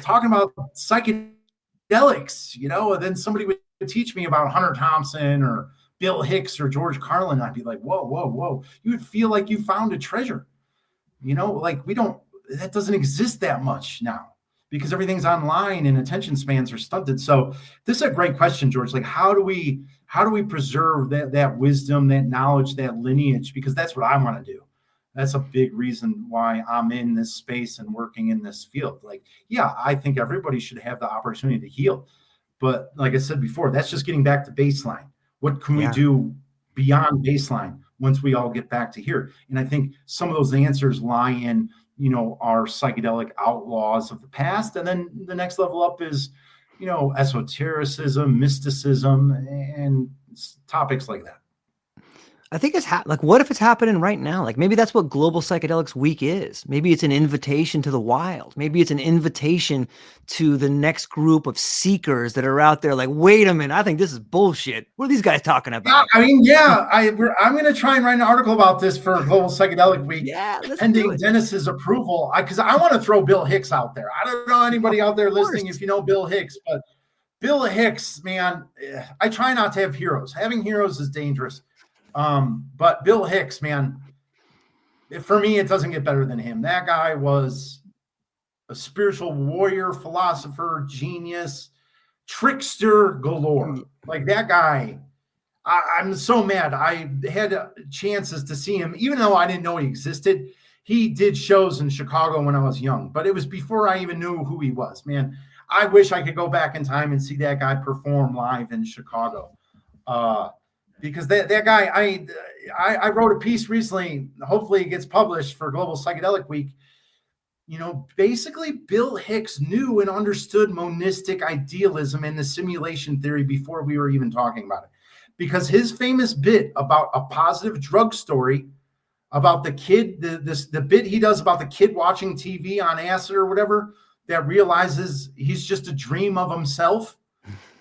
talking about psychedelics, and then somebody would teach me about Hunter Thompson or Bill Hicks or George Carlin. I'd be like, whoa, whoa, whoa. You would feel like you found a treasure, like that doesn't exist that much now because everything's online and attention spans are stunted. So this is a great question, George. Like, how do we preserve that wisdom, that knowledge, that lineage? Because that's what I want to do. That's a big reason why I'm in this space and working in this field. Like, yeah, I think everybody should have the opportunity to heal. But like I said before, that's just getting back to baseline. What can we do beyond baseline once we all get back to here? And I think some of those answers lie in, our psychedelic outlaws of the past. And then the next level up is, esotericism, mysticism, and topics like that.
I think it's like, what if it's happening right now? Like maybe that's what Global Psychedelics Week is. Maybe it's an invitation to the wild. Maybe it's an invitation to the next group of seekers that are out there like, wait a minute, I think this is bullshit. What are these guys talking about?
I'm going to try and write an article about this for Global Psychedelic Week, pending Dennis's approval, because I want to throw Bill Hicks out there. I don't know anybody out there listening if you know Bill Hicks, but Bill Hicks, man, I try not to have heroes. Having heroes is dangerous. But Bill Hicks, man, for me, it doesn't get better than him. That guy was a spiritual warrior, philosopher, genius, trickster galore. Like that guy, I'm so mad. I had chances to see him, even though I didn't know he existed. He did shows in Chicago when I was young, but it was before I even knew who he was, man. I wish I could go back in time and see that guy perform live in Chicago. Because that guy, I wrote a piece recently, hopefully it gets published for Global Psychedelic Week. Basically Bill Hicks knew and understood monistic idealism and the simulation theory before we were even talking about it. Because his famous bit about a positive drug story, about the kid, the bit he does about the kid watching TV on acid or whatever, that realizes he's just a dream of himself.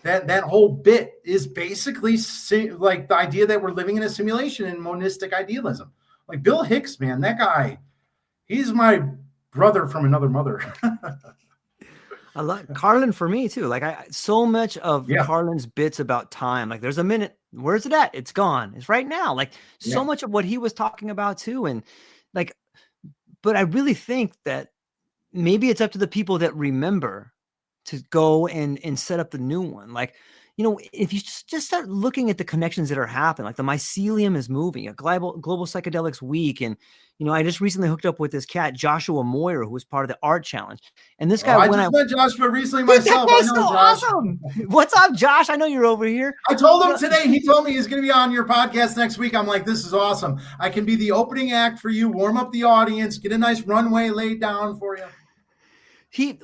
That whole bit is basically like the idea that we're living in a simulation in monistic idealism. Like Bill Hicks, man, that guy, he's my brother from another mother.
I love Carlin for me too. Like so much of Carlin's bits about time. Like there's a minute, where's it at? It's gone. It's right now. Like so much of what he was talking about too. And like, but I really think that maybe it's up to the people that remember to go and set up the new one. Like, if you just start looking at the connections that are happening, like the mycelium is moving, a global psychedelics week. And, I just recently hooked up with this cat, Joshua Moyer, who was part of the art challenge. And this guy,
I just met Joshua recently myself. I know
so
Josh.
Awesome. What's up, Josh? I know you're over here.
I told him today, he told me he's going to be on your podcast next week. I'm like, this is awesome. I can be the opening act for you, warm up the audience, get a nice runway laid down for you.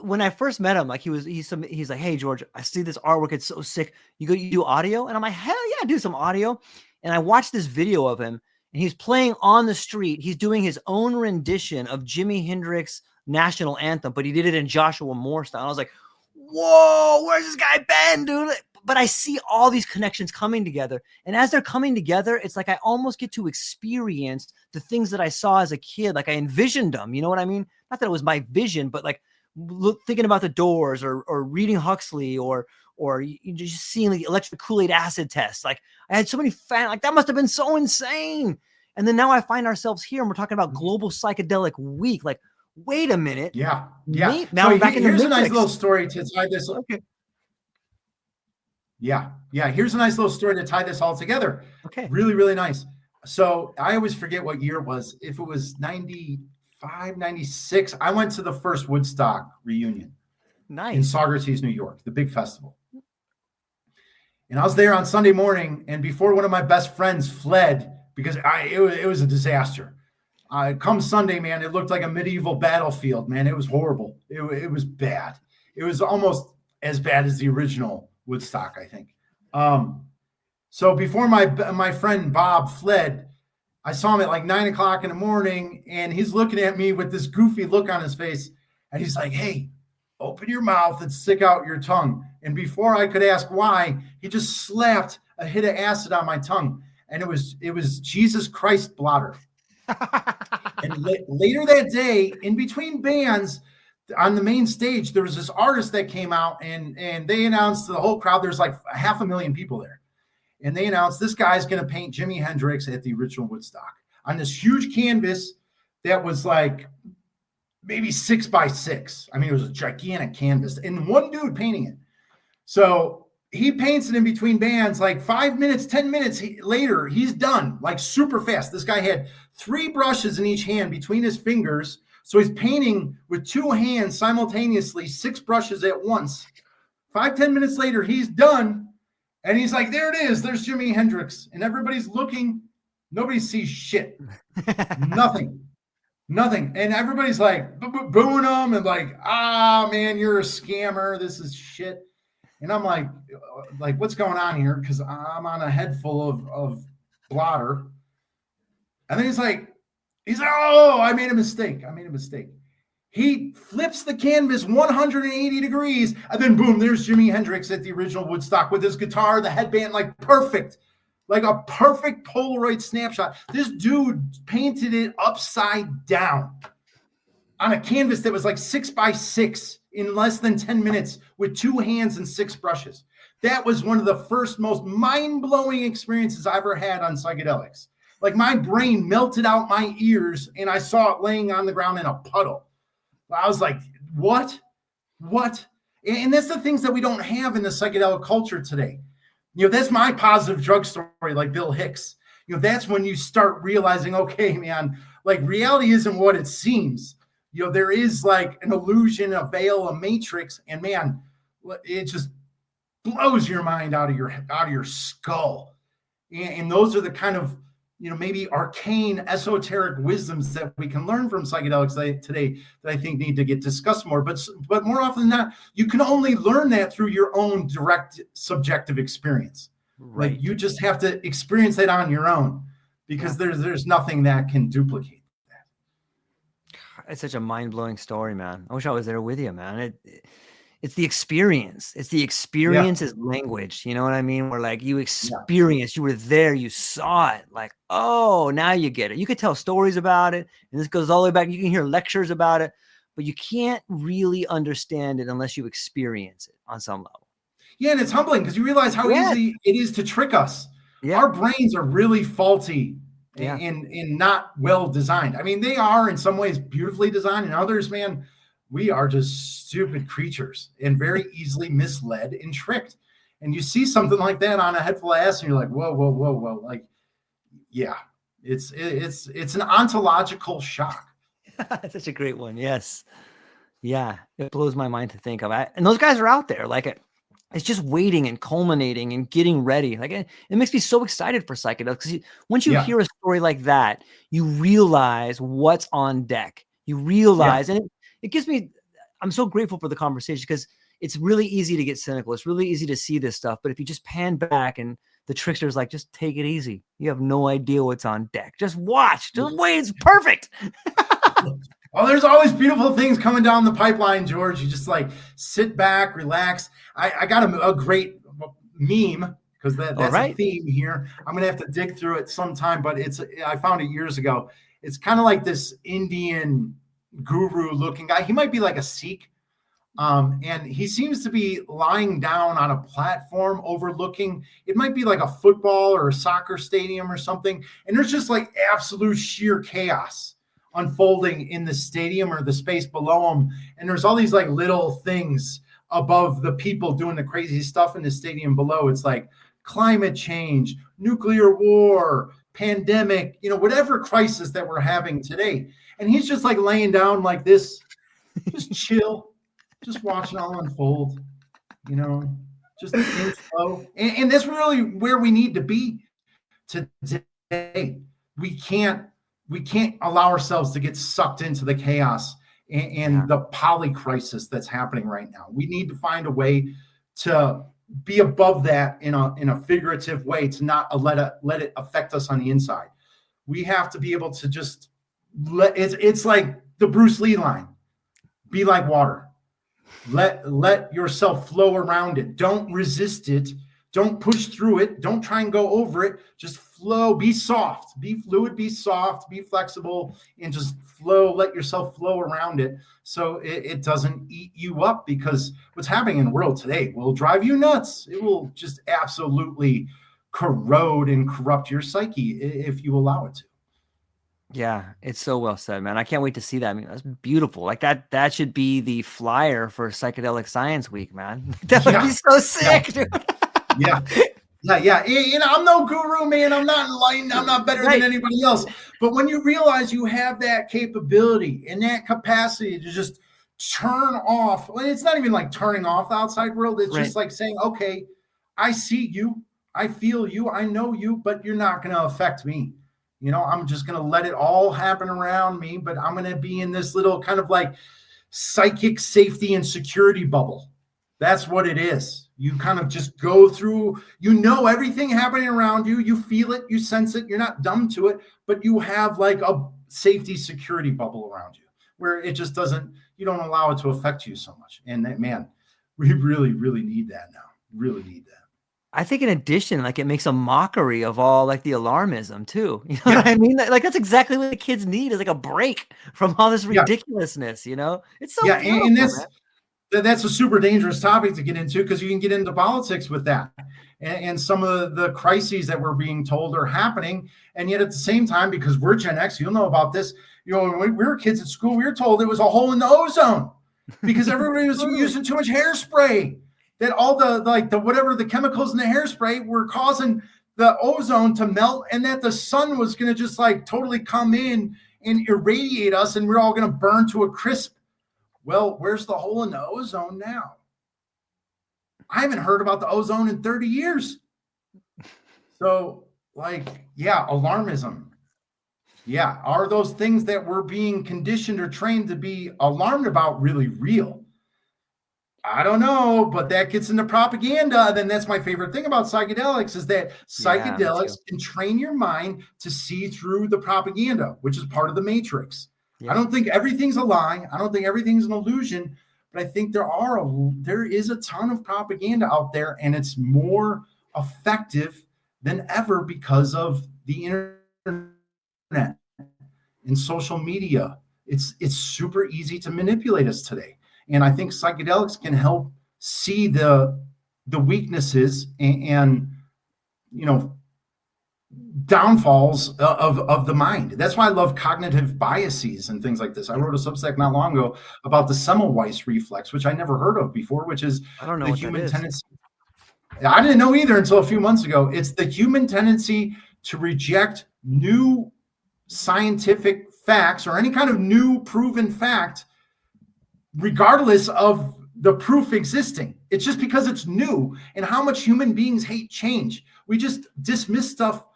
When I first met him, like he's like, hey George, I see this artwork, it's so sick. You do audio? And I'm like, hell yeah, I do some audio. And I watched this video of him, and he's playing on the street. He's doing his own rendition of Jimi Hendrix national anthem, but he did it in Joshua Moore style. I was like, whoa, where's this guy been, dude? But I see all these connections coming together. And as they're coming together, it's like I almost get to experience the things that I saw as a kid. Like I envisioned them, you know what I mean? Not that it was my vision, but like thinking about the Doors or reading Huxley or you just seeing the electric Kool-Aid acid test. Like I had so many like that must have been so insane. And then now I find ourselves here and we're talking about Global Psychedelic Week. Like, wait a minute.
Yeah.
Now
so
we're back in the
here's a
Matrix.
nice little story to tie this.
Okay.
Yeah. Here's a nice little story to tie this all together.
Okay.
Really, really nice. So I always forget what year it was. If it was 95, 96, I went to the first Woodstock reunion.
Nice.
In Saugerties, New York, the big festival. And I was there on Sunday morning, and before one of my best friends fled, because it was a disaster. Come Sunday, man, it looked like a medieval battlefield, man. It was horrible. It was bad. It was almost as bad as the original Woodstock, I think. So before my friend Bob fled, I saw him at like 9 o'clock in the morning, and he's looking at me with this goofy look on his face, and he's like, hey, open your mouth and stick out your tongue. And before I could ask why, he just slapped a hit of acid on my tongue. And it was Jesus Christ blotter. And later that day, in between bands on the main stage, there was this artist that came out and they announced to the whole crowd, there's like 500,000 people there. And they announced this guy's going to paint Jimi Hendrix at the original Woodstock on this huge canvas that was like maybe 6 by 6. I mean, it was a gigantic canvas and one dude painting it. So he paints it in between bands, like 5 minutes, 10 minutes later, he's done like super fast. This guy had 3 brushes in each hand between his fingers. So he's painting with 2 hands simultaneously, 6 brushes at once. 5-10 minutes later, he's done. And he's like, there it is. There's Jimi Hendrix. And everybody's looking. Nobody sees shit. Nothing. And everybody's like booing him and like, man, you're a scammer. This is shit. And I'm like, what's going on here? Because I'm on a head full of blotter. And then he's like, oh, I made a mistake. He flips the canvas 180 degrees. And then boom, there's Jimi Hendrix at the original Woodstock with his guitar, the headband, like perfect. Like a perfect Polaroid snapshot. This dude painted it upside down on a canvas that was like 6 by 6 in less than 10 minutes with 2 hands and 6 brushes. That was one of the first most mind-blowing experiences I ever had on psychedelics. Like my brain melted out my ears and I saw it laying on the ground in a puddle. I was like, what? And that's the things that we don't have in the psychedelic culture today. You know, that's my positive drug story, like Bill Hicks. You know, that's when you start realizing, okay, man, like reality isn't what it seems. You know, there is like an illusion, a veil, a matrix, and man, it just blows your mind out of your skull. And those are the kind of, you know, maybe arcane, esoteric wisdoms that we can learn from psychedelics today that I think need to get discussed more. But more often than not, you can only learn that through your own direct subjective experience. Right. Like you just have to experience that on your own because there's nothing that can duplicate that.
It's such a mind-blowing story, man. I wish I was there with you, man. It's the experience. It's the experience is language. You know what I mean? Where like you experienced, you were there, you saw it. Like, oh, now you get it. You could tell stories about it. And this goes all the way back. You can hear lectures about it, but you can't really understand it unless you experience it on some level.
Yeah, and it's humbling because you realize how easy it is to trick us. Yeah. Our brains are really faulty and not well designed. I mean, they are in some ways beautifully designed, and others, man, we are just stupid creatures and very easily misled and tricked. And you see something like that on a head full of ass, and you're like, whoa. Like, yeah, it's an ontological shock.
That's such a great one. Yes. Yeah. It blows my mind to think of it. And those guys are out there. Like it's just waiting and culminating and getting ready. Like it makes me so excited for psychedelics. Because once you hear a story like that, you realize what's on deck. You realize, and it gives me, I'm so grateful for the conversation, because it's really easy to get cynical. It's really easy to see this stuff. But if you just pan back, and the trickster's like, just take it easy. You have no idea what's on deck. Just watch. Just wait. It's perfect.
Oh, there's always beautiful things coming down the pipeline, George. You just like sit back, relax. I got a great meme, because that's a theme here. I'm gonna have to dig through it sometime, but I found it years ago. It's kind of like this Indian guru looking guy. He might be like a Sikh. And he seems to be lying down on a platform overlooking, it might be like a football or a soccer stadium or something. And there's just like absolute sheer chaos unfolding in the stadium or the space below him. And there's all these like little things above the people doing the crazy stuff in the stadium below. It's like climate change, nuclear war, pandemic, whatever crisis that we're having today. And he's just like laying down like this, just chill. Just watch it all unfold, just in flow. And that's really where we need to be today. We can't allow ourselves to get sucked into the chaos and the poly crisis that's happening right now. We need to find a way to be above that in a figurative way, to not let it affect us on the inside. We have to be able to just it's like the Bruce Lee line, be like water. Let yourself flow around it. Don't resist it. Don't push through it. Don't try and go over it. Just flow. Be soft. Be fluid. Be soft. Be flexible, and just flow. Let yourself flow around it, so it doesn't eat you up, because what's happening in the world today will drive you nuts. It will just absolutely corrode and corrupt your psyche if you allow it to.
Yeah, it's so well said, man. I can't wait to see that. I mean, that's beautiful. Like that should be the flyer for Psychedelic Science Week, man. That would be so sick, dude.
Yeah. I'm no guru, man. I'm not enlightened. I'm not better than anybody else. But when you realize you have that capability and that capacity to just turn off, well, it's not even like turning off the outside world. It's just like saying, okay, I see you, I feel you, I know you, but you're not going to affect me. I'm just going to let it all happen around me, but I'm going to be in this little kind of like psychic safety and security bubble. That's what it is. You kind of just go through, everything happening around you. You feel it, you sense it. You're not dumb to it, but you have like a safety security bubble around you where it just you don't allow it to affect you so much. And that, man, we really, really need that now. Really need that.
I think in addition, like it makes a mockery of all like the alarmism too. You know what I mean? Like that's exactly what the kids need, is like a break from all this ridiculousness, It's so beautiful,
and that's a super dangerous topic to get into, because you can get into politics with that. And some of the crises that we're being told are happening. And yet at the same time, because we're Gen X, you'll know about this. When we were kids at school, we were told it was a hole in the ozone because everybody was using too much hairspray. That all the chemicals in the hairspray were causing the ozone to melt, and that the sun was going to just like totally come in and irradiate us, and we're all going to burn to a crisp. Well, where's the hole in the ozone now? I haven't heard about the ozone in 30 years. So alarmism. Yeah. Are those things that we're being conditioned or trained to be alarmed about really real? I don't know, but that gets into propaganda. Then that's my favorite thing about psychedelics, is that psychedelics can train your mind to see through the propaganda, which is part of the matrix. Yeah. I don't think everything's a lie. I don't think everything's an illusion, but I think there is a ton of propaganda out there, and it's more effective than ever because of the internet and social media. It's super easy to manipulate us today. And I think psychedelics can help see the weaknesses and downfalls of the mind. That's why I love cognitive biases and things like this. I wrote a Substack not long ago about the Semmelweis reflex, which I never heard of before, which is the human tendency. I didn't know either until a few months ago. It's the human tendency to reject new scientific facts or any kind of new proven fact, regardless of the proof existing. It's just because it's new, and how much human beings hate change. We just dismiss stuff,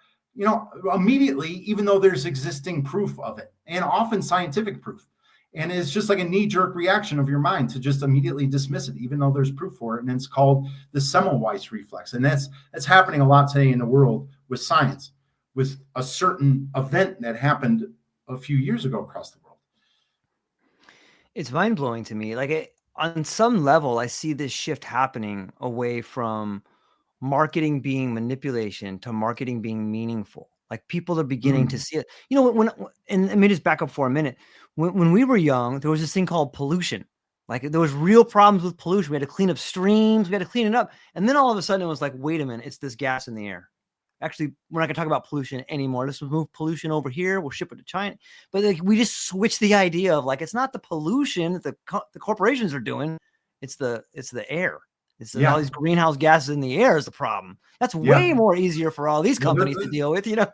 immediately, even though there's existing proof of it, and often scientific proof. And it's just like a knee-jerk reaction of your mind to just immediately dismiss it, even though there's proof for it. And it's called the Semmelweis reflex. And that's happening a lot today in the world with science, with a certain event that happened a few years ago across the world.
It's mind-blowing to me. Like, on some level, I see this shift happening away from marketing being manipulation to marketing being meaningful. Like, people are beginning to see it. You know, and let me just back up for a minute. When we were young, there was this thing called pollution. Like, there was real problems with pollution. We had to clean up streams. We had to clean it up. And then all of a sudden it was like, wait a minute, it's this gas in the air. Actually, we're not going to talk about pollution anymore. Let's move pollution over here. We'll ship it to China. But like, we just switched the idea of like, it's not the pollution that the corporations are doing. It's the air. It's all these greenhouse gases in the air is the problem. That's way more easier for all these companies to deal with, you know.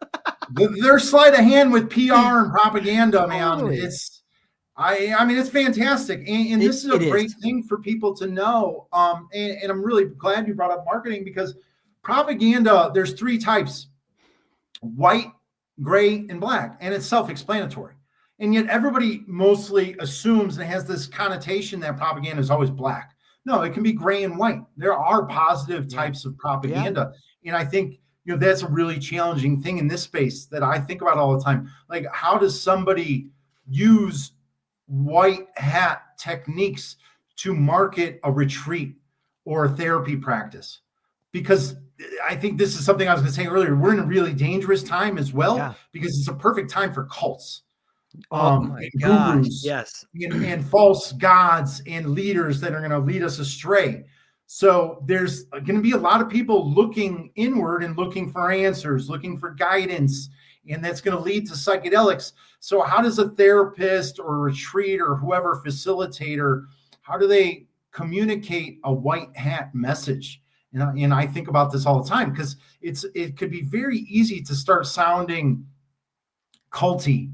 They're sleight of hand with PR and propaganda, man. Totally. I mean, it's fantastic. And this is a great thing for people to know. And I'm really glad you brought up marketing, because propaganda, there's 3 types: white, gray, and black. And it's self-explanatory. And yet everybody mostly assumes and has this connotation that propaganda is always black. No, it can be gray and white. There are positive types of propaganda. And I think, you know, that's a really challenging thing in this space that I think about all the time. Like, how does somebody use white hat techniques to market a retreat or a therapy practice? Because I think this is something I was going to say earlier. We're in a really dangerous time as well, because it's a perfect time for cults.
Oh my gosh,
gurus,
yes.
And false gods and leaders that are going to lead us astray. So there's going to be a lot of people looking inward and looking for answers, looking for guidance, and that's going to lead to psychedelics. So how does a therapist or a retreat or whoever facilitator, how do they communicate a white hat message? And I think about this all the time, because it could be very easy to start sounding culty,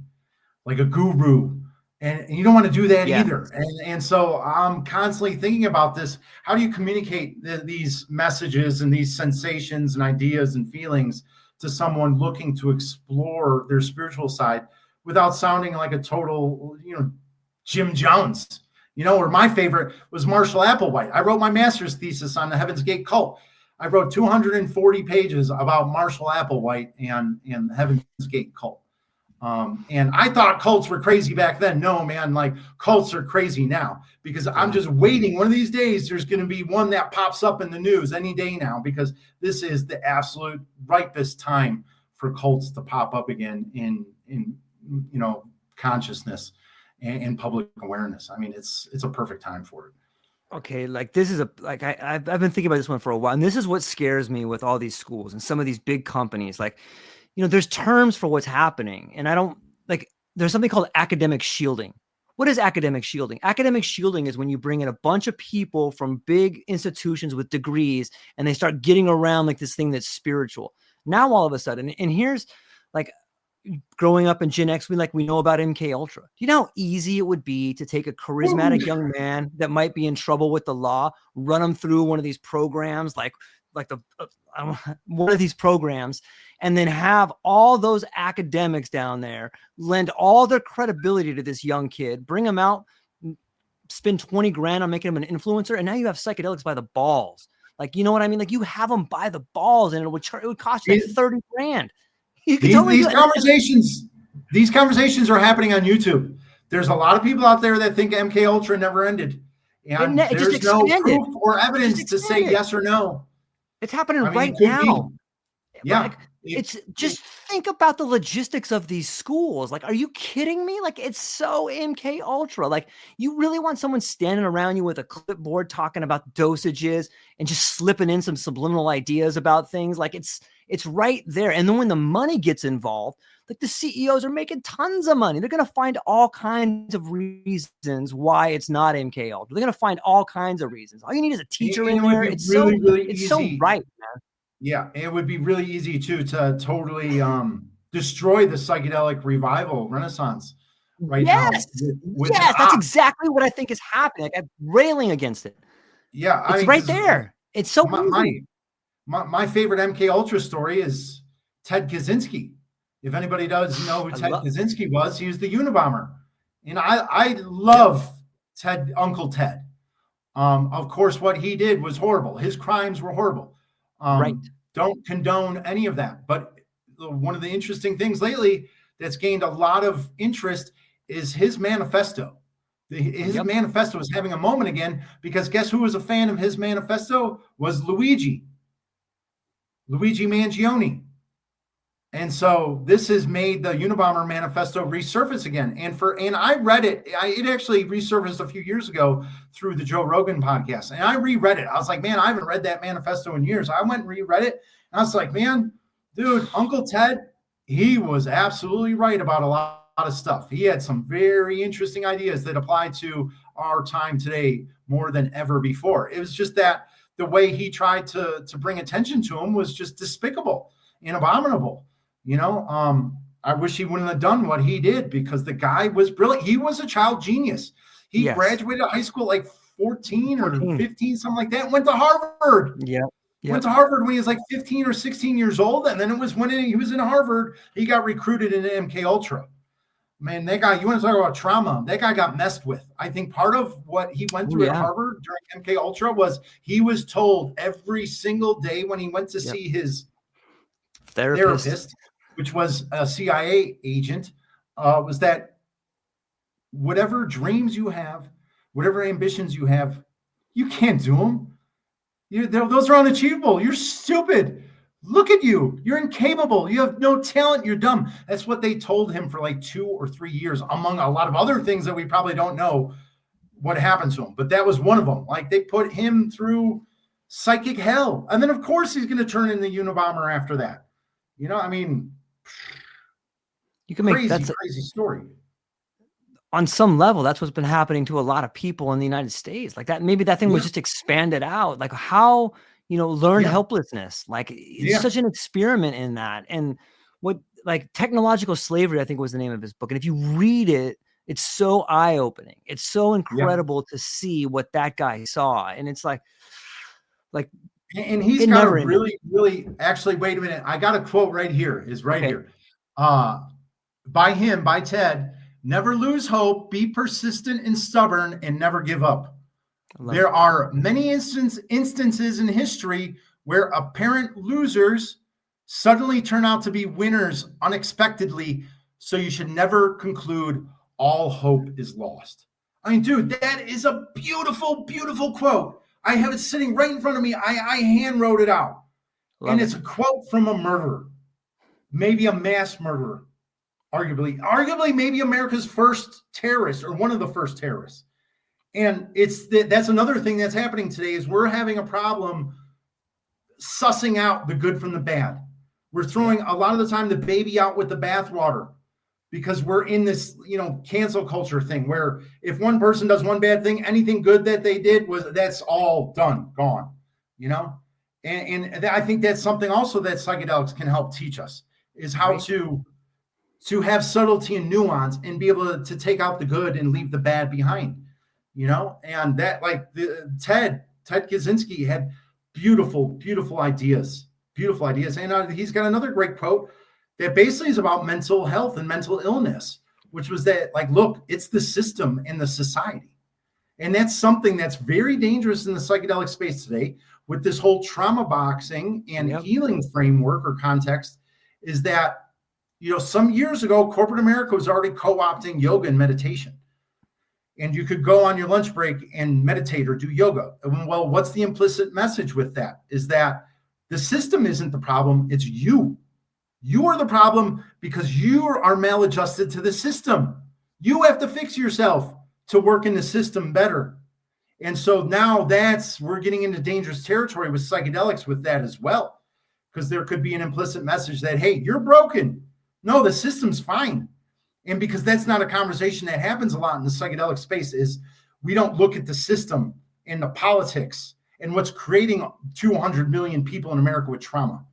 like a guru, and you don't want to do that either. And so I'm constantly thinking about this. How do you communicate these messages and these sensations and ideas and feelings to someone looking to explore their spiritual side without sounding like a total, you know, Jim Jones? You know, or my favorite was Marshall Applewhite. I wrote my master's thesis on the Heaven's Gate cult. I wrote 240 pages about Marshall Applewhite and the Heaven's Gate cult. And I thought cults were crazy back then. No, man, like, cults are crazy now, because I'm just waiting. One of these days, there's going to be one that pops up in the news any day now, because this is the absolute ripest time for cults to pop up again in you know, consciousness and public awareness. I mean, it's a perfect time for it.
Okay, like, this is I've been thinking about this one for a while, and this is what scares me with all these schools and some of these big companies. Like, you know, there's terms for what's happening, and I don't like, there's something called academic shielding. What is academic shielding? Academic shielding is when you bring in a bunch of people from big institutions with degrees, and they start getting around like this thing that's spiritual. Now, all of a sudden, and here's like, growing up in Gen X, we know about MK Ultra. Do you know how easy it would be to take a charismatic young man that might be in trouble with the law, run him through one of these programs, like one of these programs, and then have all those academics down there lend all their credibility to this young kid, bring him out, spend 20 grand on making him an influencer, and now you have psychedelics by the balls. Like, you know what I mean? Like, you have them by the balls, and it would cost you like 30 grand.
These conversations are happening on YouTube. There's a lot of people out there that think MK Ultra never ended, and there's no proof or evidence to say yes or no.
It's happening right now.
Yeah.
Like, it's just think about the logistics of these schools. Like, are you kidding me? Like, it's so MK Ultra. Like, you really want someone standing around you with a clipboard talking about dosages and just slipping in some subliminal ideas about things. Like, it's right there. And then when the money gets involved, like, the CEOs are making tons of money. They're going to find all kinds of reasons why it's not MK Ultra. They're going to find all kinds of reasons. All you need is a teacher in there. It's really easy. So right, man.
Yeah, it would be really easy to totally destroy the psychedelic revival renaissance now.
Yes, that's exactly what I think is happening. Like, I'm railing against it.
Yeah,
it's right there. It's so easy.
My favorite MK Ultra story is Ted Kaczynski. If anybody does know who Ted Kaczynski was, he was the Unabomber. And I love Ted, Uncle Ted. Of course, what he did was horrible. His crimes were horrible.
Right.
Don't condone any of that. But one of the interesting things lately that's gained a lot of interest is his manifesto. His manifesto is having a moment again, because guess who was a fan of his manifesto? Was Luigi Mangione. And so this has made the Unabomber manifesto resurface again. And I read it. It actually resurfaced a few years ago through the Joe Rogan podcast. And I reread it. I was like, man, I haven't read that manifesto in years. I went and reread it. And I was like, man, dude, Uncle Ted, he was absolutely right about a lot of stuff. He had some very interesting ideas that apply to our time today more than ever before. It was just that the way he tried to bring attention to him was just despicable and abominable. I wish he wouldn't have done what he did, because the guy was brilliant. He was a child genius. He graduated high school like 14 or 15, something like that, and went to Harvard. Went to Harvard when he was like 15 or 16 years old. And then it was when he was in Harvard, he got recruited into MK Ultra. Man, that guy, you want to talk about trauma? That guy got messed with. I think part of what he went through at Harvard during MK Ultra was he was told every single day when he went to see his therapist, which was a CIA agent, was that whatever dreams you have, whatever ambitions you have, you can't do them. Those are unachievable. You're stupid. Look at you. You're incapable. You have no talent. You're dumb. That's what they told him for like 2 or 3 years, among a lot of other things that we probably don't know what happened to him. But that was one of them. Like, they put him through psychic hell. And then, of course, he's going to turn into Unabomber after that. You can make crazy story.
On some level, that's what's been happening to a lot of people in the United States. Like that, maybe that thing was just expanded out. Like how, learned helplessness. Like it's such an experiment in that. And like technological slavery, I think was the name of his book. And if you read it, it's so eye-opening. It's so incredible to see what that guy saw. And it's like,
and he's got a really, really, actually, wait a minute. I got a quote right here. Is right here. By Ted. Never lose hope, be persistent and stubborn, and never give up. There are many instances in history where apparent losers suddenly turn out to be winners unexpectedly, so you should never conclude all hope is lost. I mean, dude, that is a beautiful, beautiful quote. I have it sitting right in front of me. I hand wrote it out. And it's a quote from a murderer, maybe a mass murderer. Arguably, maybe America's first terrorist, or one of the first terrorists. And that's another thing that's happening today, is we're having a problem sussing out the good from the bad. We're throwing a lot of the time the baby out with the bathwater, because we're in this, cancel culture thing where if one person does one bad thing, anything good that they did that's all done, gone, And I think that's something also that psychedelics can help teach us, is how to have subtlety and nuance and be able to take out the good and leave the bad behind, and that, like, Ted Kaczynski had beautiful ideas. And he's got another great quote that basically is about mental health and mental illness, which was that, like, look, it's the system and the society. And that's something that's very dangerous in the psychedelic space today with this whole trauma boxing and healing framework or context, is that, some years ago, corporate America was already co-opting yoga and meditation. And you could go on your lunch break and meditate or do yoga. Well, what's the implicit message with that? Is that the system isn't the problem, it's you. You are the problem because you are maladjusted to the system. You have to fix yourself to work in the system better. And so now we're getting into dangerous territory with psychedelics with that as well, because there could be an implicit message that, hey, you're broken. No, the system's fine. And because that's not a conversation that happens a lot in the psychedelic space, is we don't look at the system and the politics and what's creating 200 million people in America with trauma.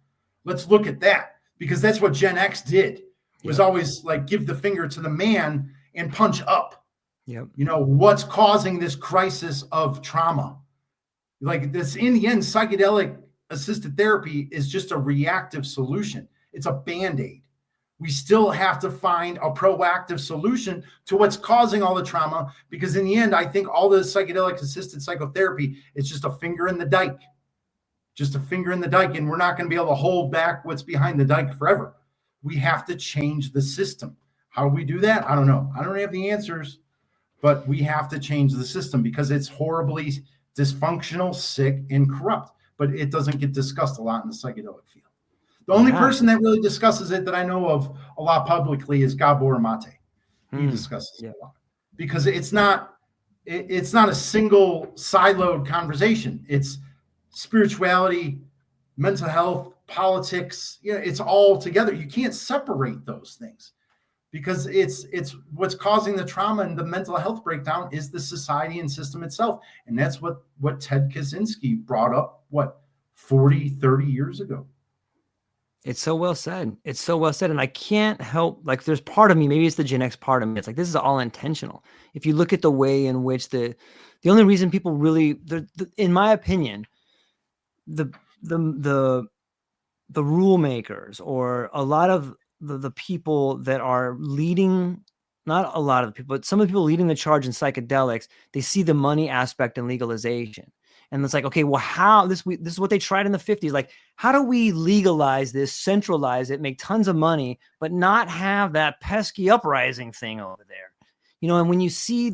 Let's look at that, because that's what Gen X did, was always like give the finger to the man and punch up. What's causing this crisis of trauma? Like this, in the end, psychedelic assisted therapy is just a reactive solution. It's a Band-Aid. We still have to find a proactive solution to what's causing all the trauma, because in the end, I think all the psychedelic assisted psychotherapy is just a finger in the dike, and we're not going to be able to hold back what's behind the dike forever. We have to change the system. How do we do that? I don't know. I don't have the answers, but we have to change the system because it's horribly dysfunctional, sick, and corrupt, but it doesn't get discussed a lot in the psychedelic field. The only person that really discusses it that I know of a lot publicly is Gabor Mate. He discusses it a lot because it's not a single siloed conversation. It's spirituality, mental health, politics. It's all together. You can't separate those things because it's what's causing the trauma and the mental health breakdown is the society and system itself. And that's what Ted Kaczynski brought up, 40, 30 years ago.
It's so well said. It's so well said. And I can't help, like, there's part of me, maybe it's the Gen X part of me. It's like, this is all intentional. If you look at the way in which the only reason people really, in my opinion, the rule makers or a lot of the people that are leading, not a lot of the people, but some of the people leading the charge in psychedelics, they see the money aspect in legalization. And it's like, okay, well, how this is what they tried in the 50s. Like, how do we legalize this, centralize it, make tons of money, but not have that pesky uprising thing over there? And when you see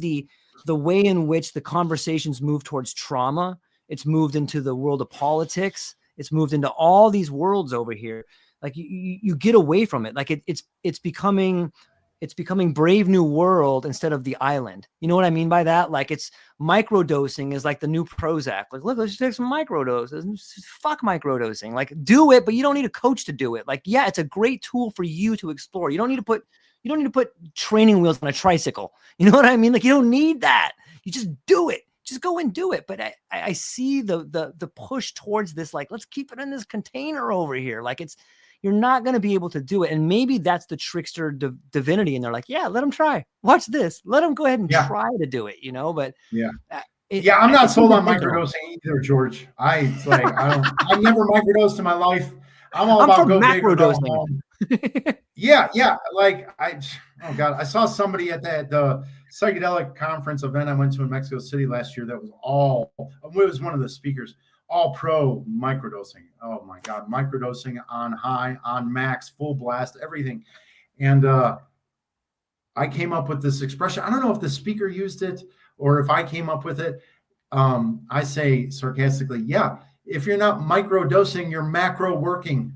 the way in which the conversations move towards trauma, it's moved into the world of politics. It's moved into all these worlds over here. Like you get away from it. Like it's becoming Brave New World instead of the island. You know what I mean by that? Like, it's microdosing is like the new Prozac. Like, look, let's just take some microdoses. Fuck microdosing. Like, do it, but you don't need a coach to do it. Like, yeah, it's a great tool for you to explore. You don't need to put training wheels on a tricycle. You know what I mean? Like, you don't need that. You just do it. Just go and do it. But I see the push towards this. Like, let's keep it in this container over here. Like, you're not going to be able to do it. And maybe that's the trickster divinity. And they're like, yeah, let them try. Watch this. Let them go ahead and try to do it, but
I'm not sold on microdosing either, George. I've never microdosed in my life. I'm all about go big or go home. Oh God, I saw somebody at the psychedelic conference event I went to in Mexico City last year. That was one of the speakers, all pro microdosing. Oh my God, microdosing on high, on max, full blast, everything. And I came up with this expression. I don't know if the speaker used it or if I came up with it. I say sarcastically, yeah, if you're not microdosing, you're macro working.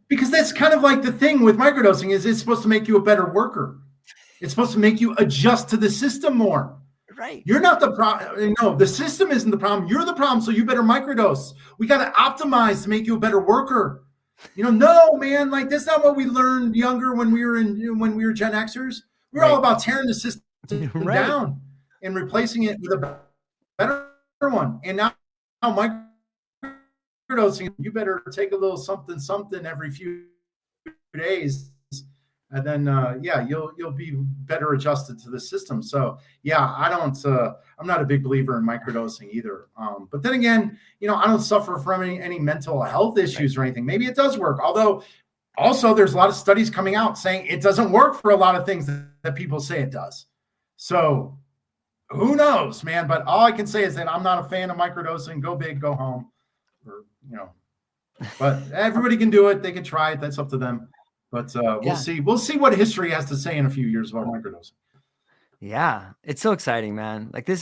Because that's kind of like the thing with microdosing is it's supposed to make you a better worker. It's supposed to make you adjust to the system more.
Right.
You're not the problem. No, the system isn't the problem. You're the problem. So you better microdose. We got to optimize to make you a better worker. No, man, like that's not what we learned younger when we were Gen Xers. We're all about tearing the system down and replacing it with a better one. And now microdosing, you better take a little something every few days. And then, you'll be better adjusted to the system. So, I'm not a big believer in microdosing either. But then again, I don't suffer from any mental health issues or anything. Maybe it does work. Although, also, there's a lot of studies coming out saying it doesn't work for a lot of things that people say it does. So, who knows, man? But all I can say is that I'm not a fan of microdosing. Go big, go home. But everybody can do it. They can try it. That's up to them. But we'll see. We'll see what history has to say in a few years about microdosing.
Yeah, it's so exciting, man. Like I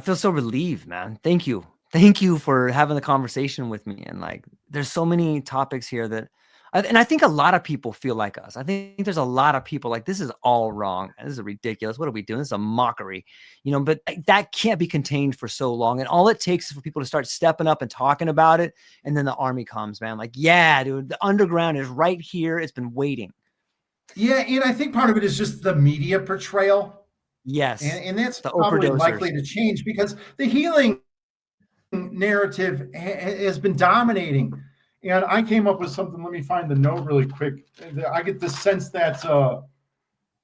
feel so relieved, man. Thank you for having the conversation with me. And like, there's so many topics here and I think a lot of people feel like us. I think there's a lot of people like, this is all wrong. This is ridiculous. What are we doing? This is a mockery, but that can't be contained for so long. And all it takes is for people to start stepping up and talking about it. And then the army comes, man. Like, yeah, dude, the underground is right here. It's been waiting.
Yeah. And I think part of it is just the media portrayal.
Yes.
And that's probably likely to change because the healing narrative has been dominating. And I came up with something. Let me find the note really quick. I get the sense that,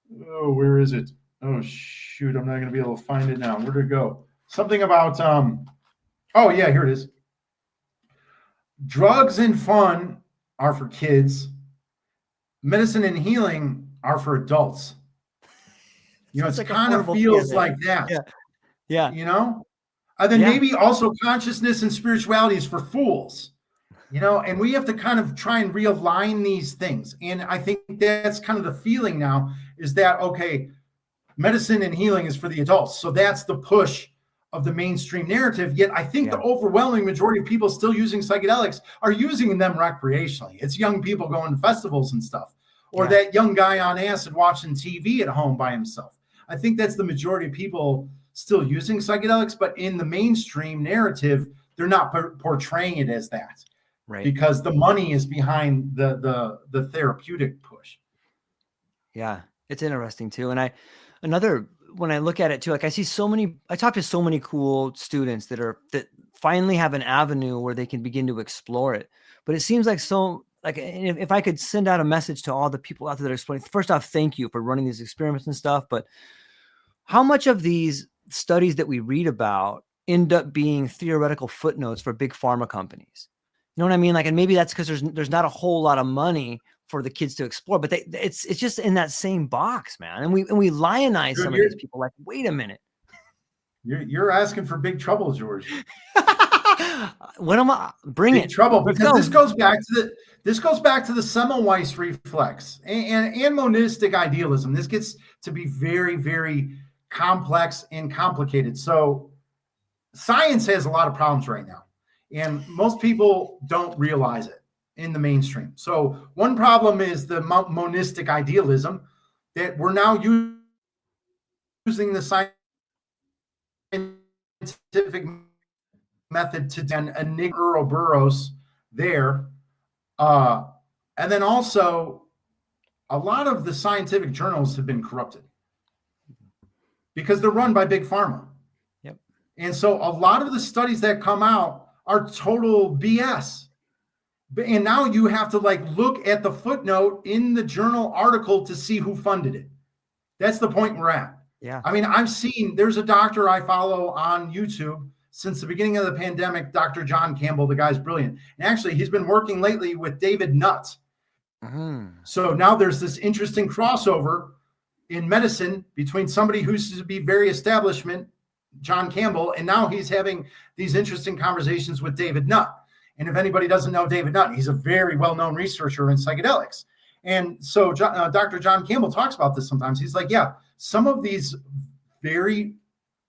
where is it? Oh, shoot. I'm not going to be able to find it now. Where did it go? Something about, here it is. Drugs and fun are for kids. Medicine and healing are for adults.
Sounds
It
like a
kind of
horrible
feels
PSA.
like that,
Yeah. Yeah.
And then
Yeah.
maybe also consciousness and spirituality is for fools, and we have to kind of try and realign these things. And I think that's kind of the feeling now is that, okay, medicine and healing is for the adults. So that's the push of the mainstream narrative. Yet I think the
Yeah.
overwhelming majority of people still using psychedelics are using them recreationally. It's young people going to festivals and stuff, or
Yeah.
that young guy on acid watching TV at home by himself. I think that's the majority of people still using psychedelics, but in the mainstream narrative, they're not portraying it as that,
Right.
because the money is behind the therapeutic push.
Yeah. It's interesting too. And when I look at it too, like I talk to so many cool students that finally have an avenue where they can begin to explore it. But it seems like if I could send out a message to all the people out there that are exploring, first off, thank you for running these experiments and stuff. But how much of these studies that we read about end up being theoretical footnotes for big pharma companies? You know what I mean? Like, and maybe that's because there's not a whole lot of money for the kids to explore, but it's just in that same box, man. And we lionize some of these people. Like, wait a minute,
you're asking for big trouble, George.
What am I? Bring
Big
it.
trouble,
Let's
because
go.
this goes back to the Semmelweis reflex and monistic idealism. This gets to be very, very complex and complicated. So science has a lot of problems right now, and most people don't realize it in the mainstream. So one problem is the monistic idealism, that we're now using the scientific method to then enigma Ouroboros there. And then also, a lot of the scientific journals have been corrupted because they're run by big pharma.
Yep.
And so a lot of the studies that come out are total BS. And now you have to look at the footnote in the journal article to see who funded it. That's the point we're at.
Yeah.
I mean, there's a doctor I follow on YouTube since the beginning of the pandemic, Dr. John Campbell. The guy's brilliant. And actually, he's been working lately with David Nutt.
Mm-hmm.
So now there's this interesting crossover in medicine between somebody who used to be very establishment, John Campbell, and now he's having these interesting conversations with David Nutt. And if anybody doesn't know David Nutt, he's a very well-known researcher in psychedelics. And so Dr. John Campbell talks about this sometimes. He's like, yeah, some of these very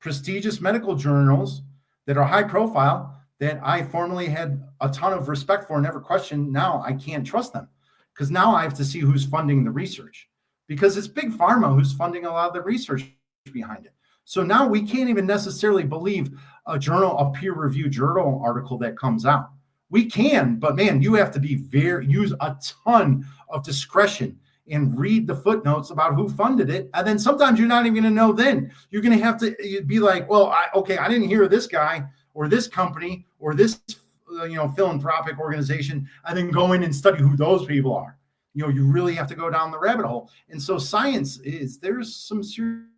prestigious medical journals that are high profile, that I formerly had a ton of respect for and never questioned, now I can't trust them, because now I have to see who's funding the research, because it's big pharma who's funding a lot of the research behind it. So now we can't even necessarily believe a peer-reviewed journal article that comes out. We can, but man, you have to use a ton of discretion and read the footnotes about who funded it. And then sometimes you're not even going to know then. You're going to have to be like, well, I didn't hear this guy or this company or this philanthropic organization, and then go in and study who those people are. You really have to go down the rabbit hole. And so there's some serious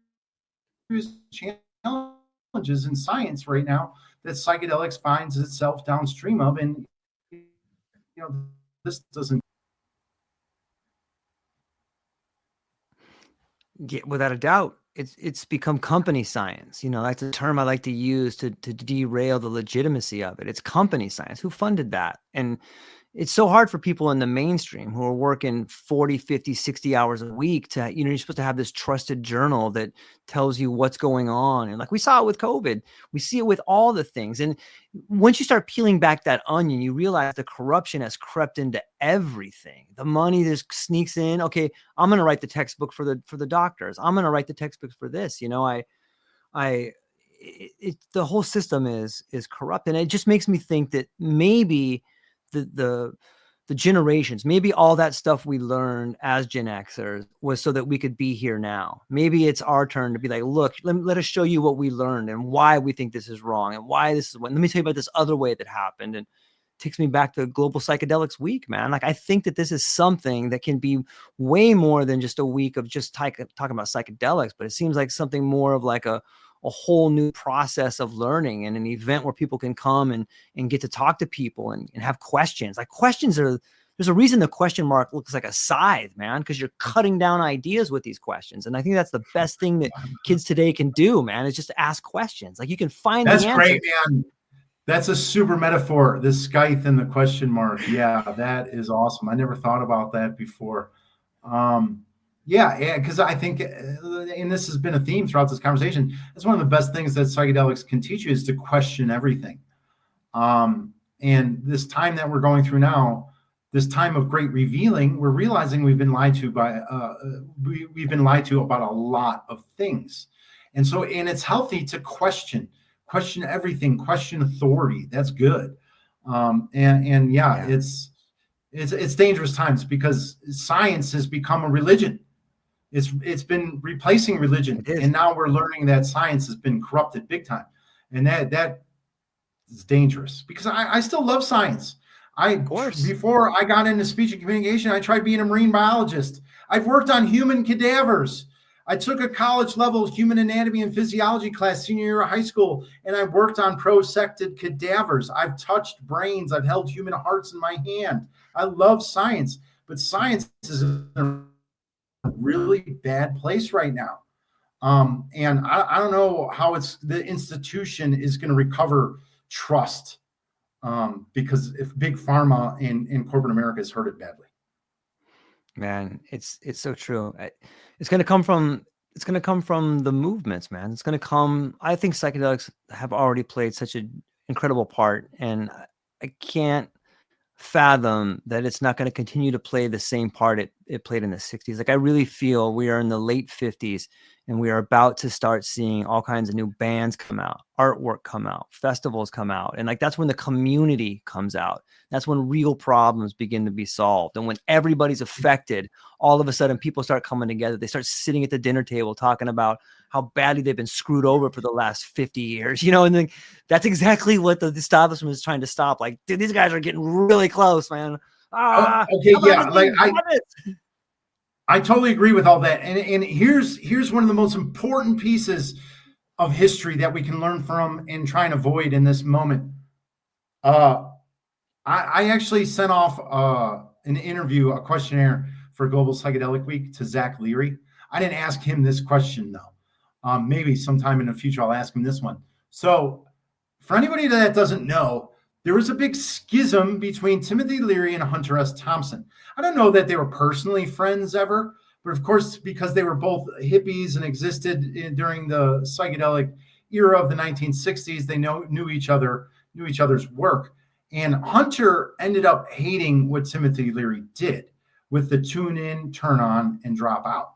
challenges in science right now that psychedelics finds itself downstream of. And this doesn't.
Yeah, without a doubt, it's become company science. That's a term I like to use to derail the legitimacy of it. It's company science. Who funded that? And it's so hard for people in the mainstream who are working 40, 50, 60 hours a week to, you're supposed to have this trusted journal that tells you what's going on. And like we saw it with COVID, we see it with all the things. And once you start peeling back that onion, you realize the corruption has crept into everything. The money just sneaks in. Okay, I'm going to write the textbook for the doctors. I'm going to write the textbooks for this. The whole system is corrupt. And it just makes me think that maybe the generations, maybe all that stuff we learned as Gen Xers was so that we could be here now. Maybe it's our turn to be like, look, let us show you what we learned and why we think this is wrong and why this is what. Let me tell you about this other way that happened. And it takes me back to Global Psychedelics Week, man. Like, I think that this is something that can be way more than just a week of just talking about psychedelics, but it seems like something more of like a whole new process of learning, and an event where people can come and get to talk to people and have questions. Like, questions are there's a reason the question mark looks like a scythe, man, because you're cutting down ideas with these questions. And I think that's the best thing that kids today can do, man, is just ask questions. Like you can find
That's
the answer.
great, man. That's a super metaphor. The scythe and the question mark. Yeah, that is awesome. I never thought about that before. Yeah, because I think, and this has been a theme throughout this conversation, that's one of the best things that psychedelics can teach you is to question everything. And this time that we're going through now, this time of great revealing, we're realizing we've been lied to by, we've been lied to about a lot of things. And so, and it's healthy to question everything, question authority. That's good. And yeah, it's dangerous times because science has become a religion. It's been replacing religion, and now we're learning that science has been corrupted big time, and that is dangerous because I still love science. Before I got into speech and communication, I tried being a marine biologist. I've worked on human cadavers. I took a college level human anatomy and physiology class senior year of high school, and I worked on prosected cadavers. I've touched brains. I've held human hearts in my hand. I love science, but science is a really bad place right now. And I don't know how the institution is going to recover trust, because if big pharma in corporate America has hurt it badly.
Man, it's so true. It's going to come from the movements, man. It's going to come. I think psychedelics have already played such an incredible part, and I can't fathom that it's not going to continue to play the same part it played in the 60s. Like I really feel we are in the late 50s and we are about to start seeing all kinds of new bands come out, artwork come out, festivals come out. And like that's when the community comes out. That's when real problems begin to be solved. And when everybody's affected, all of a sudden people start coming together. They start sitting at the dinner table talking about how badly they've been screwed over for the last 50 years, and then that's exactly what the establishment is trying to stop. Like, dude, these guys are getting really close, man.
Okay, yeah, like I totally agree with all that. And here's one of the most important pieces of history that we can learn from and try and avoid in this moment. I actually sent off an interview, a questionnaire for Global Psychedelic Week to Zach Leary. I didn't ask him this question though. Maybe sometime in the future I'll ask him this one. So for anybody that doesn't know, there was a big schism between Timothy Leary and Hunter S. Thompson. I don't know that they were personally friends ever, but of course, because they were both hippies and existed during the psychedelic era of the 1960s, they knew each other's work. And Hunter ended up hating what Timothy Leary did with the tune in, turn on, and drop out.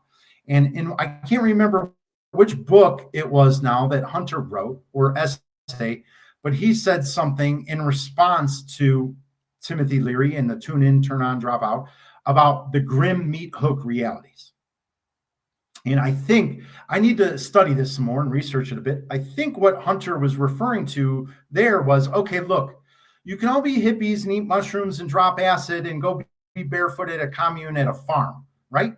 And I can't remember which book it was now that Hunter wrote or essay, but he said something in response to Timothy Leary and the tune in, turn on, drop out about the grim meat hook realities. And I think I need to study this some more and research it a bit. I think what Hunter was referring to there was, okay, look, you can all be hippies and eat mushrooms and drop acid and go be barefoot at a commune at a farm, right?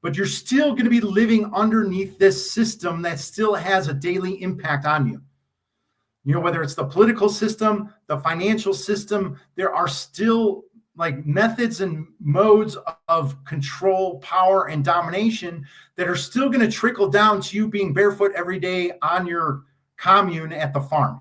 But you're still going to be living underneath this system that still has a daily impact on you. Whether it's the political system, the financial system, there are still like methods and modes of control, power, and domination that are still going to trickle down to you being barefoot every day on your commune at the farm.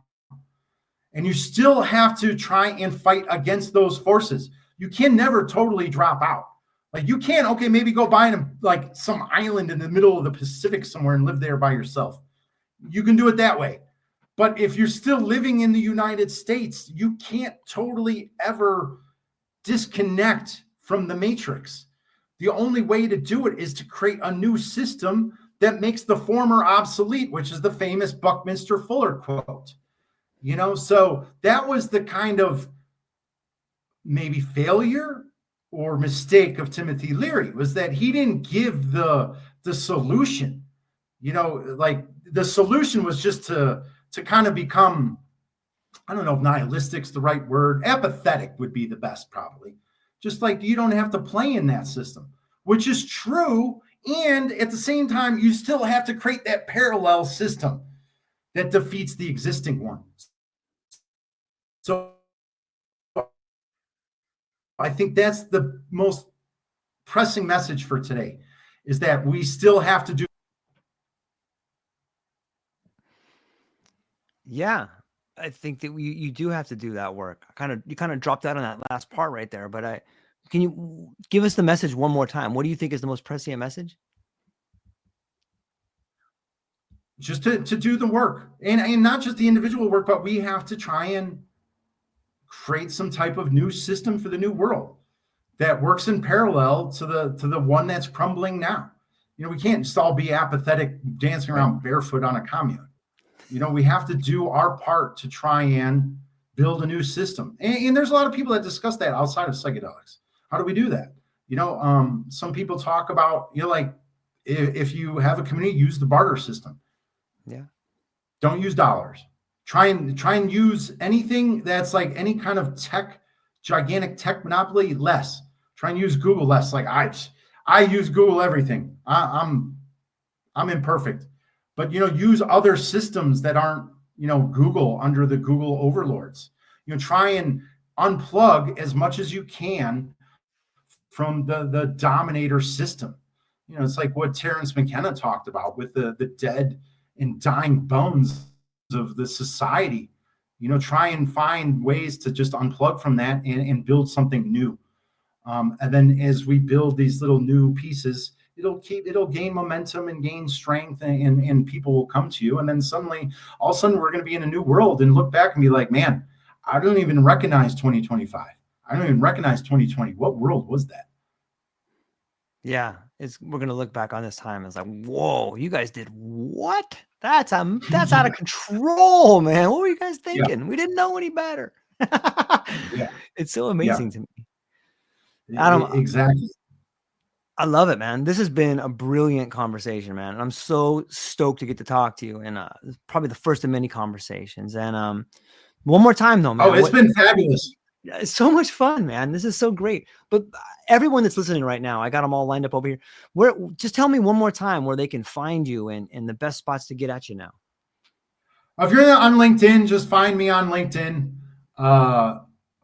And you still have to try and fight against those forces. You can never totally drop out. Like you can, okay, maybe go buy like some island in the middle of the Pacific somewhere and live there by yourself. You can do it that way. But if you're still living in the United States, you can't totally ever disconnect from the matrix. The only way to do it is to create a new system that makes the former obsolete, which is the famous Buckminster Fuller quote. So that was the kind of maybe failure or mistake of Timothy Leary, was that he didn't give the solution. Like the solution was just to kind of become, I don't know if nihilistic's the right word, apathetic would be the best probably. Just like you don't have to play in that system, which is true. And at the same time, you still have to create that parallel system that defeats the existing one. So I think that's the most pressing message for today, is that we still have to do.
Yeah, I think that you do have to do that work. You kind of dropped out on that last part right there, but can you give us the message one more time? What do you think is the most prescient message?
Just to do the work, and not just the individual work, but we have to try and create some type of new system for the new world that works in parallel to the one that's crumbling now. We can't just all be apathetic, dancing around barefoot on a commune. We have to do our part to try and build a new system. And there's a lot of people that discuss that outside of psychedelics. How do we do that? Some people talk about, like, if you have a community, use the barter system.
Yeah. Don't
use dollars. Try and use anything that's like any kind of gigantic tech monopoly less. Try and use Google less. Like I use Google everything. I'm imperfect, but use other systems that aren't Google, under the Google overlords. Try and unplug as much as you can from the dominator system. It's like what Terence McKenna talked about with the dead and dying bones of the society. Try and find ways to just unplug from that and build something new. And then as we build these little new pieces, it'll gain momentum and gain strength, and people will come to you. And then suddenly, all of a sudden, we're going to be in a new world and look back and be like, man, I don't even recognize 2025. I don't even recognize 2020. What world was that?
Yeah, we're going to look back on this time and it's like, whoa, you guys did what? That's out of control, man. What were you guys thinking? Yeah. We didn't know any better.
Yeah.
It's so amazing to me.
Adam, exactly.
I love it, man. This has been a brilliant conversation, man. And I'm so stoked to get to talk to you. And probably the first of many conversations. And one more time, though, man.
Oh, it's been fabulous.
It's so much fun, man. This is so great. But everyone that's listening right now, I got them all lined up over here. Just tell me one more time where they can find you and the best spots to get at you now.
If you're on LinkedIn, just find me on LinkedIn.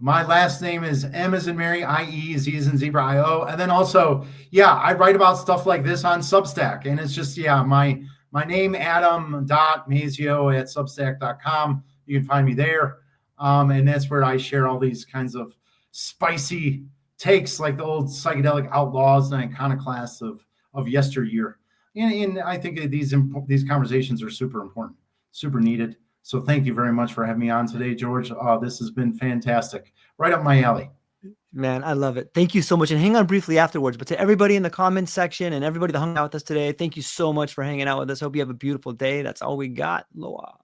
My last name is M as in Mary, I-E, Z as in Zebra, I-O. And then also, I write about stuff like this on Substack. And it's just, my name, Adam.Miezio at substack.com. You can find me there. And that's where I share all these kinds of spicy takes, like the old psychedelic outlaws and iconoclasts of yesteryear. And I think these conversations are super important, super needed. So thank you very much for having me on today, George. This has been fantastic. Right up my alley.
Man, I love it. Thank you so much. And hang on briefly afterwards. But to everybody in the comments section and everybody that hung out with us today, thank you so much for hanging out with us. Hope you have a beautiful day. That's all we got. Loa.